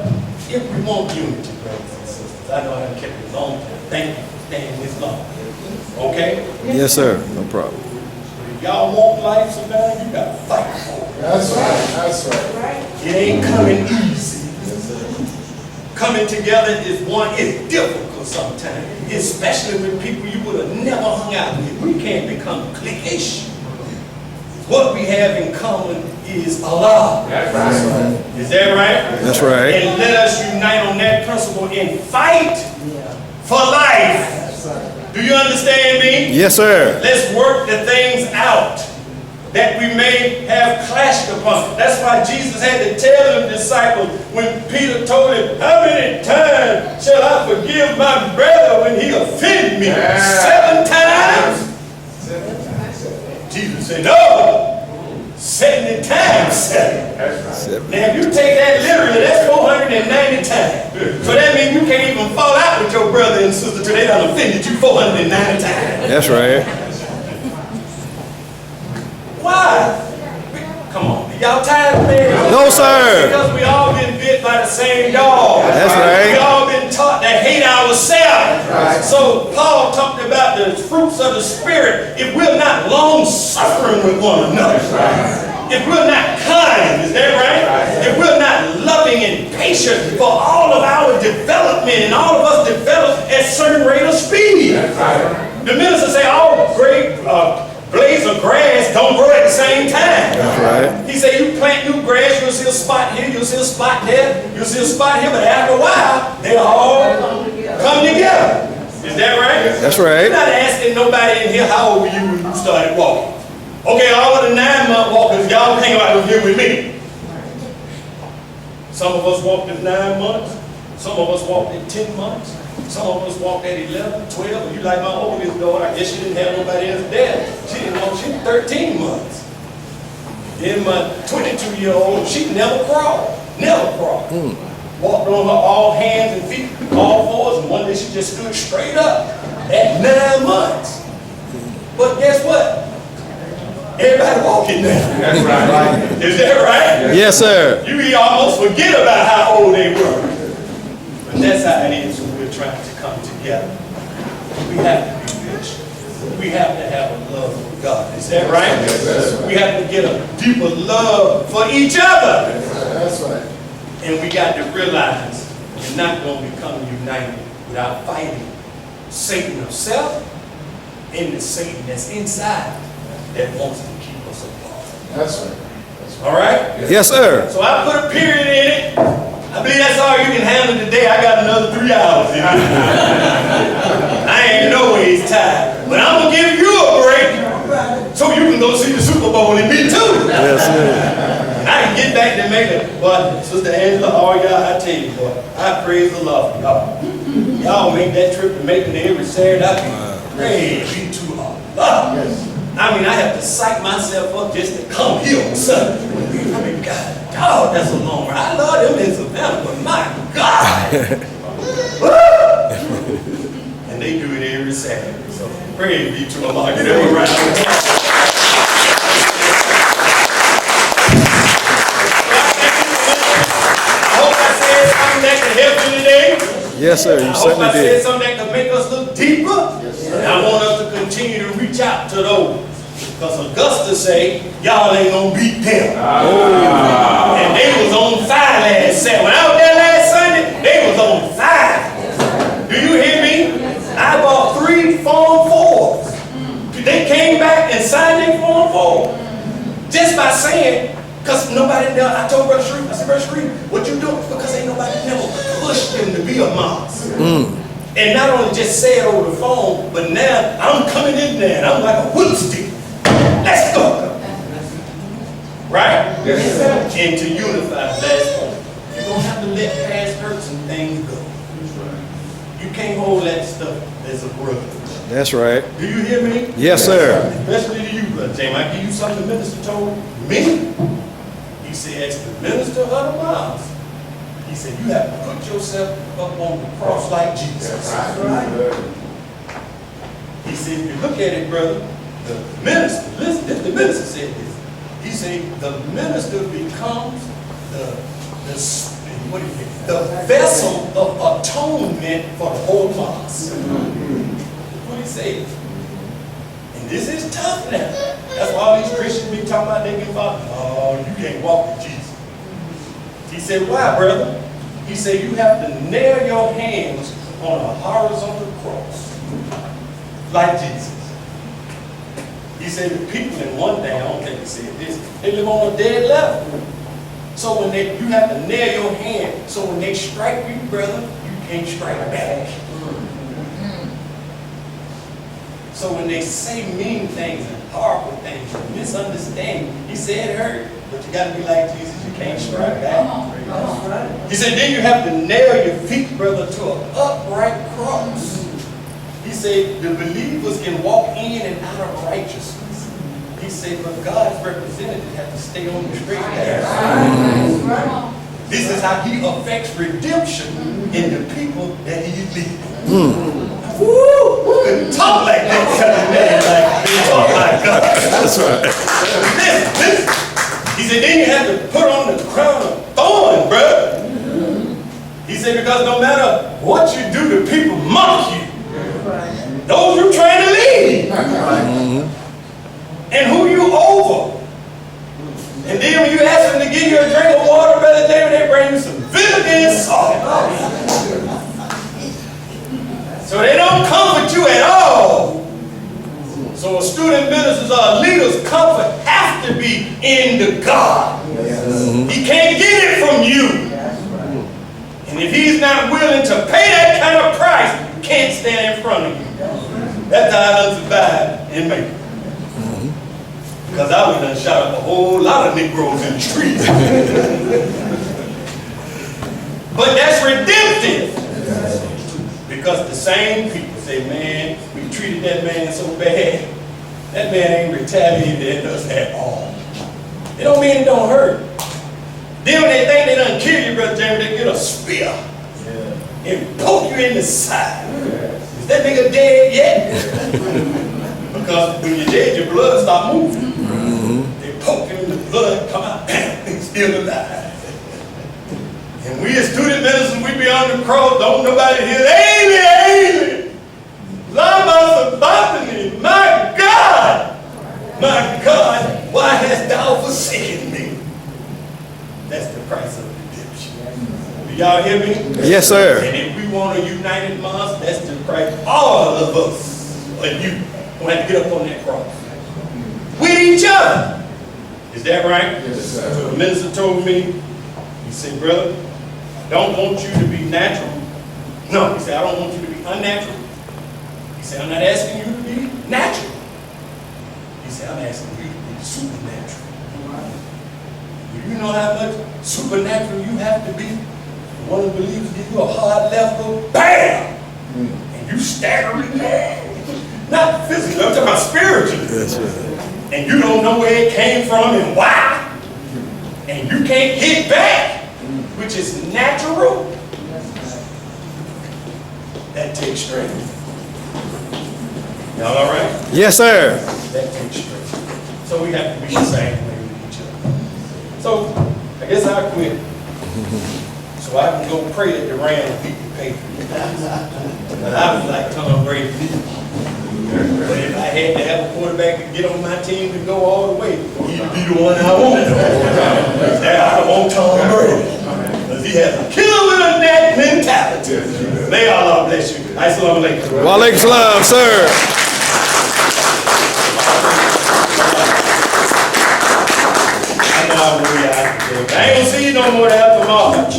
I: if we want unity, brothers and sisters, I know I haven't kept it long. Thank you for staying this long. Okay?
H: Yes, sir. No problem.
I: If y'all want life, Savannah, you got to fight for it.
B: That's right. That's right.
I: It ain't coming easy. Coming together is difficult sometimes, especially with people you would have never hung out with. We can't become cliquish. What we have in common is Allah.
B: That's right.
I: Is that right?
H: That's right.
I: And let us unite on that principle and fight for life. Do you understand me?
H: Yes, sir.
I: Let's work the things out that we may have clashed upon. That's why Jesus had to tell the disciples when Peter told him, how many times shall I forgive my brother when he offended me? 7 times? Jesus said, no, 70 times 7. Now if you take that literally, that's 490 times. So that means you can't even fall out with your brother and sister till they done offended you 490 times.
H: That's right.
I: Why? Come on, y'all tired of me?
H: No, sir.
I: Because we all been bit by the same dog.
H: That's right.
I: We all been taught to hate ourselves. Right. So Paul talked about the fruits of the Spirit. If we're not long-suffering with one another, if we're not kind, is that right? If we're not loving and patient for all of our development, and all of us develop at a certain rate of speed. The minister say, all great blades of grass don't grow at the same time.
H: That's right.
I: He said, you plant new grass, you'll see a spot here, you'll see a spot there, you'll see a spot here, but after a while, they all come together. Is that right?
H: That's right.
I: You're not asking nobody in here, how old were you when you started walking? Okay, all of the 9-month walkers, y'all hang out here with me. Some of us walked at 9 months. Some of us walked at 10 months. Some of us walked at 11, 12. You like my oldest daughter, I guess she didn't have nobody else there. She didn't walk, she was 13 months. Then my 22-year-old, she never crawled. Never crawled. Walked on her all hands and feet, all fours, and one day she just stood straight up at 9 months. But guess what? Everybody walking now.
B: That's right.
I: Is that right?
H: Yes, sir.
I: You almost forget about how old they were. But that's how it is when we're trying to come together. We have to be rich. We have to have a love for God. Is that right? We have to get a deeper love for each other.
B: That's right.
I: And we got to realize we're not going to become united without fighting Satan himself and the Satan that's inside that wants to keep us apart.
B: That's right.
I: All right?
H: Yes, sir.
I: So I put a period in it. I believe that's all you can handle today. I got another 3 hours in it. I ain't no ways tired. But I'm going to give you a break so you can go see the Super Bowl and me too.
H: Yes, sir.
I: I can get back to Macon. But Sister Angela, all y'all, I tell you, boy, I praise the Lord for y'all. Y'all make that trip to Macon every Saturday. I be praise be to Allah. I mean, I have to psych myself up just to come here on Sunday. I mean, God, dog, that's a long ride. I love them in Savannah, but my God. And they do it every Saturday. So praise be to Allah. Get them around. I hope I said something that can help you today.
H: Yes, sir. You
I: I hope
H: certainly
I: I said
H: did.
I: something that can make us look deeper. And I want us to continue to reach out to those. Because Augusta say, y'all ain't gonna beat them. And they was on fire last Saturday. When I was there last Sunday, they was on fire. Do you hear me? I bought 3 Form 4s. They came back and signed their Form 4. Just by saying, because nobody, I told Brother Shreve, I said, Brother Shreve, what you doing? Because ain't nobody never pushed them to be a moss. And not only just say it over the phone, but now I'm coming in there and I'm like a wood stick. Let's go. Right?
B: Yes, sir.
I: And to unify last point, you're going to have to let past hurts and things go. You can't hold that stuff as a grudge.
H: That's right.
I: Do you hear me?
H: Yes, sir.
I: Especially to you, Brother James. I give you something the minister told me. He said, as the minister of the miles, he said, you have to put yourself up on the cross like Jesus. He said, if you look at it, brother, the minister, listen, the minister said this. He said, the minister becomes the vessel of atonement for the whole mass. What he said. And this is tough now. That's why all these Christians be talking about they can walk. Oh, you can't walk with Jesus. He said, why, brother? He said, you have to nail your hands on a horizontal cross, like Jesus. He said, the people in one day, I don't think he said this, they live on a dead level. So when you have to nail your hand, so when they strike you, brother, you can't strike back. So when they say mean things and horrible things and misunderstanding, he said it hurt, but you got to be like Jesus, you can't strike back. He said, then you have to nail your feet, brother, to an upright cross. He said, the believers can walk in and out of righteousness. He said, but God's representatives have to stay on the straight path. This is how he affects redemption in the people that he leads. Woo! Who can talk like that kind of man? Like, they talk like God.
H: That's right.
I: Listen. He said, then you have to put on the crown of thorns, brother. He said, because no matter what you do, the people mock you. Those you're trying to lead. And who you over. And then when you ask them to give you a drink of water, Brother David, they bring you some vinegar and salt. So they don't comfort you at all. So a student ministers or leaders' comfort has to be in the God. He can't get it from you. And if he's not willing to pay that kind of price, you can't stand in front of you. That's how I done survived in Macon. Because I would have shot up a whole lot of Negroes in the streets. But that's redemptive. Because the same people say, man, we treated that man so bad. That man ain't retaliated at us at all. It don't mean it don't hurt. Then when they think they done kill you, Brother Jamie, they get a spear and poke you in the side. Is that nigga dead yet? Because when you're dead, your blood start moving. They poke him in the blood, come out, bam, he's still alive. And we as student ministers, we be on the cross, don't nobody hear, Amy, Lama Sabachthani, my God, why hast thou forsaken me? That's the price of redemption. Do y'all hear me?
H: Yes, sir.
I: And if we want a united mass, that's the price. All of us, and you, gonna have to get up on that cross. With each other. Is that right?
B: Yes, sir.
I: So the minister told me, he said, brother, I don't want you to be natural. No, he said, I don't want you to be unnatural. He said, I'm not asking you to be natural. He said, I'm asking you to be supernatural. Do you know how much supernatural you have to be? One of the believers give you a hard left hook, bam! And you staggering there. Not physically, I'm talking about spiritually.
H: Yes, sir.
I: And you don't know where it came from and why. And you can't hit back, which is natural. That takes strength. Y'all all right?
H: Yes, sir.
I: That takes strength. So we have to be the same way with each other. So I guess I'll quit. So I can go pray that the Rams beat the Patriots. And I was like Tom Brady. But if I had to have a quarterback to get on my team to go all the way, he'd be the one I want. I don't want Tom Brady. Because he has a killer with a net mentality. May Allah bless you. Assalamu alaikum.
H: Wa alaikum salam, sir.
I: I know I'm way out today. I ain't gonna see you no more after March.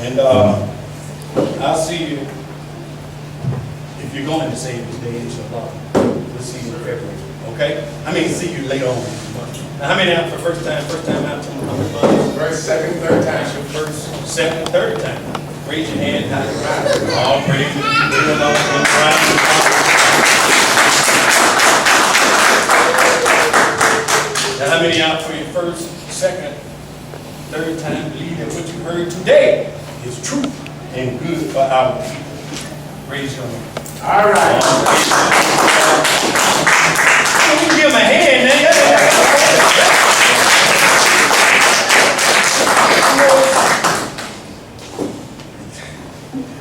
I: And I'll see you if you're going to save this day, inshallah. We'll see you in February. Okay? I mean, see you later on this month. Now, how many out for first time out to Muhammad?
B: First, second, third time.
I: First, second, third time. Raise your hand high. All praise. Leave alone. Now, how many out for your first, second, third time? Believe that what you heard today is true and good for our people. Raise your hand.
B: All right.
I: You can give him a hand,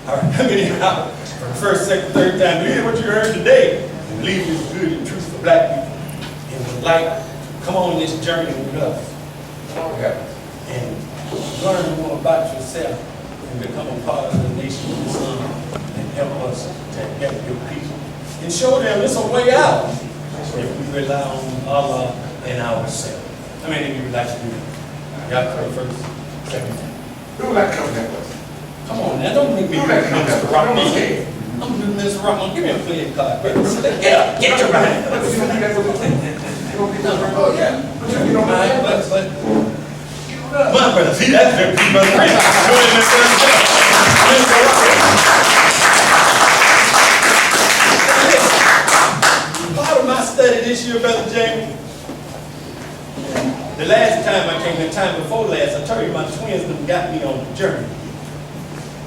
I: All right, how many out for the first, second, third time? Believe what you heard today and believe it's good and true for black people. And would like to come on this journey with us and learn more about yourself and become a part of the nation of Islam and help us to help your people and show them it's a way out if we rely on Allah and ourselves. How many of you would like to do that? Y'all come first, second.
B: Who would like to come that way?
I: Come on now, don't make me do Mr. Rock. I'm doing Mr. Rock. Give me a playing card. Get up, get your right.
B: Oh, yeah. You don't mind?
I: My brother, see, that's very good, brother. Go ahead, Mr. Part of my study this year, Brother Jamie, the last time I came, the time before last, I told you my twins them got me on the journey.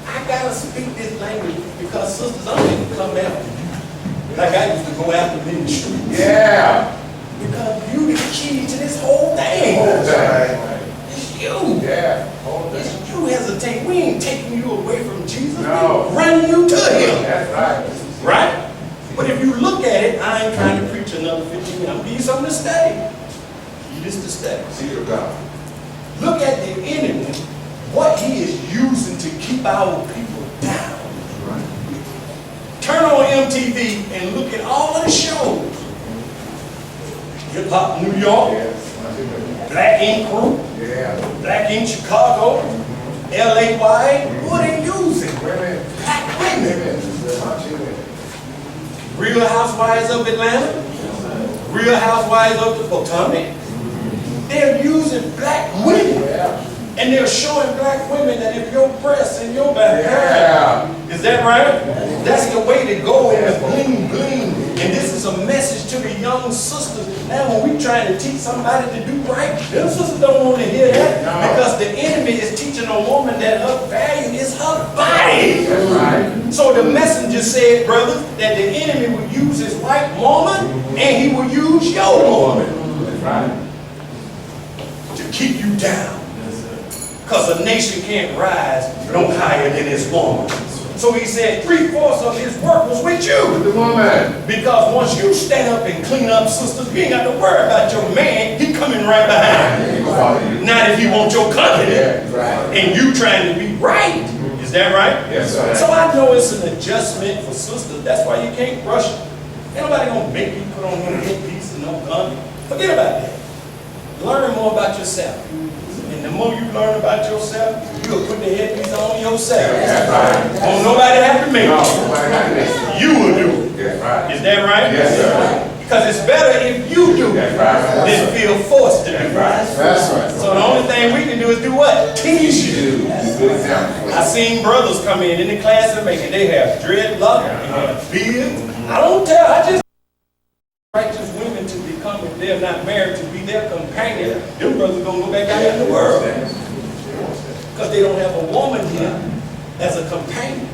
I: I gotta speak this language because sisters, I'm going to come after you. Like I used to go after ministry.
B: Yeah.
I: Because you the key to this whole thing. It's you.
B: Yeah.
I: It's you hesitate. We ain't taking you away from Jesus.
B: No.
I: We're running you to him.
B: That's right.
I: Right? But if you look at it, I ain't trying to preach another 15 minutes. I'm giving you something to study. You just to study.
B: See you, God.
I: Look at the enemy, what he is using to keep our people down. Turn on MTV and look at all of the shows. Hip Hop New York, Black Ink Crew, Black Ink Chicago, LAY, what are they using? Black women. Real Housewives of Atlanta, Real Housewives of the Potomac. They're using black women. And they're showing black women that if your breasts and your back, is that right? That's the way to go in the bling bling. And this is a message to the young sisters. Now when we trying to teach somebody to do right, them sisters don't want to hear that. Because the enemy is teaching a woman that her value is her body.
B: That's right.
I: So the messenger said, brothers, that the enemy will use his white woman and he will use your woman.
B: That's right.
I: To keep you down. Because a nation can't rise no higher than its woman. So he said 3/4 of his work was with you.
B: With the woman.
I: Because once you stand up and clean up, sisters, you ain't got to worry about your man. He coming right behind you. Not if he wants your company. And you trying to be right. Is that right?
B: Yes, sir.
I: So I know it's an adjustment for sisters. That's why you can't rush it. Ain't nobody gonna make you put on no headpiece and no gun. Forget about that. Learn more about yourself. And the more you learn about yourself, you'll put the headpiece on yourself.
B: That's right.
I: Won't nobody have to make
B: No,
I: it.
B: nobody got this.
I: You will do it.
B: That's right.
I: Is that right?
B: Yes, sir.
I: Because it's better if you do
B: That's
I: it
B: right.
I: than feel forced to do it.
B: That's right.
I: So the only thing we can do is do what? Teach you.
B: Good example.
I: I seen brothers come in the class and make it. They have dreadlock, they have beards. I don't tell, I just righteous women to become, if they're not married, to be their companion. Them brothers gonna go back out in the world. Because they don't have a woman here as a companion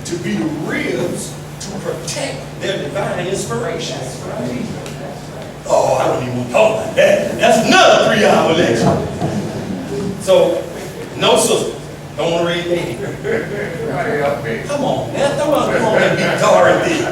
I: to be the ribs to protect their divine inspiration. Oh, I don't even want to talk about that. That's another 3-hour lecture. So, no sister, don't want to raise their hand. Come on, now, come on and be Dorothy.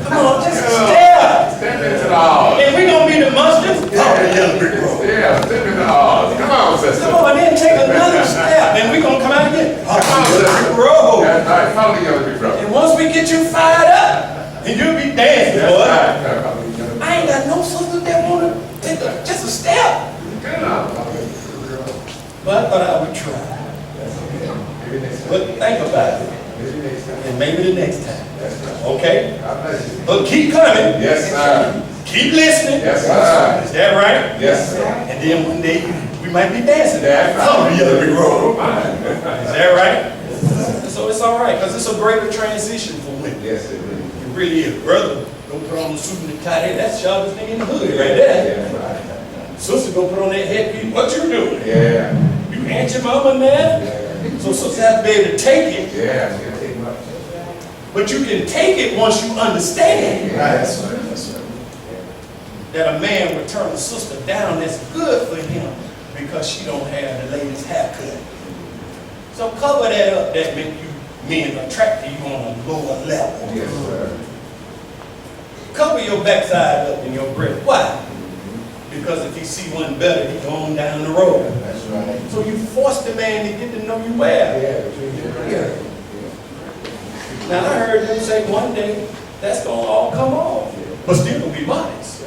I: Come on, just step.
B: Step into the hall.
I: And we gonna be the monsters. Oh, the yellow brick road.
B: Yeah, step into the hall. Come on, sister.
I: Come on, then take another step, and we gonna come out again. Oh,
B: Come on,
I: the yellow
B: sister.
I: brick road.
B: That's right. Follow the yellow brick road.
I: And once we get you fired up, and you'll be dancing,
B: That's
I: boy.
B: right.
I: I ain't got no sister that wanna take just a step.
B: Good enough.
I: But I thought I would try. But think about it, and maybe the next time. Okay? But keep coming.
B: Yes, sir.
I: Keep listening.
B: Yes, sir.
I: Is that right?
B: Yes, sir.
I: And then one day we might be dancing.
B: That's right.
I: Follow the yellow brick road. Is that right? So it's all right, because it's a greater transition for women.
B: Yes, it is.
I: It really is. Brother, go put on the suit and the tie. Hey, that's the sharpest thing in the hood right there.
B: Yeah, right.
I: Sister, go put on that headpiece. What you doing?
B: Yeah.
I: You ain't your mama, man? So sister have to be able to take it.
B: Yeah. It's gonna take much.
I: But you can take it once you understand
B: That's right. That's right.
I: that a man would turn a sister down that's good for him because she don't have the latest haircut. So cover that up, that make you men attract to you on a lower level.
B: Yes, sir.
I: Cover your backside up and your breast. Why? Because if he see one better, he going down the road.
B: That's right.
I: So you force the man to get to know you well.
B: Yeah.
I: Now I heard them say one day that's gonna all come off, but still gonna be modest.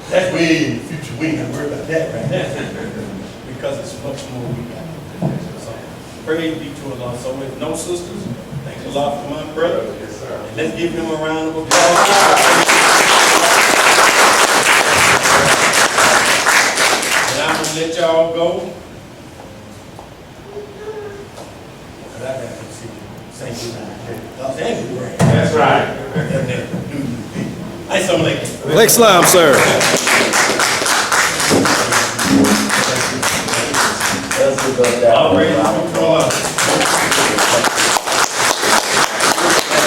I: That's way in the future. We ain't gotta worry about that right now because it's much more we got. So praise be to Allah. So with no sisters, thank Allah for my brother.
B: Yes, sir.
I: And let's give him a round of applause. And I'm gonna let y'all go. But I gotta see St. Los Angeles.
B: That's right.
I: Assalamu alaikum.
H: Lake Slime, sir.
C: Let's give up that.
I: All praise to Allah.